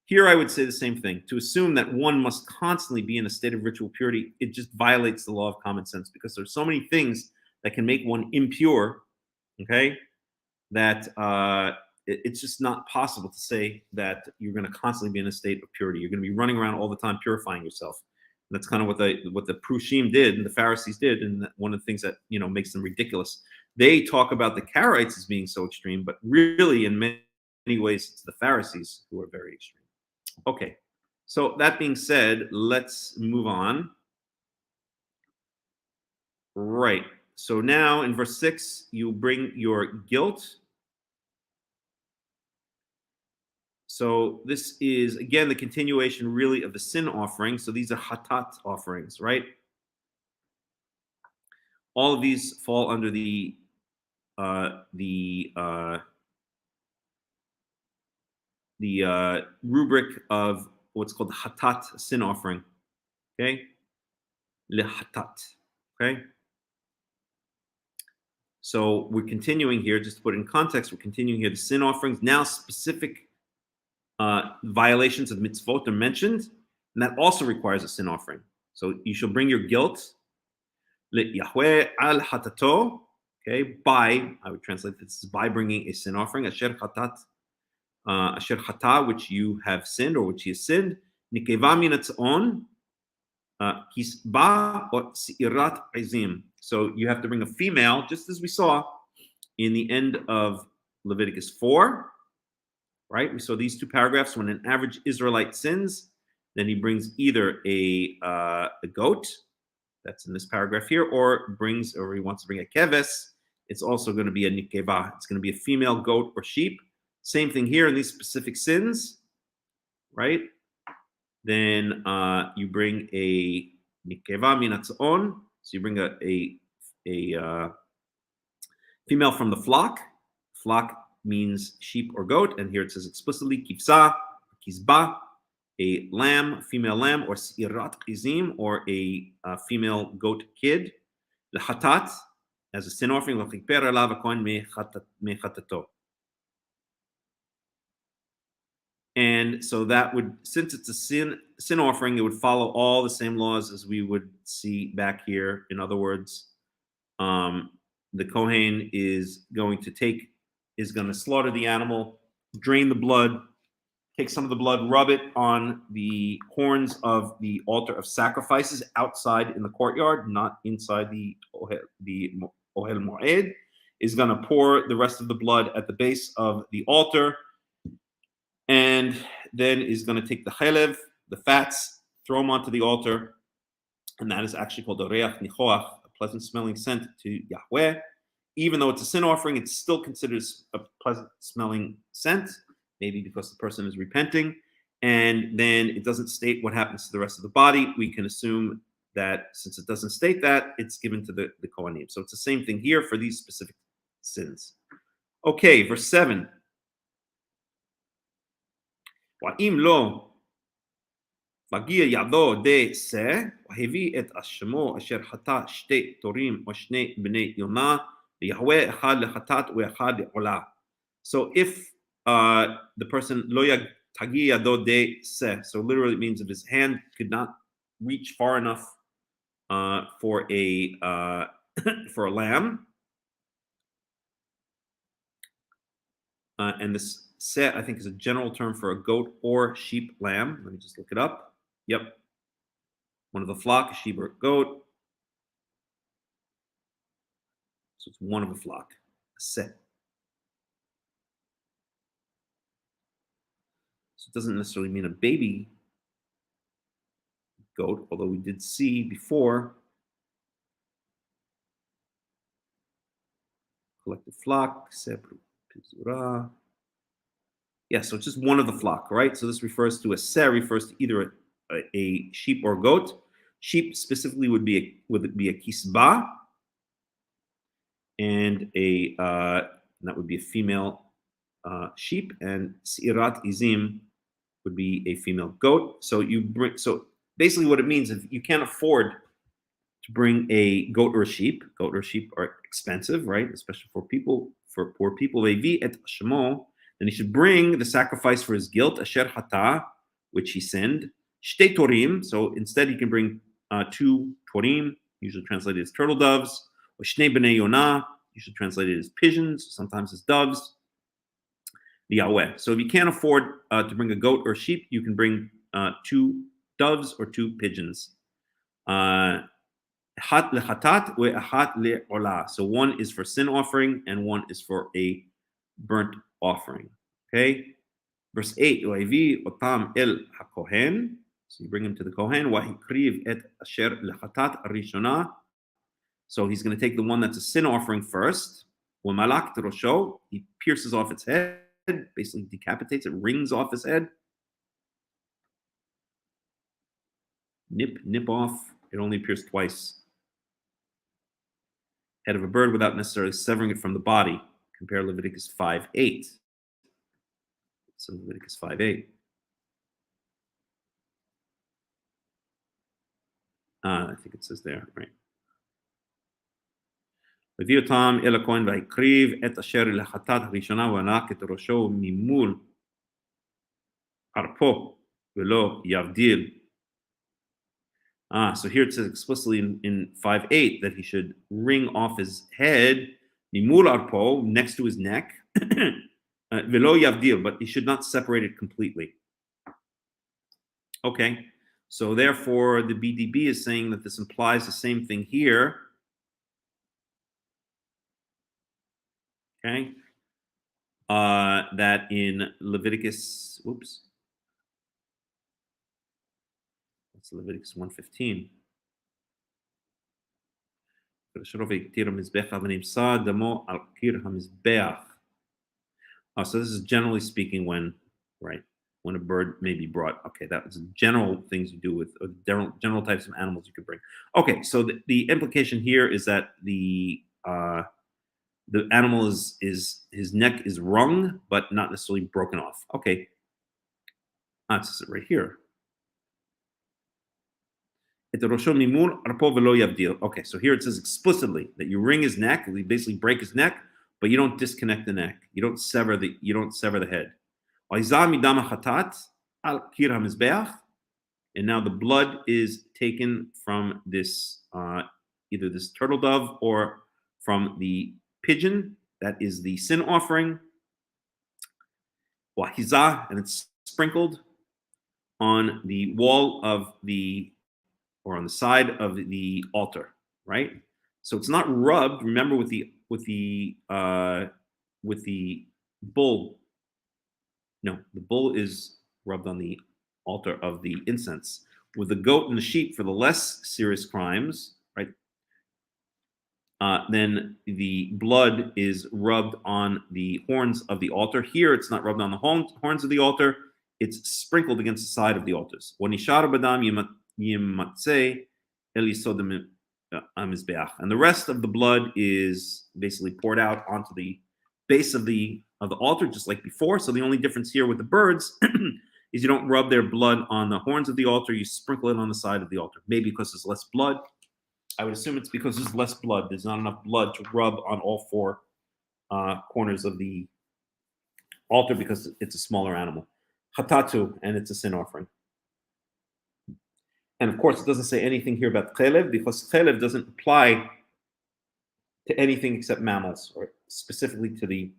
Here, I would say the same thing. To assume that one must constantly be in a state of ritual purity, it just violates the law of common sense, because there's so many things that can make one impure, okay, that it's just not possible to say that you're going to constantly be in a state of purity. You're going to be running around all the time purifying yourself. And that's kind of what the Prushim did and the Pharisees did, and one of the things that makes them ridiculous. They talk about the Karaites as being so extreme, but really, in many ways, it's the Pharisees who are very extreme. Okay, so that being said, let's move on. Right. So now in verse 6, you bring your guilt. So this is, again, the continuation really of the sin offering. So these are hatat offerings, right? All of these fall under the rubric of what's called the hatat sin offering. Okay, lehatat. Okay. So we're continuing here, just to put it in context. We're continuing here the sin offerings. Now specific violations of mitzvot are mentioned, and that also requires a sin offering. So you shall bring your guilt, Yahweh al hatato, okay, by, I would translate this as by bringing a sin offering, asher chata, which you have sinned or which he has sinned, nikeva minatzon, kisba or sirat izim. So you have to bring a female, just as we saw in the end of Leviticus 4. Right? We saw these two paragraphs. When an average Israelite sins, then he brings either a goat, that's in this paragraph here, or he wants to bring a keves. It's also going to be a nikeva. It's going to be a female goat or sheep. Same thing here in these specific sins, right? Then you bring a nikeva minatzon. So you bring a female from the flock. Flock means sheep or goat, and here it says explicitly kivsa, kizba, a lamb, female lamb, or sirat izim, or a female goat kid. The hatat, as a sin offering, and so that would, since it's a sin offering, it would follow all the same laws as we would see back here. In other words, the Kohen is going to slaughter the animal, drain the blood, take some of the blood, rub it on the horns of the altar of sacrifices outside in the courtyard, not inside the Ohel Moed, is going to pour the rest of the blood at the base of the altar, and then is going to take the chalev, the fats, throw them onto the altar, and that is actually called a reach nichoach, a pleasant smelling scent to Yahweh. Even though it's a sin offering, it's still considered a pleasant smelling scent, maybe because the person is repenting. And then it doesn't state what happens to the rest of the body. We can assume that since it doesn't state that, it's given to the Kohanim. So it's the same thing here for these specific sins. Okay, verse 7. Wa'im lo מגיע ידו די שא, והביא את אשמו אשר חטא שתי תורים או שני בני יונה, ויהווה אחד לחטאת ואחד לעולה. So if the person לא תגיע ידו די שא, so literally it means if his hand could not reach far enough for a lamb, and this seh, I think, is a general term for a goat or sheep lamb. Let me just look it up. Yep. One of the flock, a sheep or a goat. So it's one of a flock, a set. So it doesn't necessarily mean a baby goat, although we did see before collective flock, pizura. Yeah, so it's just one of the flock, right? So this refers to refers to either a sheep or a goat. Sheep specifically would be a kisba, and that would be a female sheep, and sirat izim would be a female goat. So basically what it means is if you can't afford to bring a goat or a sheep. Goat or sheep are expensive, right? Especially for poor people. Levi et shemo. Then he should bring the sacrifice for his guilt, asher hata, which he sinned. Shtei torim. So instead, he can bring 2 torim, usually translated as turtle doves, or shnei bnei yonah, usually translated as pigeons, sometimes as doves. Yahweh. So if you can't afford to bring a goat or sheep, you can bring 2 doves or 2 pigeons. So one is for sin offering and one is for a burnt offering. Okay. Verse 8. otam el hakohen. So you bring him to the kohen. Wahikriv et asher lechatat rishona. So he's going to take the one that's a sin offering first. Malak rosho. He pierces off its head, basically decapitates it, rings off his head. Nip off. It only appears twice. Head of a bird without necessarily severing it from the body. Compare Leviticus 5:8. So Leviticus 5:8. I think it says there, right? V'viotam el hakohen v'hikriv et asher lechatat rishona v'anak et rosho mimul arpo v'lo yavdil. So here it says explicitly in 5:8 that he should wring off his head, mimul arpo, next to his neck, velo yavdil, but he should not separate it completely. Okay, so therefore the BDB is saying that this implies the same thing here. Okay, that in Leviticus, that's Leviticus 1:15. So this is generally speaking when a bird may be brought. Okay, that was general things you do with general types of animals you could bring. Okay, so the implication here is that the animal is his neck is wrung, but not necessarily broken off. Okay, that's right here. Okay, so here it says explicitly that you wring his neck, you basically break his neck, but you don't disconnect the neck. You don't sever the head. And now the blood is taken from this either this turtle dove or from the pigeon. That is the sin offering. And it's sprinkled on the wall of or on the side of the altar, right? So it's not rubbed. Remember with the bull. No, the bull is rubbed on the altar of the incense. With the goat and the sheep for the less serious crimes, right? Then the blood is rubbed on the horns of the altar. Here, it's not rubbed on the horns of the altar. It's sprinkled against the side of the altars. And the rest of the blood is basically poured out onto the base of the altar, just like before. So the only difference here with the birds is you don't rub their blood on the horns of the altar. You sprinkle it on the side of the altar. Maybe because there's less blood. I would assume it's because there's less blood. There's not enough blood to rub on all 4 corners of the altar because it's a smaller animal. Chatatu, and it's a sin offering. And of course, it doesn't say anything here about chelev because chelev doesn't apply to anything except mammals, or specifically to the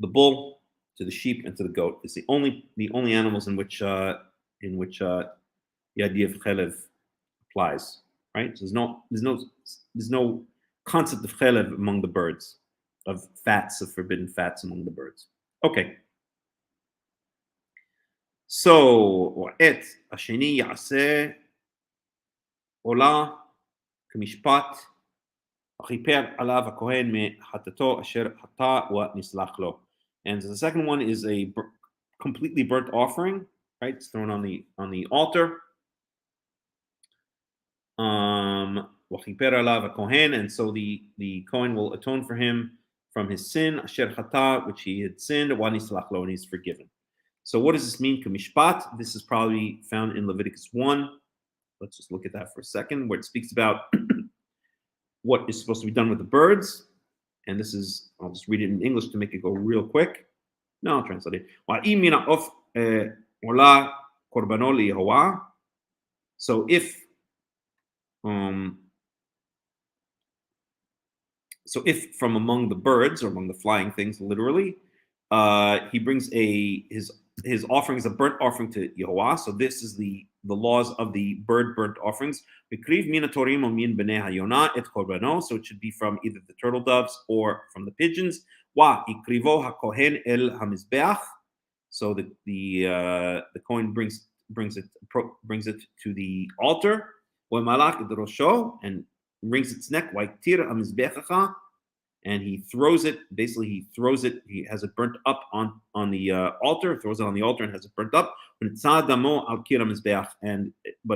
bull, to the sheep, and to the goat. It's the only animals in which the idea of chelev applies, right? So there's no concept of chelev among the birds, of fats, of forbidden fats among the birds. Okay. So, et asheni yaseh ola k'mishpat achiper alav hakohen mehatato asher hata wa nislach lo. And so the second one is a completely burnt offering, right? It's thrown on the altar. Wachiper alav hakohen, and so the Kohen will atone for him from his sin, asher hata, which he had sinned, wa nislach lo, and he's forgiven. So what does this mean? Kamishpat. This is probably found in Leviticus 1. Let's just look at that for a second, where it speaks about what is supposed to be done with the birds. And this is, I'll just read it in English to make it go real quick. No, I'll translate it. So if from among the birds or among the flying things, literally, he brings his offering is a burnt offering to Yehovah. So this is the laws of the bird burnt offerings. So it should be from either the turtle doves or from the pigeons. So the Kohen brings it to the altar, and wrings its neck, and he throws it. Basically, he has it burnt up on the altar, throws it on the altar and has it burnt up. But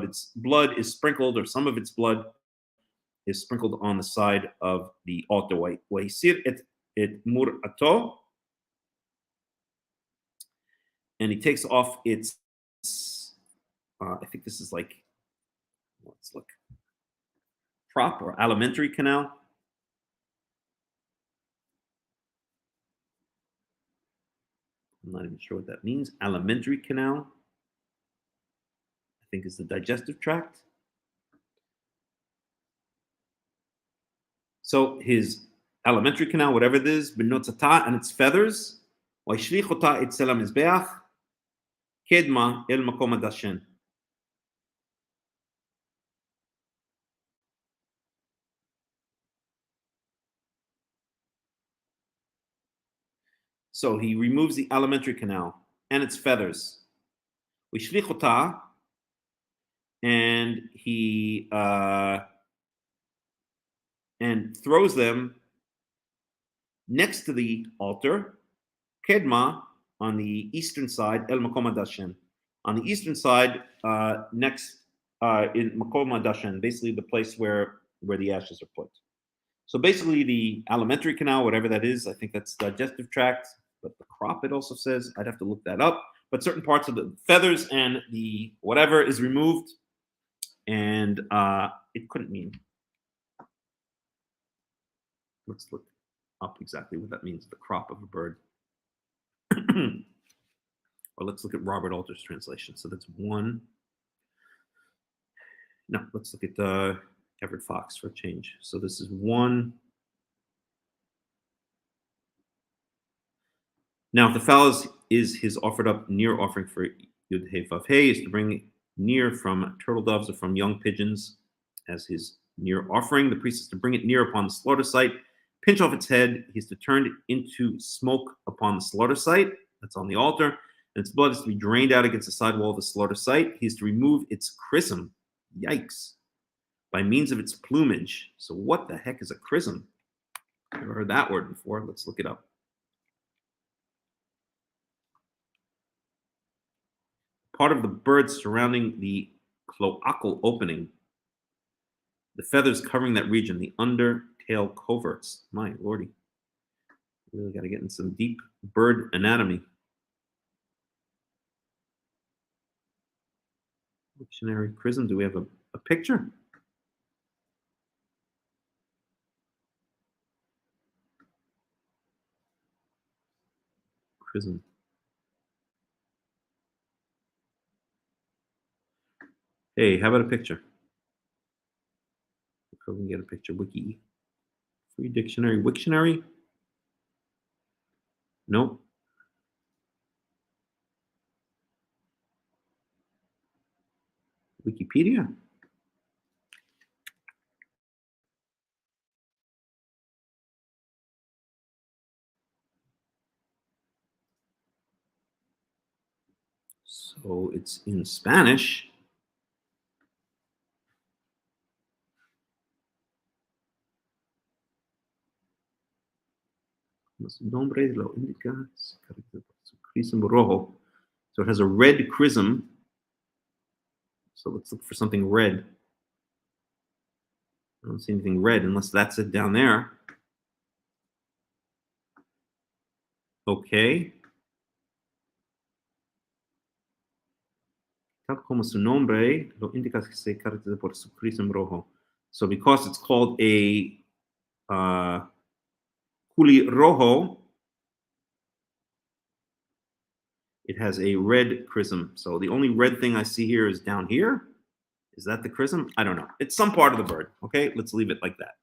its blood is sprinkled, or some of its blood is sprinkled on the side of the altar. And he takes off its I think this is like, let's look, prop or alimentary canal. I'm not even sure what that means. Alimentary canal, I think, is the digestive tract. So his alimentary canal, whatever it is, benotzata, and its feathers, wayshlichota etzel hamizbeach, kedma el makom hadashen. So he removes the alimentary canal and its feathers. Wayshlichota, and he and throws them next to the altar, kedma, on the eastern side, el makom hadashen. On the eastern side, next in makom hadashen, basically the place where the ashes are put. So basically, the alimentary canal, whatever that is, I think that's digestive tract. But the crop, it also says, I'd have to look that up. But certain parts of the feathers and the whatever is removed, and it couldn't mean. Let's look up exactly what that means. The crop of a bird. Or let's look at Robert Alter's translation. So that's one. No, let's look at Everett Fox for a change. So this is one. Now, if the fowl is his offered up near offering for Yud He Vav He, is to bring near from turtle doves or from young pigeons as his near offering. The priest is to bring it near upon the slaughter site, pinch off its head. He's to turn it into smoke upon the slaughter site. That's on the altar. And its blood is to be drained out against the side wall of the slaughter site. He's to remove its chrism. Yikes. By means of its plumage. So what the heck is a chrism? Never heard that word before. Let's look it up. Part of the bird surrounding the cloacal opening, the feathers covering that region, the under tail coverts. My lordy. Really got to get in some deep bird anatomy. Dictionary chrism. Do we have a picture? Chrism. Hey, how about a picture? If we can get a picture. Wiki. Free dictionary. Wiktionary? Nope. Wikipedia. So it's in Spanish. Su nombre lo indica. Chrism rojo. So it has a red chrism. So let's look for something red. I don't see anything red unless that's it down there. Okay. Tal como su nombre lo indica, se caracteriza por su chrism rojo. So because it's called a culi rojo, it has a red chrism. So the only red thing I see here is down here. Is that the chrism? I don't know. It's some part of the bird. Okay, let's leave it like that.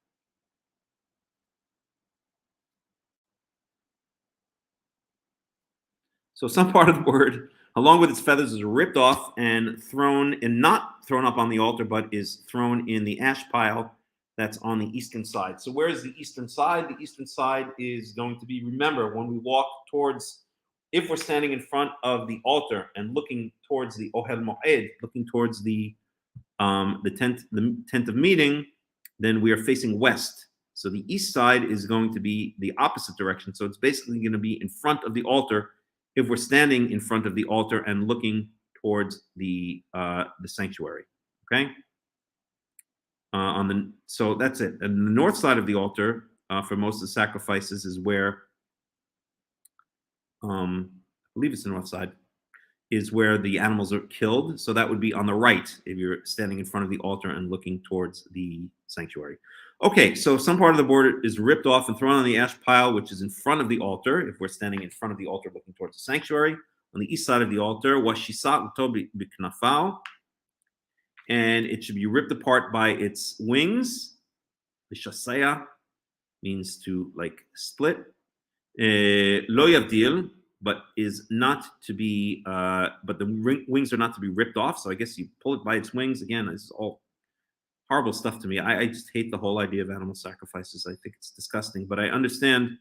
So some part of the bird, along with its feathers, is ripped off and thrown, and not thrown up on the altar, but is thrown in the ash pile that's on the eastern side. So where is the eastern side? The eastern side is going to be, remember, when we walk towards, if we're standing in front of the altar and looking towards the Ohel Moed, looking towards the tent of meeting, then we are facing west. So the east side is going to be the opposite direction. So it's basically going to be in front of the altar if we're standing in front of the altar and looking towards the sanctuary. Okay. So that's it. And the north side of the altar for most of the sacrifices is where I believe it's the north side, is where the animals are killed. So that would be on the right if you're standing in front of the altar and looking towards the sanctuary. Okay, so some part of the board is ripped off and thrown on the ash pile, which is in front of the altar, if we're standing in front of the altar looking towards the sanctuary. On the east side of the altar, washisat b'knafao, and it should be ripped apart by its wings. L'shasaya means to like split. Lo yavdil, but is not to be, but the wings are not to be ripped off. So I guess you pull it by its wings. Again, this is all horrible stuff to me. I just hate the whole idea of animal sacrifices. I think it's disgusting, but I understand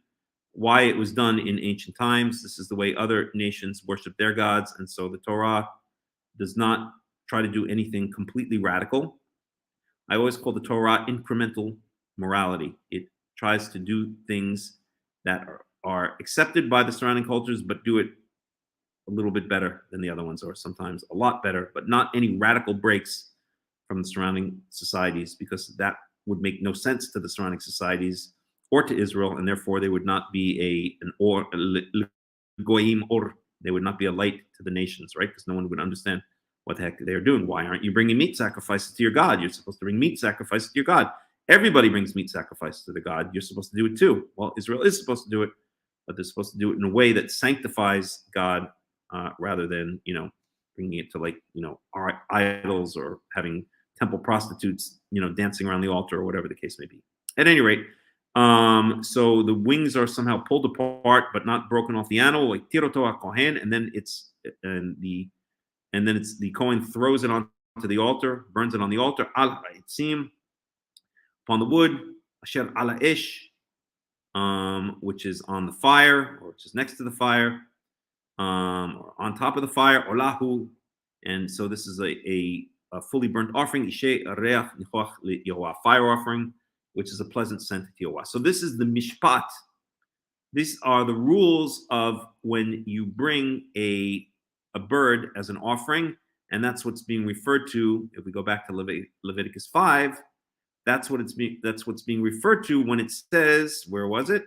why it was done in ancient times. This is the way other nations worship their gods. And so the Torah does not try to do anything completely radical. I always call the Torah incremental morality. It tries to do things that are accepted by the surrounding cultures, but do it a little bit better than the other ones, or sometimes a lot better, but not any radical breaks from the surrounding societies, because that would make no sense to the surrounding societies or to Israel, and therefore they would not be an or goyim, or they would not be a light to the nations, right? Because no one would understand what the heck they're doing. Why aren't you bringing meat sacrifices to your God? You're supposed to bring meat sacrifices to your God. Everybody brings meat sacrifices to the God. You're supposed to do it too. Well, Israel is supposed to do it, but they're supposed to do it in a way that sanctifies God, rather than, bringing it to our idols, or having temple prostitutes, dancing around the altar, or whatever the case may be. At any rate, so the wings are somehow pulled apart, but not broken off the animal, like tiroto kohen, and then the Kohen throws it onto the altar, burns it on the altar, al ha'itzim, upon the wood, asher ala ish, which is on the fire, or which is next to the fire, or on top of the fire, olahu. And so this is a fully burnt offering, ishe reach nichoach Yehovah, fire offering, which is a pleasant scent to Yehovah. So this is the mishpat. These are the rules of when you bring a bird as an offering, and that's what's being referred to. If we go back to Leviticus 5, that's what's being referred to when it says, where was it?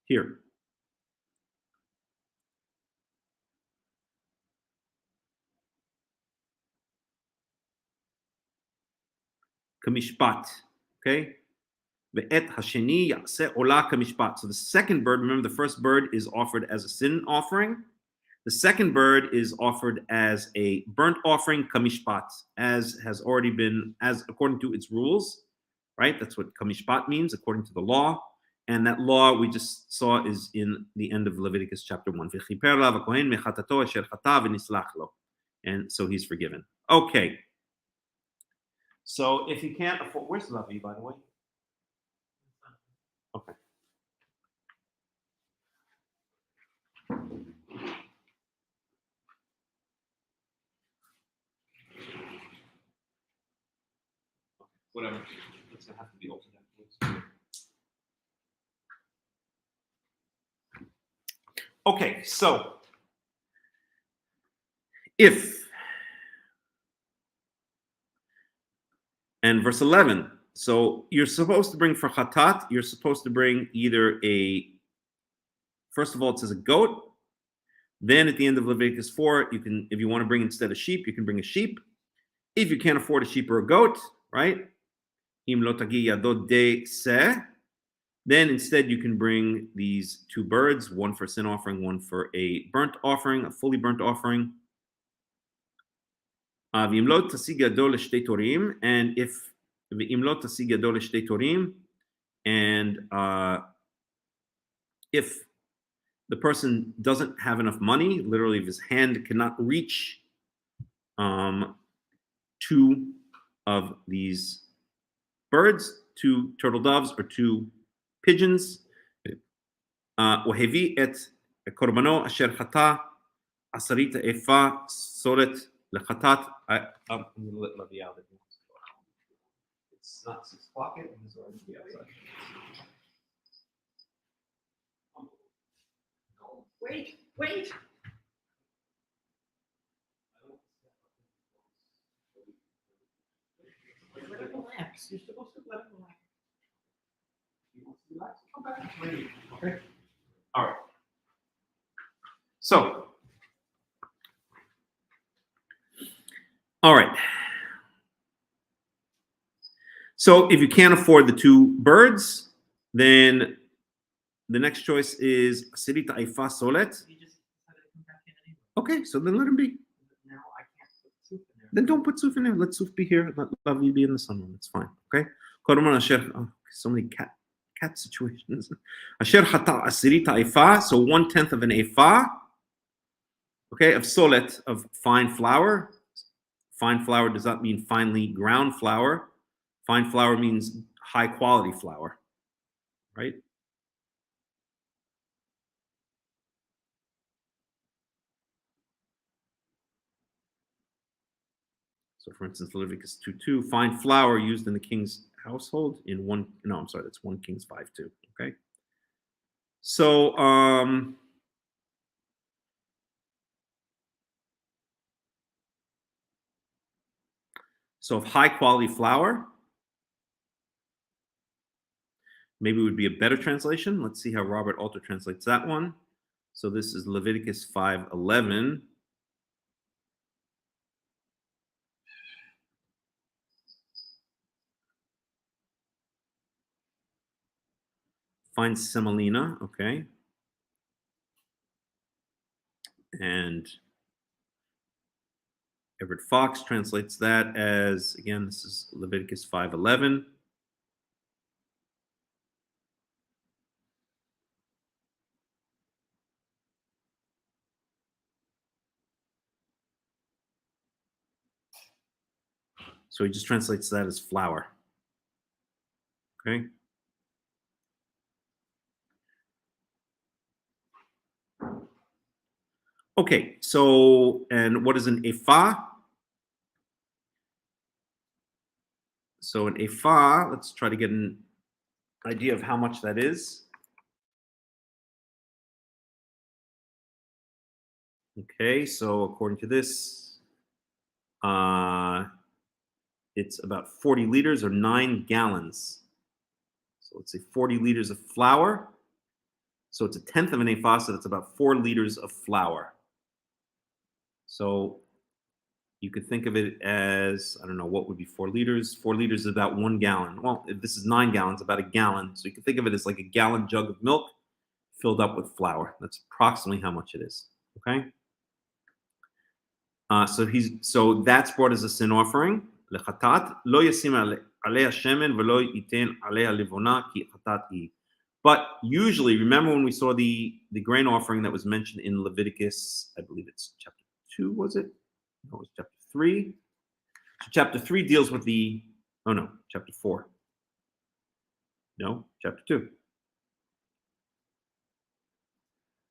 Here. Kamishpat. Okay? Ve'et hasheni ya'aseh olah kamishpat. So the second bird, remember the first bird is offered as a sin offering. The second bird is offered as a burnt offering, kamishpat, as has already been, as according to its rules, right? That's what kamishpat means, according to the law. And that law we just saw is in the end of Leviticus chapter 1. And so he's forgiven. Okay. So if he can't afford, where's Lavi, by the way? Okay. Whatever. It's gonna have to be opened up. Okay, so if, and verse 11, so you're supposed to bring for chatat, you're supposed to bring either first of all, it says a goat. Then at the end of Leviticus 4, you can, if you want to bring instead a sheep, you can bring a sheep. If you can't afford a sheep or a goat, right? Then instead you can bring these two birds, one for sin offering, one for a burnt offering, a fully burnt offering. And if if the person doesn't have enough money, literally if his hand cannot reach two of these birds, two turtle doves or two pigeons, והביא את קורבנו אשר חטא עשרית אפה סולת לחטאת. I'm going to let Levi out. It's not 6 o'clock yet, and he's already outside. Wait. Let him relax. You're supposed to let him relax. He wants to relax. Okay. All right. So, all right. So if you can't afford the two birds, then the next choice is Sirita Aifa Solet. Okay, so then let him be. Now I can't put Suf in there. Then don't put Suf in there. Let Suf be here. Let Lavi be in the sunroom. It's fine. Okay. So many cat situations. Asher Hata Asirita Aifa. So 1/10 of an Aifa. Okay, of Solet, of fine flour. Fine flour does not mean finely ground flour. Fine flour means high quality flour, right? So for instance, Leviticus 2:2, fine flour used in the king's household in that's 1 Kings 5:2, okay? So, of high quality flour, maybe it would be a better translation. Let's see how Robert Alter translates that one. So this is Leviticus 5:11. Fine semolina, okay. And Everett Fox translates that as, again, this is Leviticus 5:11. So he just translates that as flour. Okay. Okay, so, and what is an ephah? So an ephah, let's try to get an idea of how much that is. Okay, so according to this, it's about 40 liters or 9 gallons. So let's say 40 liters of flour. So it's 1/10 of an ephah, so that's about 4 liters of flour. So you could think of it as, I don't know, what would be 4 liters? 4 liters is about 1 gallon. Well, if this is 9 gallons, about a gallon. So you can think of it as like a gallon jug of milk filled up with flour. That's approximately how much it is, okay? So that's brought as a sin offering. Lechatat lo yasim alei shemen velo yiten alei livona ki chatat hi. But usually, remember when we saw the grain offering that was mentioned in Leviticus, I believe it's chapter 2, was it? No, it was chapter 3. So chapter 3 deals with chapter 4. No, chapter 2.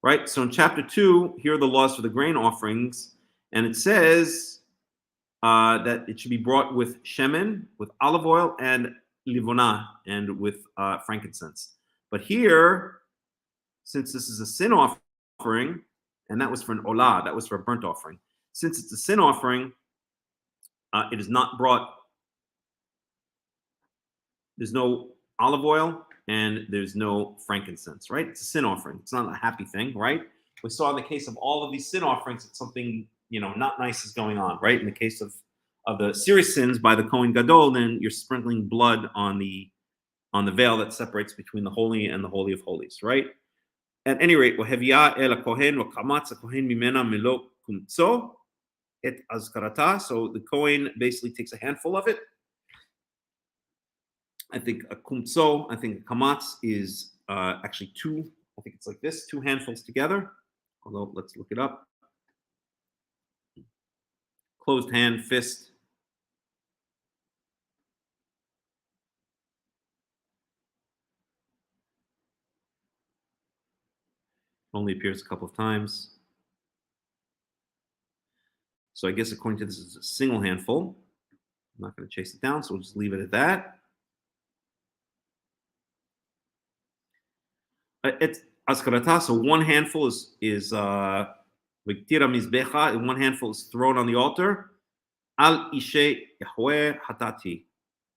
Right? So in chapter 2, here are the laws for the grain offerings, and it says that it should be brought with shemen, with olive oil, and livona, and with frankincense. But here, since this is a sin offering, and that was for an olah, that was for a burnt offering. Since it's a sin offering, it is not brought. There's no olive oil and there's no frankincense, right? It's a sin offering. It's not a happy thing, right? We saw in the case of all of these sin offerings, it's something not nice is going on, right? In the case of the serious sins by the Kohen Gadol, then you're sprinkling blood on the veil that separates between the holy and the holy of holies, right? At any rate, وَهَبِيَا el kohen وَقَمَتْ kohen mimena melo kumtso et azkarata. So the Kohen basically takes a handful of it. I think a kumtso, I think a kamatz is actually two. I think it's like this, 2 handfuls together. Although, let's look it up. Closed hand, fist. Only appears a couple of times. So I guess according to this, it's a single handful. I'm not going to chase it down, so we'll just leave it at that. It's askarata, so 1 handful is Vayikra mizbecha, and 1 handful is thrown on the altar. Al ishe Yahweh hatati,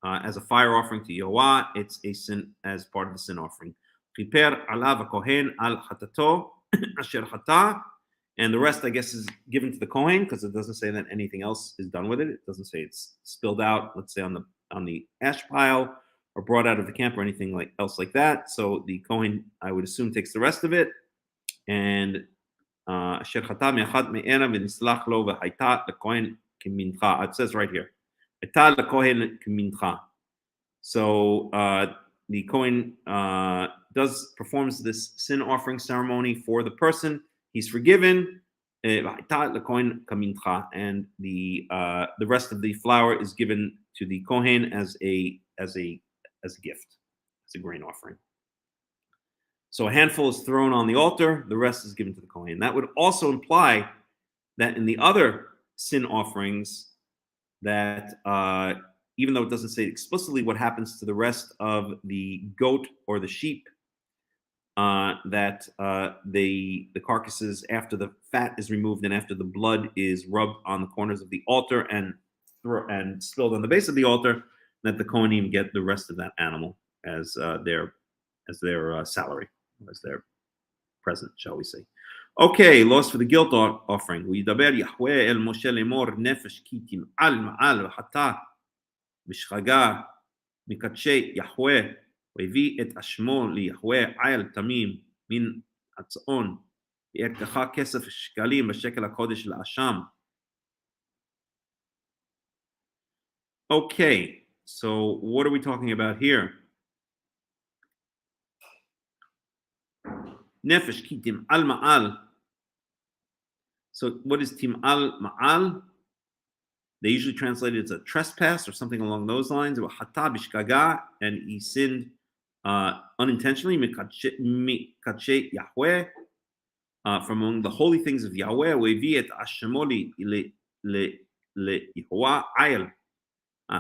as a fire offering to Yahweh. It's a sin as part of the sin offering. Kiper alav kohen al hatato asher hata, and the rest, I guess, is given to the Kohen because it doesn't say that anything else is done with it. It doesn't say it's spilled out, let's say on the ash pile, or brought out of the camp or anything else like that. So the Kohen, I would assume, takes the rest of it. And it says right here. So the Kohen performs this sin offering ceremony for the person. He's forgiven. And the rest of the flour is given to the Kohen as a gift, as a grain offering. So a handful is thrown on the altar, the rest is given to the Kohen. That would also imply that in the other sin offerings, that even though it doesn't say explicitly what happens to the rest of the goat or the sheep, that the carcasses, after the fat is removed and after the blood is rubbed on the corners of the altar and spilled on the base of the altar, that the Kohanim get the rest of that animal as their salary, as their present, shall we say. Okay, laws for the guilt offering. וידבר יחווה אל משה לאמור נפש כי תמעל מעל וחטא בשגגה מקדשי יחווה והביא את אשמו ליחווה עיל תמים מן הצאן ויעקדך כסף שקלים בשקל הקודש לאשם. Okay, so what are we talking about here? Nefesh ki tim'al ma'al. So what is tim'al ma'al? They usually translate it as a trespass or something along those lines. Hata bishkaga, and he sinned unintentionally. Mikadshe Yahweh, from among the holy things of Yahweh. Wevi et ashemoli le Yehovah ayel.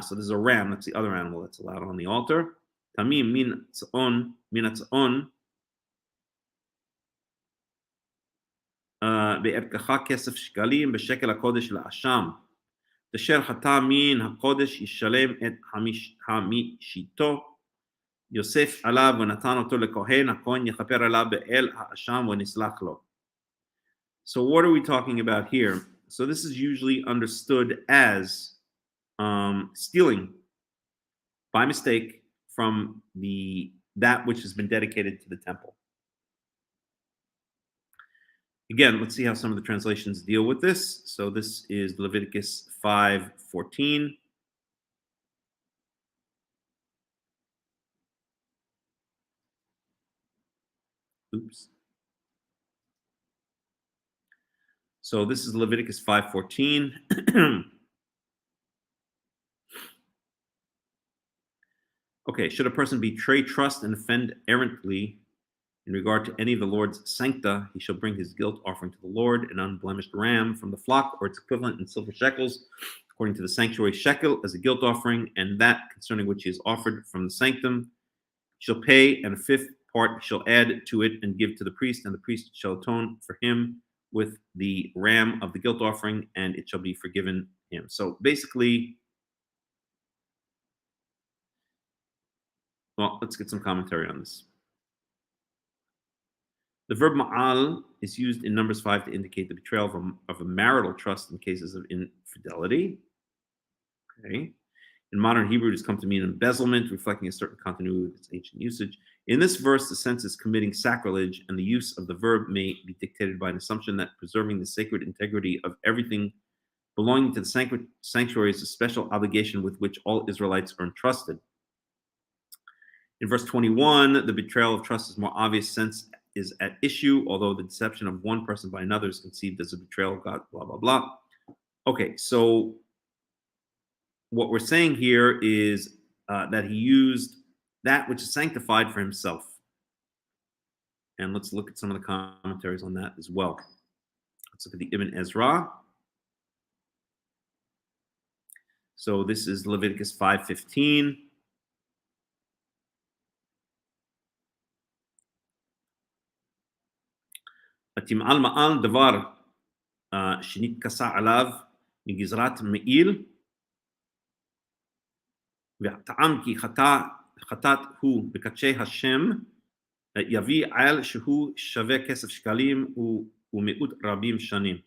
So there's a ram. That's the other animal that's allowed on the altar. Tamim min atzon. בערכך כסף שקלים בשקל הקודש לאשם. אשר חטא מן הקודש ישלם את חמישיתו. יוסף עליו ונתן אותו לכהן, הכהן יכפר עליו באל האשם ונסלח לו. So what are we talking about here? So this is usually understood as stealing by mistake from that which has been dedicated to the temple. Again, let's see how some of the translations deal with this. So this is Leviticus 5:14. Oops. So this is Leviticus 5:14. Okay, should a person betray trust and offend errantly in regard to any of the Lord's sancta, he shall bring his guilt offering to the Lord, an unblemished ram from the flock, or its equivalent in silver shekels, according to the sanctuary shekel, as a guilt offering, and that concerning which he is offered from the sanctum shall pay, and a fifth part shall add to it and give to the priest, and the priest shall atone for him with the ram of the guilt offering, and it shall be forgiven him. So basically, well, let's get some commentary on this. The verb ma'al is used in Numbers 5 to indicate the betrayal of a marital trust in cases of infidelity. Okay. In modern Hebrew, it has come to mean embezzlement, reflecting a certain continuity with its ancient usage. In this verse, the sense is committing sacrilege, and the use of the verb may be dictated by an assumption that preserving the sacred integrity of everything belonging to the sanctuary is a special obligation with which all Israelites are entrusted. In verse 21, the betrayal of trust is more obvious sense is at issue, although the deception of one person by another is conceived as a betrayal of God, blah, blah, blah. Okay, so what we're saying here is that he used that which is sanctified for himself. And let's look at some of the commentaries on that as well. Let's look at the Ibn Ezra. So this is Leviticus 5:15. התמעל מעל דבר שנתכסה עליו מגזרת מעיל, והטעם כי חטאת הוא בקדשי השם, יביא על שהוא שווה כסף שקלים ומיעוט רבים שנים.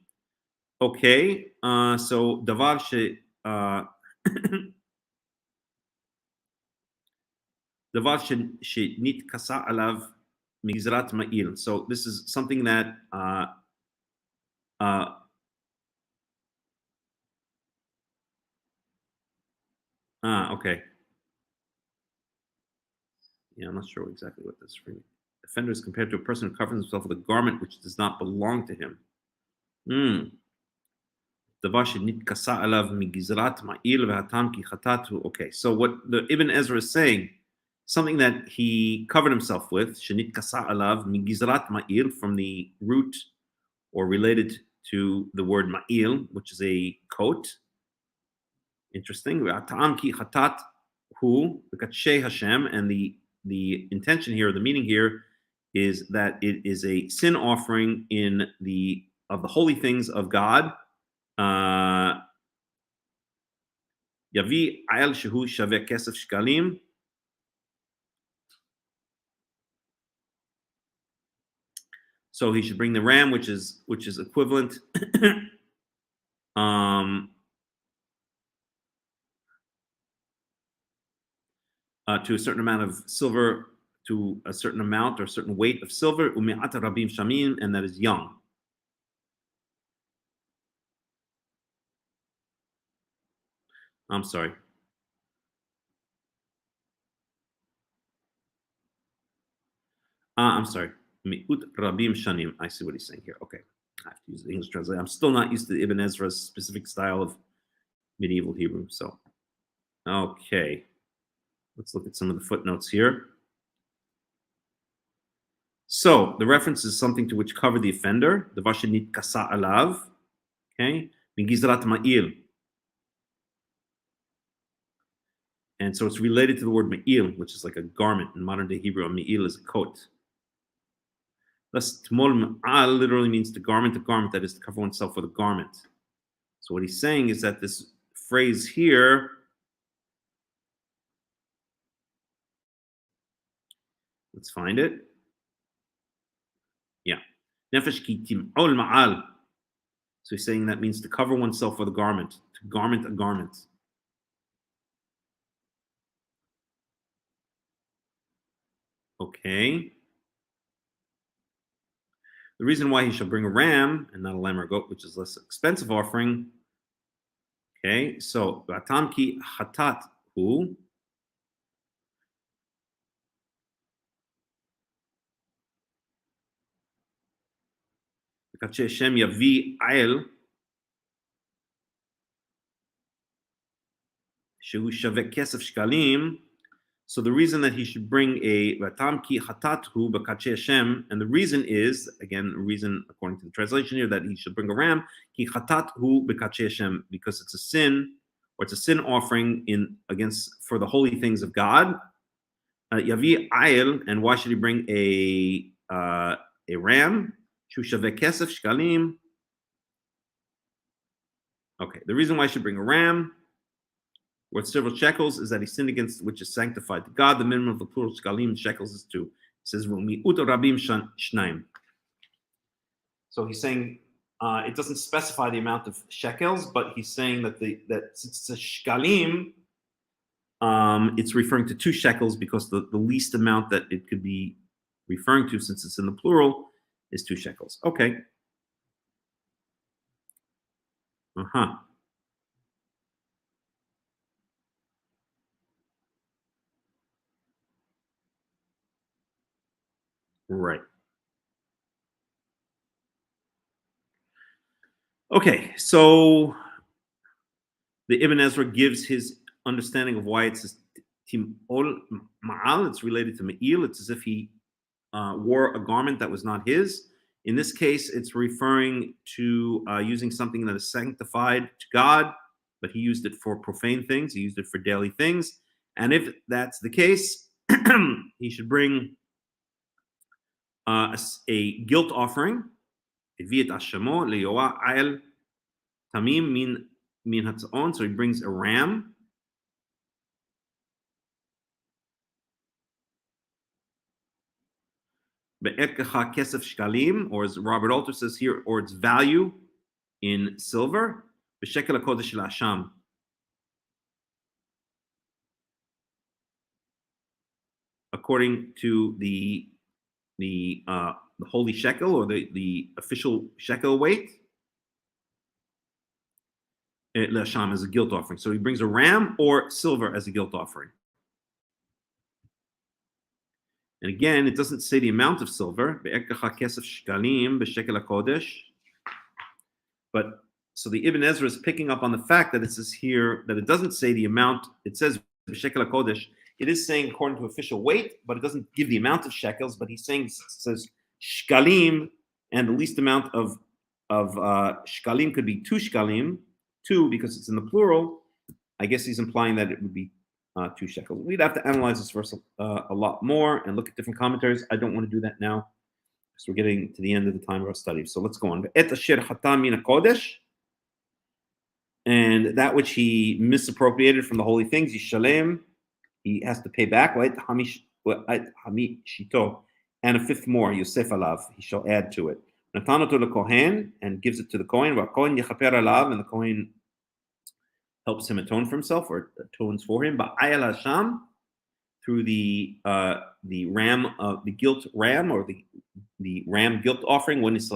Okay, so דבר דבר שנתכסה עליו מגזרת מעיל. So this is something that okay. Yeah, I'm not sure exactly what this is. Offender is compared to a person who covers himself with a garment which does not belong to him. Okay, so what the Ibn Ezra is saying, something that he covered himself with, from the root or related to the word ma'il, which is a coat. Interesting. And the intention here, the meaning here, is that it is a sin offering of the holy things of God. Yavi ayal shehu shaveh kesef shkalim. So he should bring the ram, which is equivalent to a certain amount of silver, to a certain amount or a certain weight of silver, umi'at rabim shamim, and that is young. I'm sorry. I'm sorry. Mi'ut rabim shanim. I see what he's saying here. Okay. I have to use the English translation. I'm still not used to Ibn Ezra's specific style of medieval Hebrew. So, okay. Let's look at some of the footnotes here. So, the reference is something to which cover the offender. The vashinit kasa alav. Okay. Migizrat ma'il. And so it's related to the word ma'il, which is like a garment. In modern day Hebrew, a ma'il is a coat. Thus, tmol ma'al literally means to garment, that is to cover oneself with a garment. So what he's saying is that this phrase here, let's find it. Yeah. Nefesh ki tim'ol ma'al. So he's saying that means to cover oneself with a garment, to garment a garment. Okay. The reason why he shall bring a ram and not a lamb or a goat, which is less expensive offering. Okay, so Vatam ki hatat hu. Hashem yavi ayel shehu shavek kesef shkalim. So the reason that he should bring a Vatam ki hatathu b'kachei Hashem, and the reason is, again, reason according to the translation here, that he should bring a ram ki hatathu b'kachei Hashem, because it's a sin, or it's a sin offering for the holy things of God. Yavi ayel, and why should he bring a ram? Shu shaveh kesef shkalim. Okay, the reason why I should bring a ram worth several shekels is that he sinned against which is sanctified to God. The minimum of the plural shkalim shekels is 2. It says rabim shnaim. So he's saying it doesn't specify the amount of shekels, but he's saying that since it's a shkalim, it's referring to 2 shekels because the least amount that it could be referring to, since it's in the plural, is 2 shekels. Okay. Right. Okay, so the Ibn Ezra gives his understanding of why it says Tim'ol Ma'al. It's related to Ma'il. It's as if he wore a garment that was not his. In this case, it's referring to using something that is sanctified to God, but he used it for profane things. He used it for daily things. And if that's the case, he should bring a guilt offering. So he brings a ram. Or as Robert Alter says here, or its value in silver. According to the holy shekel, or the official shekel weight, Lasham as a guilt offering. So he brings a ram or silver as a guilt offering. And again, it doesn't say the amount of silver. But so the Ibn Ezra is picking up on the fact that it says here that it doesn't say the amount. It says b'shekel hakodesh. It is saying according to official weight, but it doesn't give the amount of shekels. But he's saying, it says shkalim, and the least amount of shkalim could be 2 shkalim, 2 because it's in the plural. I guess he's implying that it would be 2 shekels. We'd have to analyze this verse a lot more and look at different commentaries. I don't want to do that now, because we're getting to the end of the time of our study. So let's go on. Et asher hatam min hakodesh, and that which he misappropriated from the holy things, yishalem, he has to pay back, right? Hamishito, and a 5th more, Yosef alav, he shall add to it. Natanoto le kohen, and gives it to the kohen. Kohen yechaper alav, and the kohen helps him atone for himself, or atones for him. But ayal hasham, through the ram, the guilt ram, or the ram guilt offering, when he's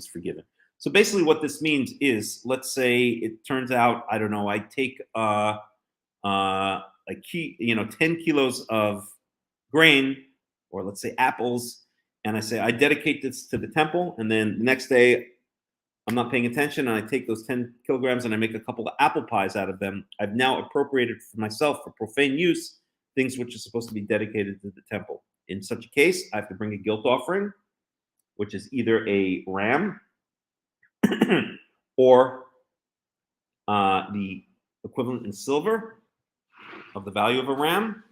forgiven. So basically, what this means is, let's say it turns out, I don't know, I take 10 kilos of grain, or let's say apples, and I say I dedicate this to the temple, and then the next day I'm not paying attention, and I take those 10 kilograms and I make a couple of apple pies out of them. I've now appropriated for myself, for profane use, things which are supposed to be dedicated to the temple. In such a case, I have to bring a guilt offering, which is either a ram or the equivalent in silver of the value of a ram,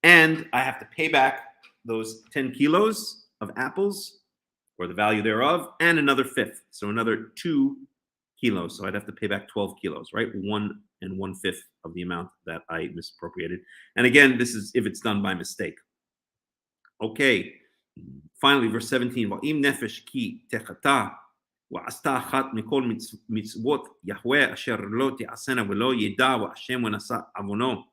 and I have to pay back those 10 kilos of apples, or the value thereof, and another 5th, so another 2 kilos. So I'd have to pay back 12 kilos, right? 1 1/5 of the amount that I misappropriated. And again, this is if it's done by mistake. Okay, finally, verse 17. Va'im nefesh ki techata wa'asta achat mikol mitzvot Yahweh asher lo ti'asena v'lo yeda v'Hashem v'nasa avono.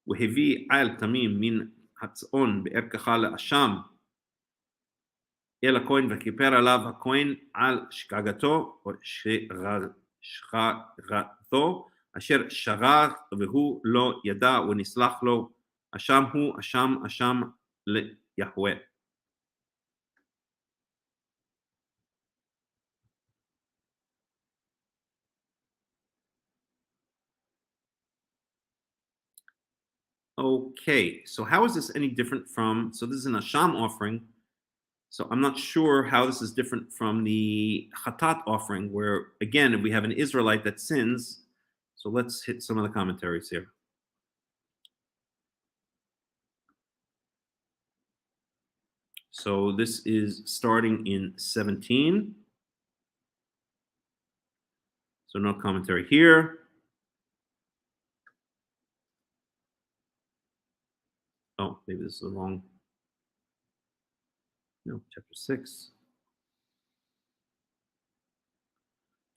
V'hevi al tamim min הצאן בערכך לאשם אל הכהן וכיפר עליו הכהן על שגגתו או שררתו אשר שרר והוא לא ידע ונסלח לו אשם הוא אשם ליהוה. Okay, so how is this any different from, so this is an Asham offering, so I'm not sure how this is different from the Chatat offering, where again, if we have an Israelite that sins, so let's hit some of the commentaries here. So this is starting in 17. So no commentary here. Oh, maybe this is the wrong. No, chapter 6.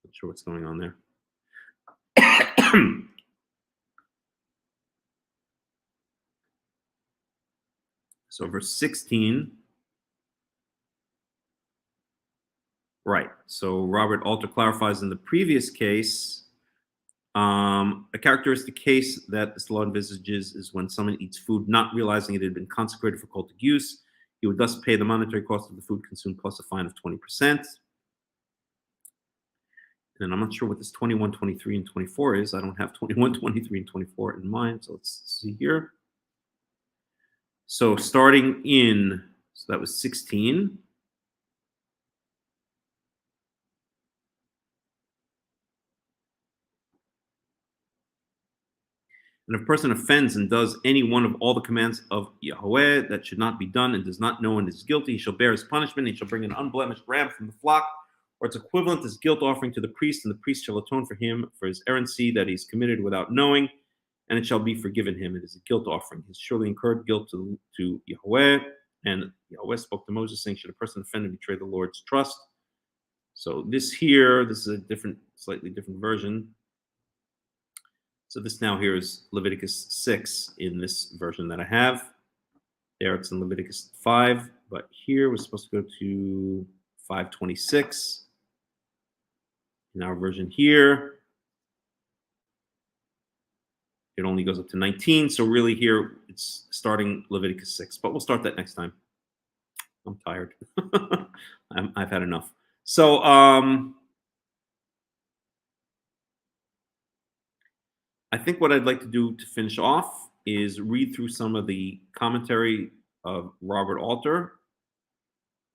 Not sure what's going on there. So verse 16. Right. So Robert Alter clarifies in the previous case, a characteristic case that this law envisages is when someone eats food not realizing it had been consecrated for cultic use. He would thus pay the monetary cost of the food consumed plus a fine of 20%. And I'm not sure what this 21, 23, and 24 is. I don't have 21, 23, and 24 in mind. So let's see here. So starting in, so that was 16. And if a person offends and does any one of all the commands of Yahweh that should not be done and does not know and is guilty, he shall bear his punishment. He shall bring an unblemished ram from the flock, or its equivalent as guilt offering to the priest, and the priest shall atone for him for his errancy that he's committed without knowing, and it shall be forgiven him. It is a guilt offering. He's surely incurred guilt to Yahweh, and Yahweh spoke to Moses, saying, should a person offend and betray the Lord's trust? So this here, this is a different, slightly different version. So this now here is Leviticus 6 in this version that I have. There it's in Leviticus 5, but here we're supposed to go to 526. In our version here, it only goes up to 19. So really here it's starting Leviticus 6, but we'll start that next time. I'm tired. I've had enough. So I think what I'd like to do to finish off is read through some of the commentary of Robert Alter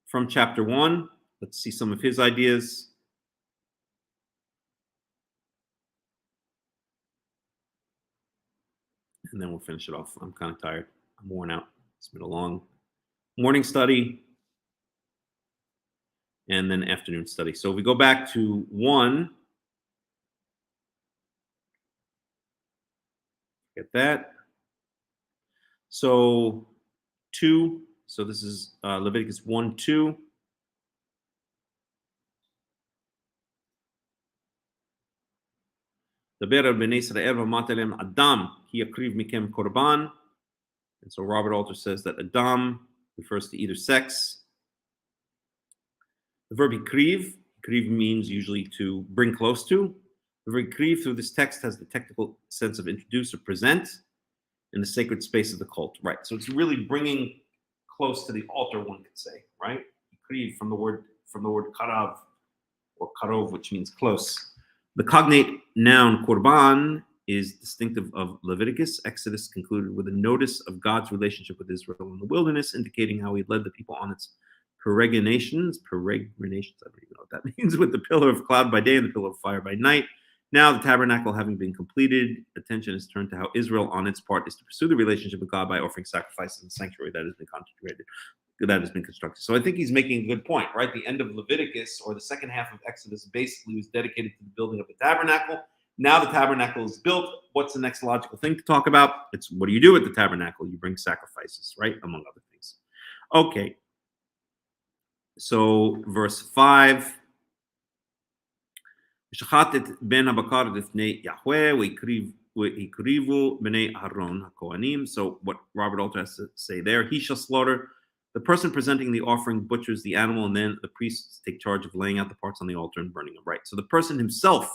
from chapter 1. Let's see some of his ideas. And then we'll finish it off. I'm kind of tired. I'm worn out. It's been a long morning study and then afternoon study. So if we go back to 1, get that. So 2, so this is Leviticus 1, 2. דבר על בני ישראל ואמרת להם אדם כי יקריב מכם קורבן. And so Robert Alter says that Adam refers to either sex. The verb ikriv means usually to bring close to. The verb ikriv through this text has the technical sense of introduce or present in the sacred space of the cult. Right. So it's really bringing close to the altar, one could say, right? Ikriv from the word karav or karov, which means close. The cognate noun korban is distinctive of Leviticus. Exodus concluded with a notice of God's relationship with Israel in the wilderness, indicating how he led the people on its peregrinations. I don't even know what that means, with the pillar of cloud by day and the pillar of fire by night. Now the tabernacle having been completed, attention is turned to how Israel on its part is to pursue the relationship with God by offering sacrifices in the sanctuary that has been consecrated, that has been constructed. So I think he's making a good point, right? The end of Leviticus, or the second half of Exodus, basically was dedicated to the building of the tabernacle. Now the tabernacle is built. What's the next logical thing to talk about? It's what do you do with the tabernacle? You bring sacrifices, right? Among other things. Okay. So verse 5. ושחט את בן הבקר לפני יהוה, b'nei Aaron hakohanim. So what Robert Alter has to say there, he shall slaughter. The person presenting the offering butchers the animal, and then the priests take charge of laying out the parts on the altar and burning them. Right. So the person himself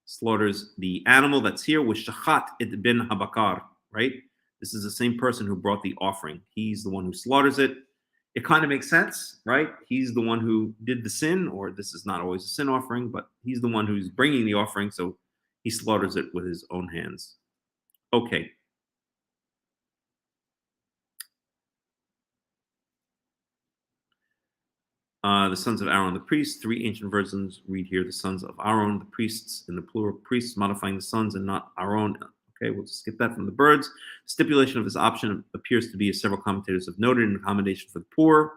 slaughters the animal that's here with shachat et ben habakar. Right. This is the same person who brought the offering. He's the one who slaughters it. It kind of makes sense, right? He's the one who did the sin, or this is not always a sin offering, but he's the one who's bringing the offering, so he slaughters it with his own hands. Okay. The sons of Aaron, the priests. 3 ancient versions read here the sons of Aaron, the priests, in the plural, priests modifying the sons and not Aaron. Okay, we'll just skip that from the birds. Stipulation of this option appears to be, as several commentators have noted, an accommodation for the poor.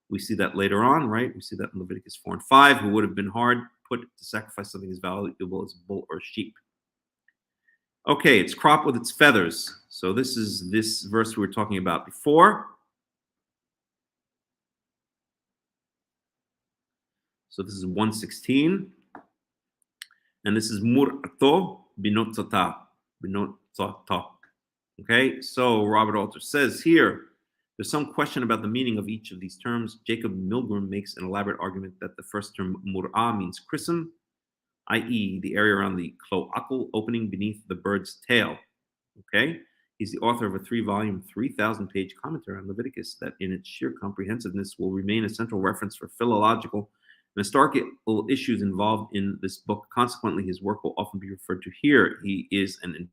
We see that later on, right? We see that in Leviticus 4 and 5, who would have been hard put to sacrifice something as valuable as a bull or sheep. Okay, it's cropped with its feathers. So this is this verse we were talking about before. So this is 116. And this is mur'ato binotzata. Okay, so Robert Alter says here, there's some question about the meaning of each of these terms. Jacob Milgrim makes an elaborate argument that the first term mur'ah means chrism, i.e. the area around the cloacal opening beneath the bird's tail. Okay? He's the author of a 3-volume, 3,000-page commentary on Leviticus that in its sheer comprehensiveness will remain a central reference for philological and historical issues involved in this book. Consequently, his work will often be referred to here. He is an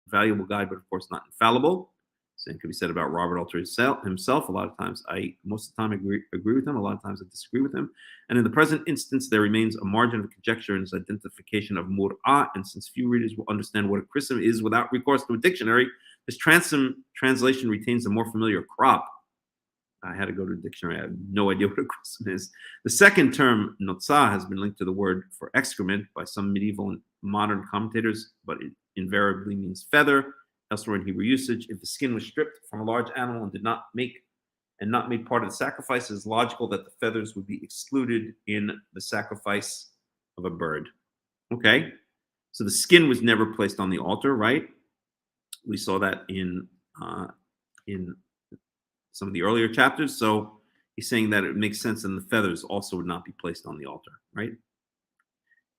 invaluable guide, but of course not infallible. Same could be said about Robert Alter himself. A lot of times, most of the time agree with him. A lot of times, I disagree with him. And in the present instance, there remains a margin of conjecture in his identification of mur'ah. And since few readers will understand what a chrism is without recourse to a dictionary, this translation retains a more familiar crop. I had to go to the dictionary. I have no idea what a chrism is. The second term, notzah, has been linked to the word for excrement by some medieval and modern commentators, but it invariably means feather. Elsewhere in Hebrew usage, if the skin was stripped from a large animal and not made part of the sacrifice, it is logical that the feathers would be excluded in the sacrifice of a bird. Okay, so the skin was never placed on the altar, right? We saw that in some of the earlier chapters. So he's saying that it makes sense, and the feathers also would not be placed on the altar, right?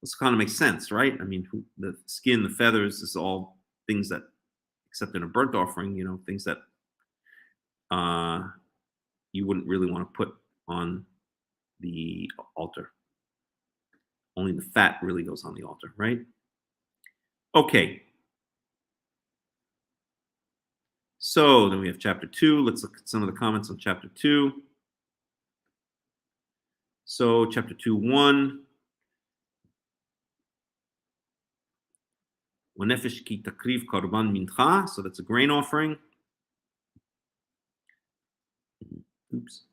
This kind of makes sense, right? I mean, the skin, the feathers, is all things that, except in a burnt offering, things that you wouldn't really want to put on the altar. Only the fat really goes on the altar, right? Okay. So then we have chapter 2. Let's look at some of the comments on chapter 2. So chapter 2:1. Wanefesh ki takriv karban mincha. So that's a grain offering. Oops.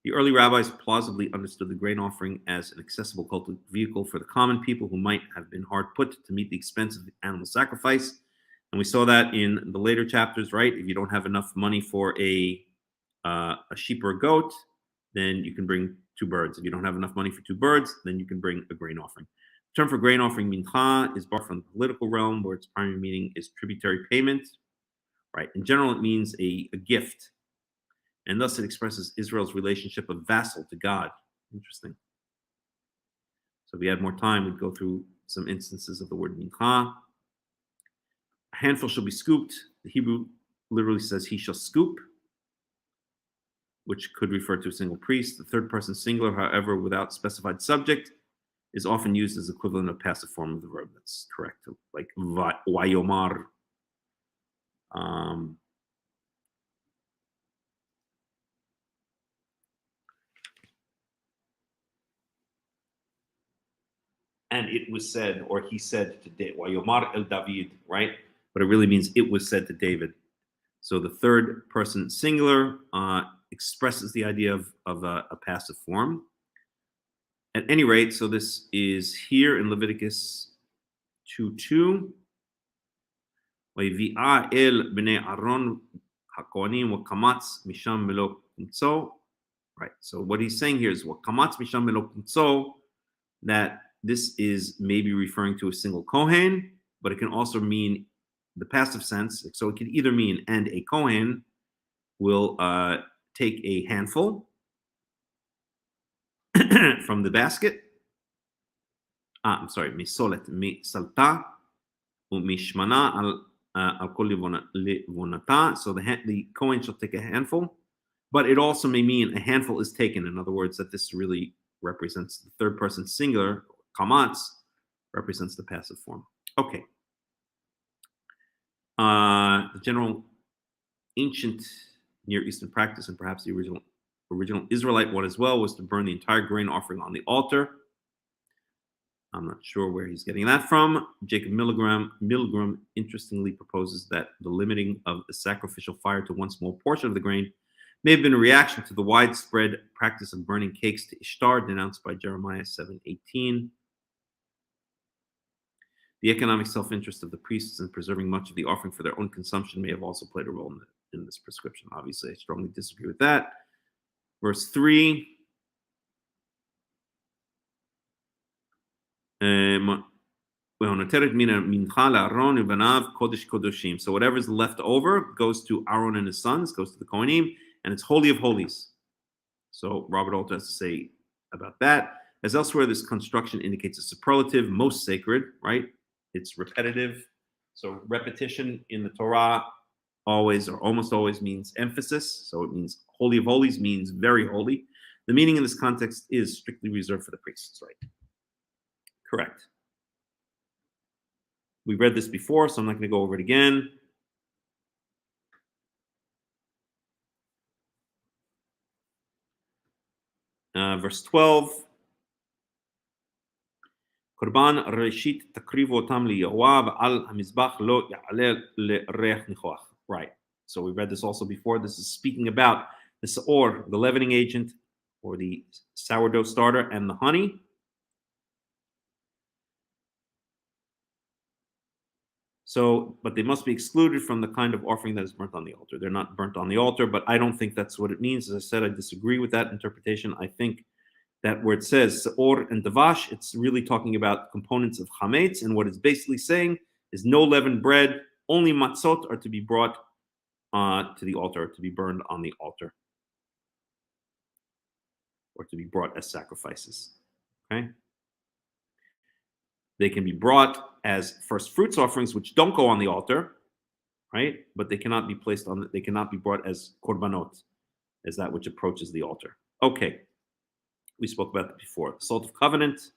The early rabbis plausibly understood the grain offering as an accessible cultic vehicle for the common people who might have been hard put to meet the expense of the animal sacrifice. And we saw that in the later chapters, right? If you don't have enough money for a sheep or a goat, then you can bring 2 birds. If you don't have enough money for 2 birds, then you can bring a grain offering. The term for grain offering, mincha, is borrowed from the political realm, where its primary meaning is tributary payment. Right? In general, it means a gift. And thus it expresses Israel's relationship of vassal to God. Interesting. So if we had more time, we'd go through some instances of the word mincha. A handful shall be scooped. The Hebrew literally says he shall scoop, which could refer to a single priest. The third person singular, however, without specified subject, is often used as equivalent of passive form of the verb. That's correct. Like vayomar. And it was said, or he said to David, Wayomar el David, right? But it really means it was said to David. So the third person singular expresses the idea of a passive form. At any rate, so this is here in Leviticus 2:2. Vayvi'a el bnei Aaron hakohanim wakamatz misham melo kumtso. Right. So what he's saying here is wakamatz misham melo kumtso, that this is maybe referring to a single Kohen, but it can also mean the passive sense. So it can either mean, and a Kohen will take a handful from the basket. I'm sorry, misolet, misalta, umishmana al kol levonata. So the Kohen shall take a handful, but it also may mean a handful is taken. In other words, that this really represents the third person singular. Kamatz represents the passive form. Okay. The general ancient Near Eastern practice, and perhaps the original Israelite one as well, was to burn the entire grain offering on the altar. I'm not sure where he's getting that from. Jacob Milgram interestingly proposes that the limiting of the sacrificial fire to one small portion of the grain may have been a reaction to the widespread practice of burning cakes to Ishtar, denounced by Jeremiah 7:18. The economic self-interest of the priests in preserving much of the offering for their own consumption may have also played a role in this prescription. Obviously, I strongly disagree with that. Verse 3. So whatever's left over goes to Aaron and his sons, goes to the Kohanim, and it's holy of holies. So Robert Alter has to say about that. As elsewhere, this construction indicates a superlative, most sacred, right? It's repetitive. So repetition in the Torah always or almost always means emphasis. So it means holy of holies means very holy. The meaning in this context is strictly reserved for the priests, right? Correct. We read this before, so I'm not going to go over it again. Verse 12. Korban reshit takrivu otam liYehovah al hamizbach lo ya'aleh lereach nichoach. Right. So we read this also before. This is speaking about the saor, the leavening agent, or the sourdough starter, and the honey. So, but they must be excluded from the kind of offering that is burnt on the altar. They're not burnt on the altar, but I don't think that's what it means. As I said, I disagree with that interpretation. I think that where it says seor and davash, it's really talking about components of chametz, and what it's basically saying is no leavened bread, only matzot are to be brought to the altar, to be burned on the altar, or to be brought as sacrifices. Okay. They can be brought as first fruits offerings, which don't go on the altar, right? But they cannot be placed on. They cannot be brought as korbanot, as that which approaches the altar. Okay, we spoke about that before. The salt of covenant.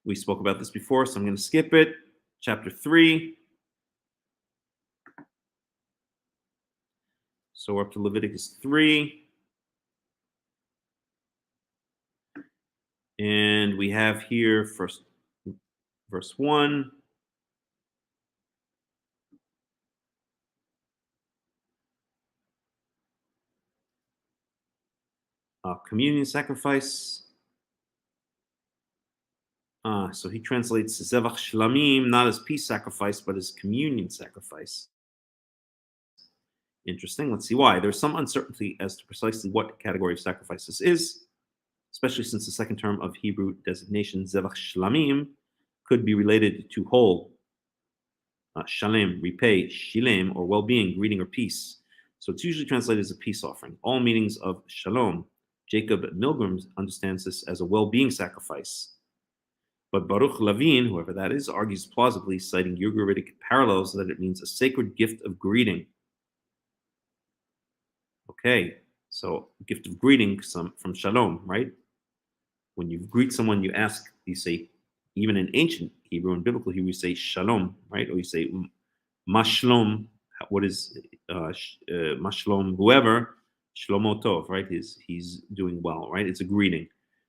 We spoke about this before, so I'm going to skip it. Chapter 3. So we're up to Leviticus 3. And we have here first verse 1. Communion sacrifice. So he translates zevach shlamim not as peace sacrifice, but as communion sacrifice. Interesting. Let's see why. There's some uncertainty as to precisely what category of sacrifice this is, especially since the second term of Hebrew designation, zevach shlamim, could be related to whole, shalem, repay, shilem, or well-being, greeting, or peace. So it's usually translated as a peace offering. All meanings of shalom. Jacob Milgram understands this as a well-being sacrifice. But Baruch Lavin, whoever that is, argues plausibly, citing Ugaritic parallels, that it means a sacred gift of greeting. Okay, so gift of greeting from shalom, right? When you greet someone, you ask, you say, even in ancient Hebrew and biblical Hebrew, you say shalom, right? Or you say mashlom. What is mashlom? Whoever, shlomo tov, right? He's doing well, right? It's a greeting.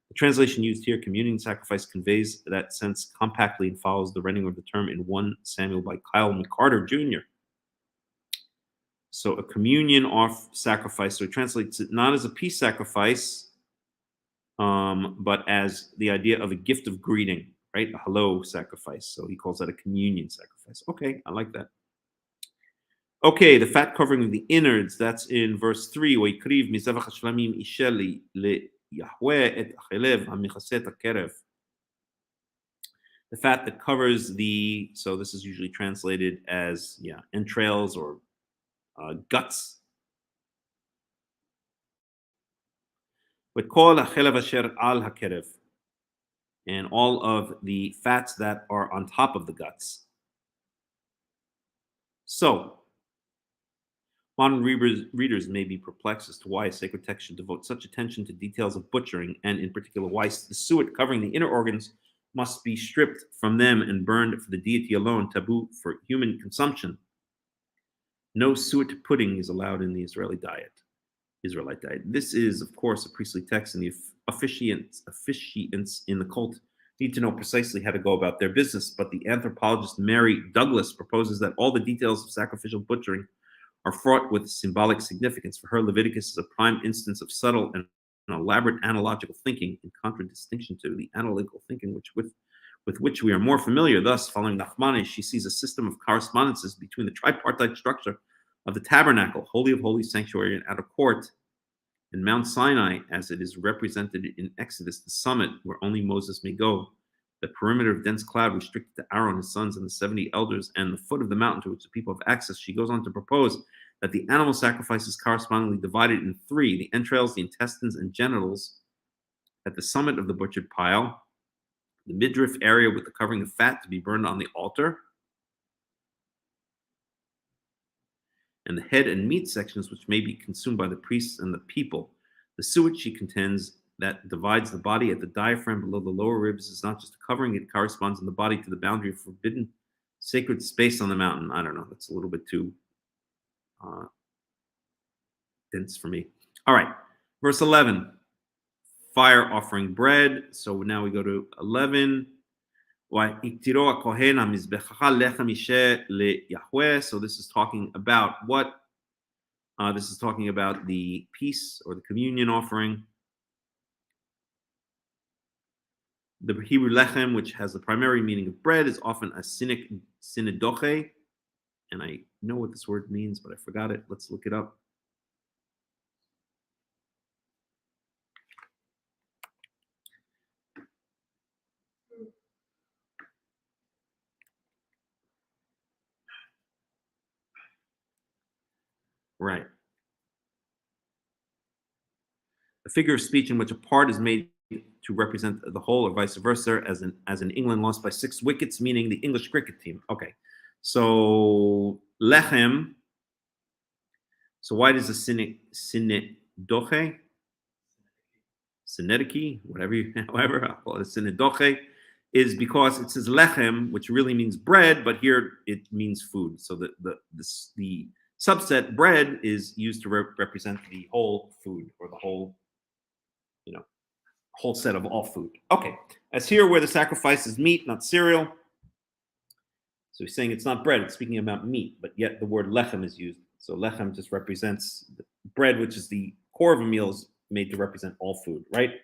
The translation used here, communion sacrifice, conveys that sense compactly and follows the rendering of the term in 1 Samuel by Kyle McCarter Jr. So a communion off sacrifice, so he translates it not as a peace sacrifice, but as the idea of a gift of greeting, right? A hello sacrifice. So he calls that a communion sacrifice. Okay, I like that. Okay, the fat covering of the innards, that's in verse 3. Vayikriv mizevach hashlamim ishel Yahweh et achelev hamichaset hakerev. The fat that covers the, so this is usually translated as, entrails or guts. With kol hachelev asher al hakerev, and all of the fats that are on top of the guts. So, modern readers may be perplexed as to why a sacred text should devote such attention to details of butchering, and in particular why the suet covering the inner organs must be stripped from them and burned for the deity alone, taboo for human consumption. No suet pudding is allowed in the Israelite diet. This is, of course, a priestly text, and the officiants in the cult need to know precisely how to go about their business. But the anthropologist Mary Douglas proposes that all the details of sacrificial butchering are fraught with symbolic significance. For her, Leviticus is a prime instance of subtle and elaborate analogical thinking, in contradistinction to the analytical thinking with which we are more familiar. Thus, following Nachmanides, she sees a system of correspondences between the tripartite structure of the tabernacle, Holy of Holies, sanctuary, and outer court, and Mount Sinai, as it is represented in Exodus, the summit where only Moses may go, the perimeter of dense cloud restricted to Aaron, his sons, and the 70 elders, and the foot of the mountain to which the people have access. She goes on to propose that the animal sacrifice is correspondingly divided in three: the entrails, the intestines, and genitals at the summit of the butchered pile, the midriff area with the covering of fat to be burned on the altar, and the head and meat sections which may be consumed by the priests and the people. The suet, she contends, that divides the body at the diaphragm below the lower ribs is not just a covering, it corresponds in the body to the boundary of forbidden sacred space on the mountain. I don't know, that's a little bit too dense for me. All right, verse 11, fire offering bread. So now we go to 11. So this is talking about what? This is talking about the peace or the communion offering. The Hebrew lechem, which has the primary meaning of bread, is often a synedoche. And I know what this word means, but I forgot it. Let's look it up. Right. A figure of speech in which a part is made to represent the whole, or vice versa, as in England lost by 6 wickets, meaning the English cricket team. Okay, so lechem. So why does the synedoche, however, I'll call it synedoche, is because it says lechem, which really means bread, but here it means food. So the subset bread is used to represent the whole food, or the whole set of all food. Okay, as here where the sacrifice is meat, not cereal. So he's saying it's not bread, it's speaking about meat, but yet the word lechem is used. So lechem just represents the bread, which is the core of a meal, is made to represent all food, right?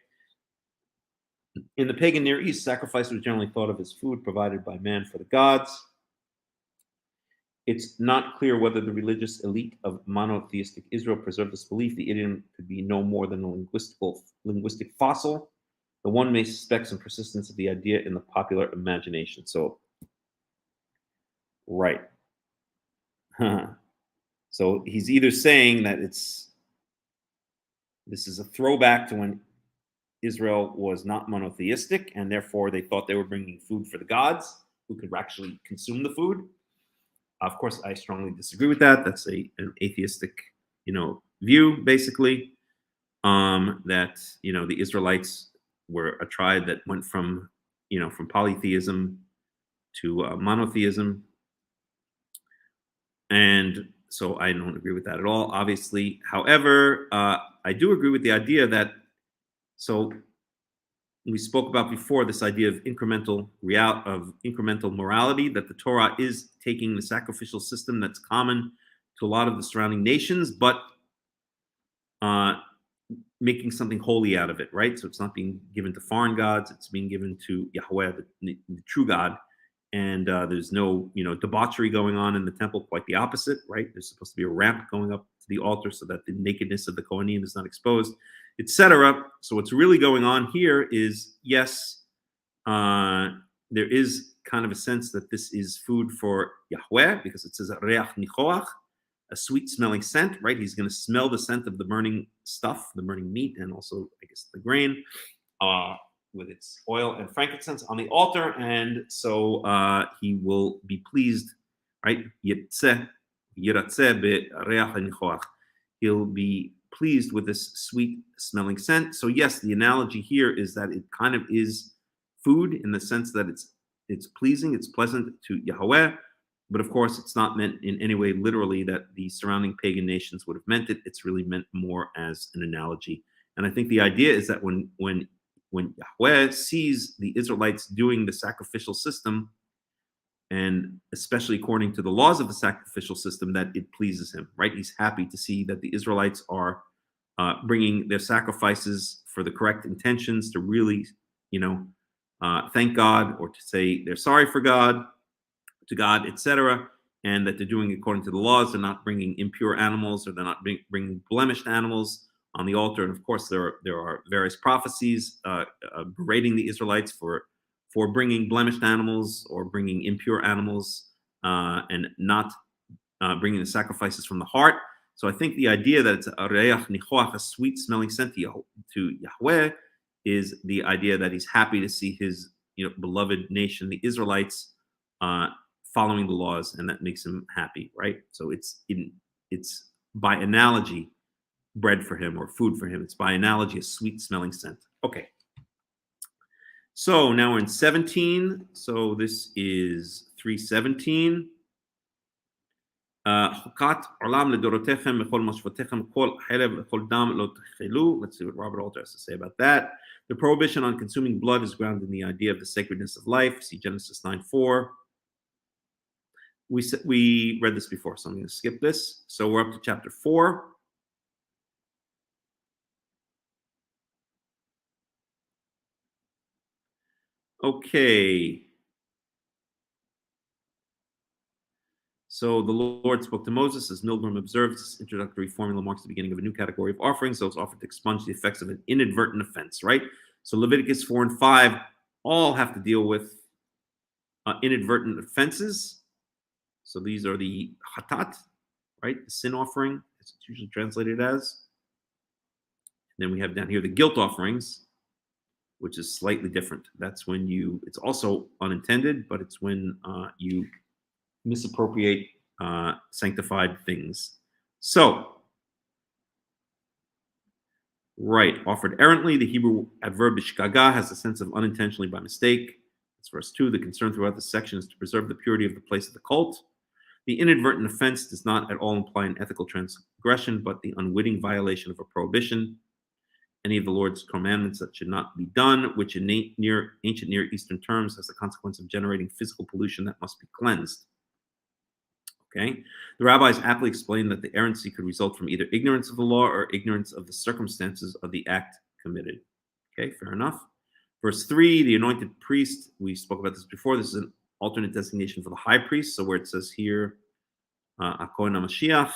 In the pagan Near East, sacrifice was generally thought of as food provided by man for the gods. It's not clear whether the religious elite of monotheistic Israel preserved this belief. The idiom could be no more than a linguistic fossil. The one may suspect some persistence of the idea in the popular imagination. So, right. So he's either saying that this is a throwback to when Israel was not monotheistic, and therefore they thought they were bringing food for the gods who could actually consume the food. Of course, I strongly disagree with that. That's an atheistic, view, basically. That the Israelites were a tribe that went from polytheism to monotheism, and so I don't agree with that at all, obviously. However, I do agree with the idea that, so we spoke about before, this idea of incremental morality, that the Torah is taking the sacrificial system that's common to a lot of the surrounding nations, but making something holy out of it, right? So it's not being given to foreign gods, it's being given to Yahweh, the true God. And there's no, debauchery going on in the temple, quite the opposite, right? There's supposed to be a ramp going up to the altar so that the nakedness of the Kohanim is not exposed. etc. So what's really going on here is, yes, there is kind of a sense that this is food for Yahweh, because it says reach nichoach, a sweet smelling scent, right? He's going to smell the scent of the burning stuff, the burning meat, and also, I guess, the grain, with its oil and frankincense on the altar, and so he will be pleased, right? Yitzeh, yiratzeh be'reach nichoach. He'll be pleased with this sweet smelling scent. So yes, the analogy here is that it kind of is food in the sense that it's pleasing, it's pleasant to Yahweh, but of course it's not meant in any way literally that the surrounding pagan nations would have meant it. It's really meant more as an analogy. And I think the idea is that when Yahweh sees the Israelites doing the sacrificial system, and especially according to the laws of the sacrificial system, that it pleases him, right? He's happy to see that the Israelites are bringing their sacrifices for the correct intentions, to really, thank God, or to say they're sorry for God, to God, etc., and that they're doing it according to the laws. They're not bringing impure animals, or they're not bringing blemished animals on the altar. And of course, there are various prophecies berating the Israelites for bringing blemished animals or bringing impure animals, and not bringing the sacrifices from the heart. So I think the idea that it's a reach nichoach, a sweet smelling scent to Yahweh, is the idea that he's happy to see his beloved nation, the Israelites, following the laws, and that makes him happy, right? So it's by analogy bread for him or food for him. It's by analogy a sweet smelling scent. Okay. So now we're in 17. So this is 317. Let's see what Robert Alter has to say about that. The prohibition on consuming blood is grounded in the idea of the sacredness of life. See Genesis 9:4. We read this before, so I'm going to skip this. So we're up to chapter 4. Okay. So the Lord spoke to Moses, as Milgram observes. This introductory formula marks the beginning of a new category of offerings, those offered to expunge the effects of an inadvertent offense, right? So Leviticus 4 and 5 all have to deal with inadvertent offenses. So these are the hatat, right? The sin offering, as it's usually translated as. And then we have down here the guilt offerings, which is slightly different. That's when it's also unintended, but it's when you misappropriate sanctified things. So, right, offered errantly, the Hebrew adverb bishgaga has a sense of unintentionally, by mistake. It's verse 2. The concern throughout this section is to preserve the purity of the place of the cult. The inadvertent offense does not at all imply an ethical transgression, but the unwitting violation of a prohibition. Any of the Lord's commandments that should not be done, which in ancient Near Eastern terms has the consequence of generating physical pollution that must be cleansed. Okay, the rabbis aptly explain that the errancy could result from either ignorance of the law or ignorance of the circumstances of the act committed. Okay, fair enough. Verse 3, the anointed priest, we spoke about this before. This is an alternate designation for the high priest. So where it says here, Akohen HaMashiach,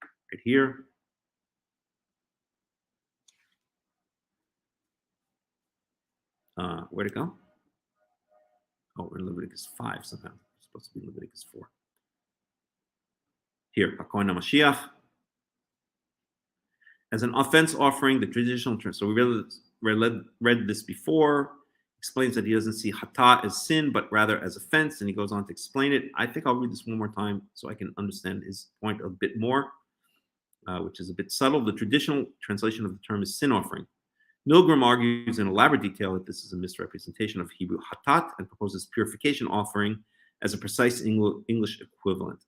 right here. Where'd it go? Oh, we're in Leviticus 5 somehow. It's supposed to be Leviticus 4. Here, Hakham Melech. As an offense offering, the traditional term. So we read this before. Explains that he doesn't see hata as sin, but rather as offense, and he goes on to explain it. I think I'll read this one more time so I can understand his point a bit more, which is a bit subtle. The traditional translation of the term is sin offering. Milgram argues in elaborate detail that this is a misrepresentation of Hebrew hatat and proposes purification offering as a precise English equivalent.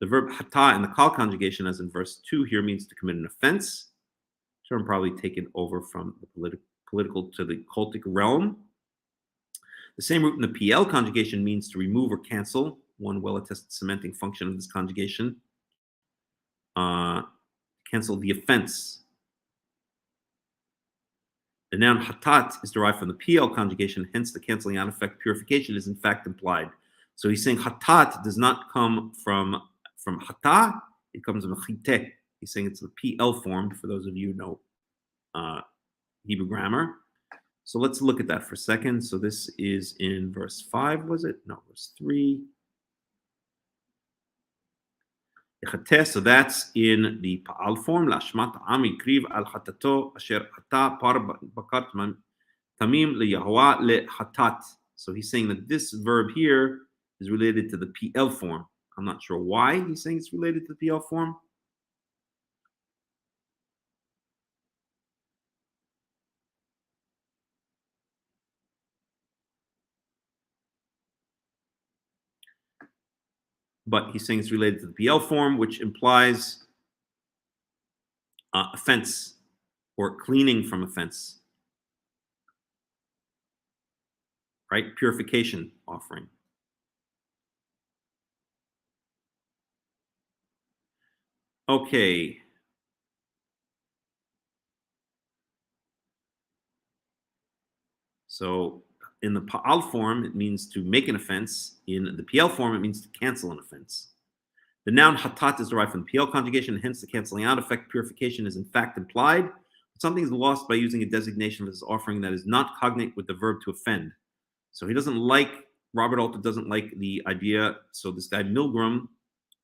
The verb hata in the kal conjugation, as in verse 2 here, means to commit an offense. Term probably taken over from the political to the cultic realm. The same root in the PL conjugation means to remove or cancel, one well-attested cementing function of this conjugation. Cancel the offense. The noun hatat is derived from the PL conjugation, hence the canceling out effect purification is in fact implied. So he's saying hatat does not come from hata, it comes from chite. He's saying it's the PL form, for those of you who know Hebrew grammar. So let's look at that for a second. So this is in verse 5, was it? No, verse 3. So that's in the Pa'al form. Lashmat ami kriv al hatato asher hata par bakat tamim liyahuah le hatat. So he's saying that this verb here is related to the PL form. I'm not sure why he's saying it's related to the PL form. But he's saying it's related to the PL form, which implies offense or cleaning from offense, right? Purification offering. Okay. So in the Pa'al form, it means to make an offense. In the PL form, it means to cancel an offense. The noun hatat is derived from the PL conjugation, and hence the canceling out effect. Purification is in fact implied. Something is lost by using a designation of this offering that is not cognate with the verb to offend. So he doesn't like, Robert Alter doesn't like the idea. So this guy Milgram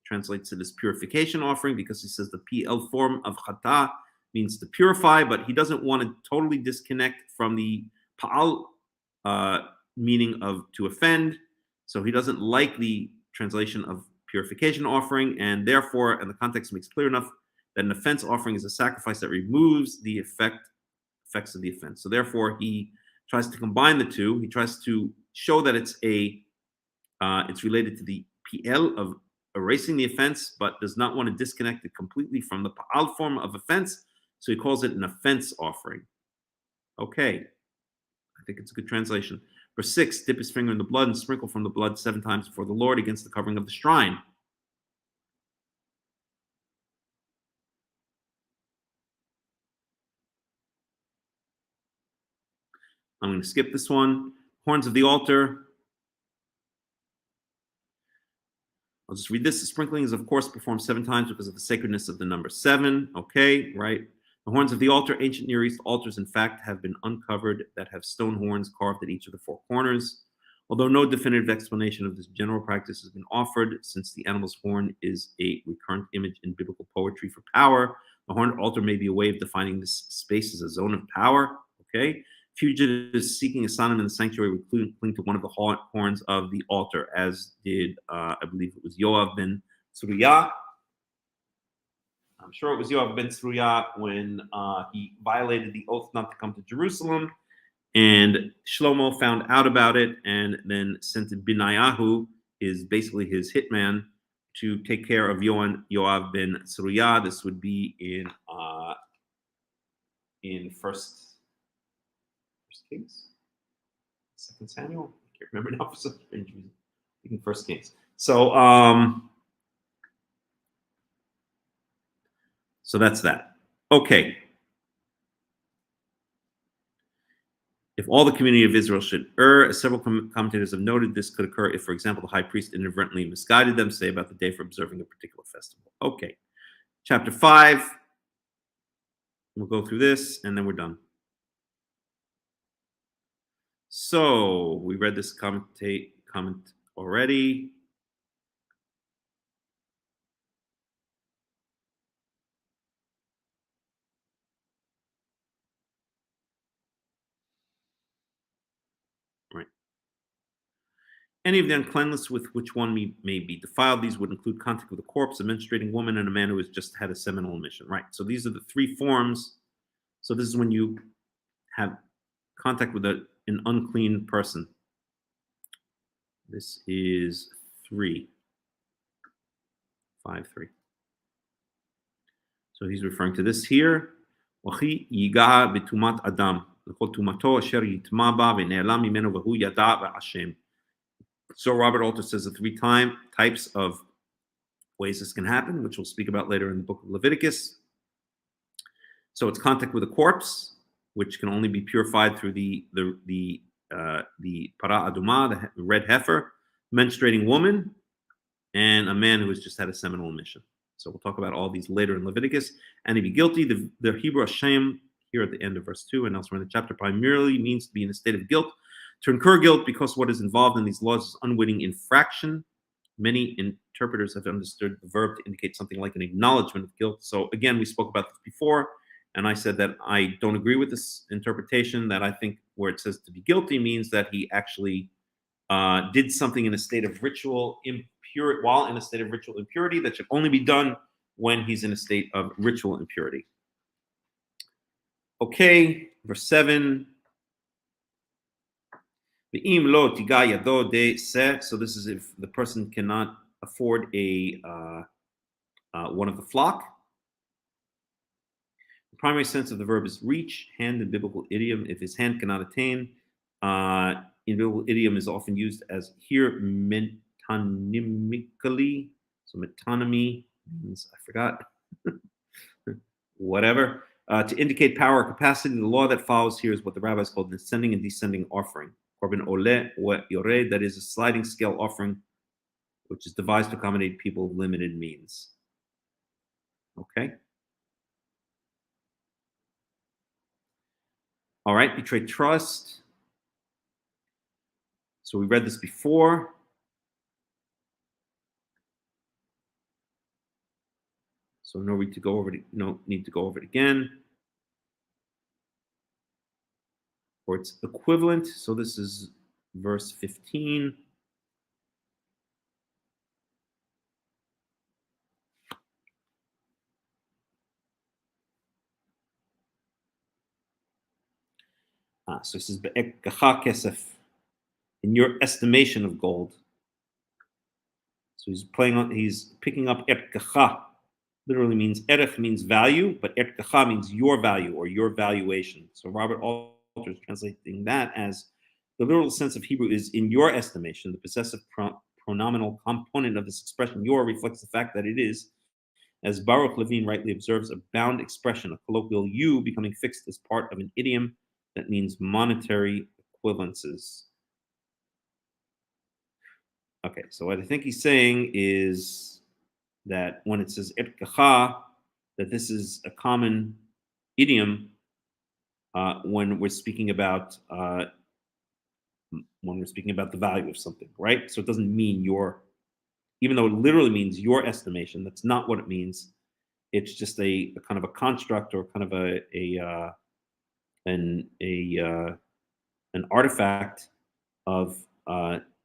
translates it as purification offering because he says the PL form of chata means to purify, but he doesn't want to totally disconnect from the Pa'al meaning of to offend. So he doesn't like the translation of purification offering, and therefore, and the context makes clear enough that an offense offering is a sacrifice that removes the effects of the offense. So therefore, he tries to combine the two. He tries to show that it's related to the PL of erasing the offense, but does not want to disconnect it completely from the Pa'al form of offense. So he calls it an offense offering. Okay, I think it's a good translation. Verse 6, dip his finger in the blood and sprinkle from the blood 7 times before the Lord against the covering of the shrine. I'm going to skip this one. Horns of the altar. I'll just read this. The sprinkling is, of course, performed 7 times because of the sacredness of the number 7. Okay, right? The horns of the altar, ancient Near East altars, in fact, have been uncovered that have stone horns carved at each of the 4 corners. Although no definitive explanation of this general practice has been offered, since the animal's horn is a recurrent image in biblical poetry for power, the horned altar may be a way of defining this space as a zone of power. Okay? Fugitives seeking asylum in the sanctuary would cling to one of the horns of the altar, as did, I believe it was Yoav ben Tzruya. I'm sure it was Yoav ben Tzruya when he violated the oath not to come to Jerusalem. And Shlomo found out about it and then sent Binayahu, basically his hitman, to take care of Yoav ben Tzruya. This would be in First Kings, 2 Samuel. I can't remember now for some strange reason. I think in 1 Kings. So that's that. Okay. If all the community of Israel should err, as several commentators have noted, this could occur if, for example, the high priest inadvertently misguided them, say about the day for observing a particular festival. Okay. Chapter 5. We'll go through this, and then we're done. So we read this comment already. Right. Any of the uncleanness with which one may be defiled, these would include contact with a corpse, a menstruating woman, and a man who has just had a seminal emission. Right. So these are the 3 forms. So this is when you have contact with an unclean person. This is 3. 5:3. So he's referring to this here. Wachi yiga b'tumat adam l'chol tumato asher yitma ba v'ne'elam mimenu v'hu yada v'Hashem. So Robert Alter says the 3 types of ways this can happen, which we'll speak about later in the book of Leviticus. So it's contact with a corpse, which can only be purified through the para aduma, the red heifer, menstruating woman, and a man who has just had a seminal emission. So we'll talk about all these later in Leviticus. And to be guilty, the Hebrew Hashem here at the end of verse 2 and elsewhere in the chapter, primarily means to be in a state of guilt, to incur guilt because what is involved in these laws is unwitting infraction. Many interpreters have understood the verb to indicate something like an acknowledgement of guilt. So again, we spoke about this before, and I said that I don't agree with this interpretation, that I think where it says to be guilty means that he actually did something in a state of ritual impurity, while in a state of ritual impurity, that should only be done when he's in a state of ritual impurity. Okay, verse 7. So this is if the person cannot afford a one of the flock. The primary sense of the verb is reach, hand in biblical idiom. If his hand cannot attain, in biblical idiom is often used as here metonymically. So metonymy means, I forgot, whatever. To indicate power or capacity, the law that follows here is what the rabbis call the ascending and descending offering. Korban ole or yored, that is a sliding scale offering, which is devised to accommodate people of limited means. Okay. All right, betray trust. So we read this before. So no need to go over it. No need to go over it again. Or its equivalent. So this is verse 15. So this is be'ekkacha kesef, in your estimation of gold. So he's picking up erkacha. Literally means erech means value, but erkacha means your value or your valuation. So Robert Alter is translating that as the literal sense of Hebrew is in your estimation. The possessive pronominal component of this expression, your, reflects the fact that it is, as Baruch Levine rightly observes, a bound expression, a colloquial you becoming fixed as part of an idiom that means monetary equivalences. Okay, so what I think he's saying is that when it says erkacha, that this is a common idiom when we're speaking about the value of something, right? So it doesn't mean your, even though it literally means your estimation, that's not what it means. It's just a kind of a construct or kind of an artifact of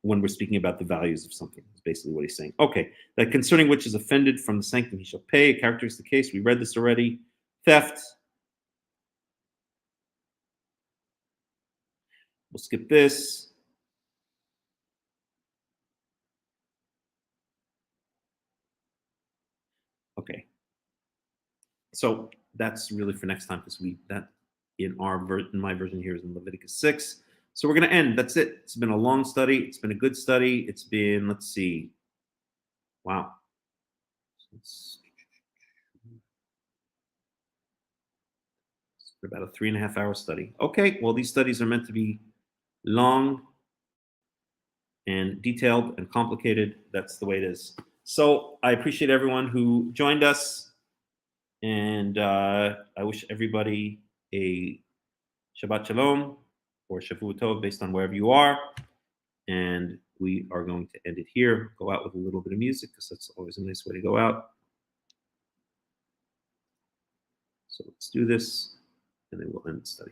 when we're speaking about the values of something. Is basically what he's saying. Okay, that concerning which is offended from the sanctum he shall pay. A characteristic case, we read this already. Theft. We'll skip this. Okay. So that's really for next time, because that in my version here is in Leviticus 6. So we're going to end. That's it. It's been a long study. It's been a good study. It's been, let's see. Wow. It's about a 3.5 hour study. Okay. Well, these studies are meant to be long and detailed and complicated. That's the way it is. So I appreciate everyone who joined us. And I wish everybody a Shabbat Shalom or Shavuot Tov based on wherever you are. And we are going to end it here. Go out with a little bit of music, because that's always a nice way to go out. So let's do this, and then we'll end the study.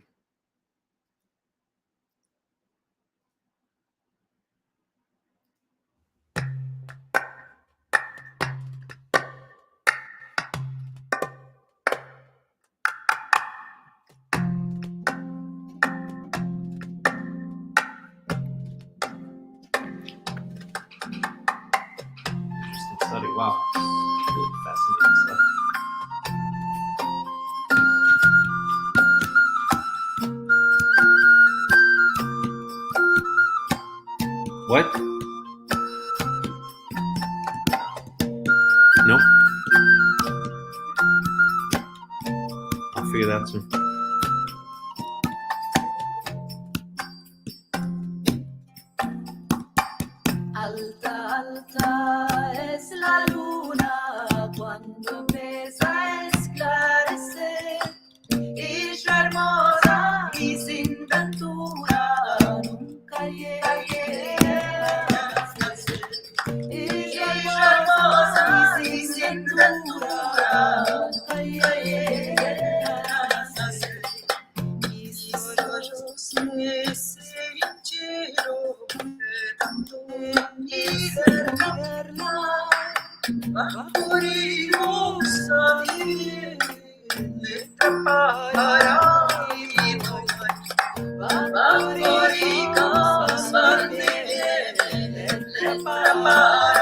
Interesting study. Wow. Really fascinating stuff. What? No. I'll figure that out soon. Alta, alta es la luna cuando empieza a esclarecer. Israel ventura, y solo se hicieron tanto y verla bajo rimosa le tapará y bajo rimosa le tapará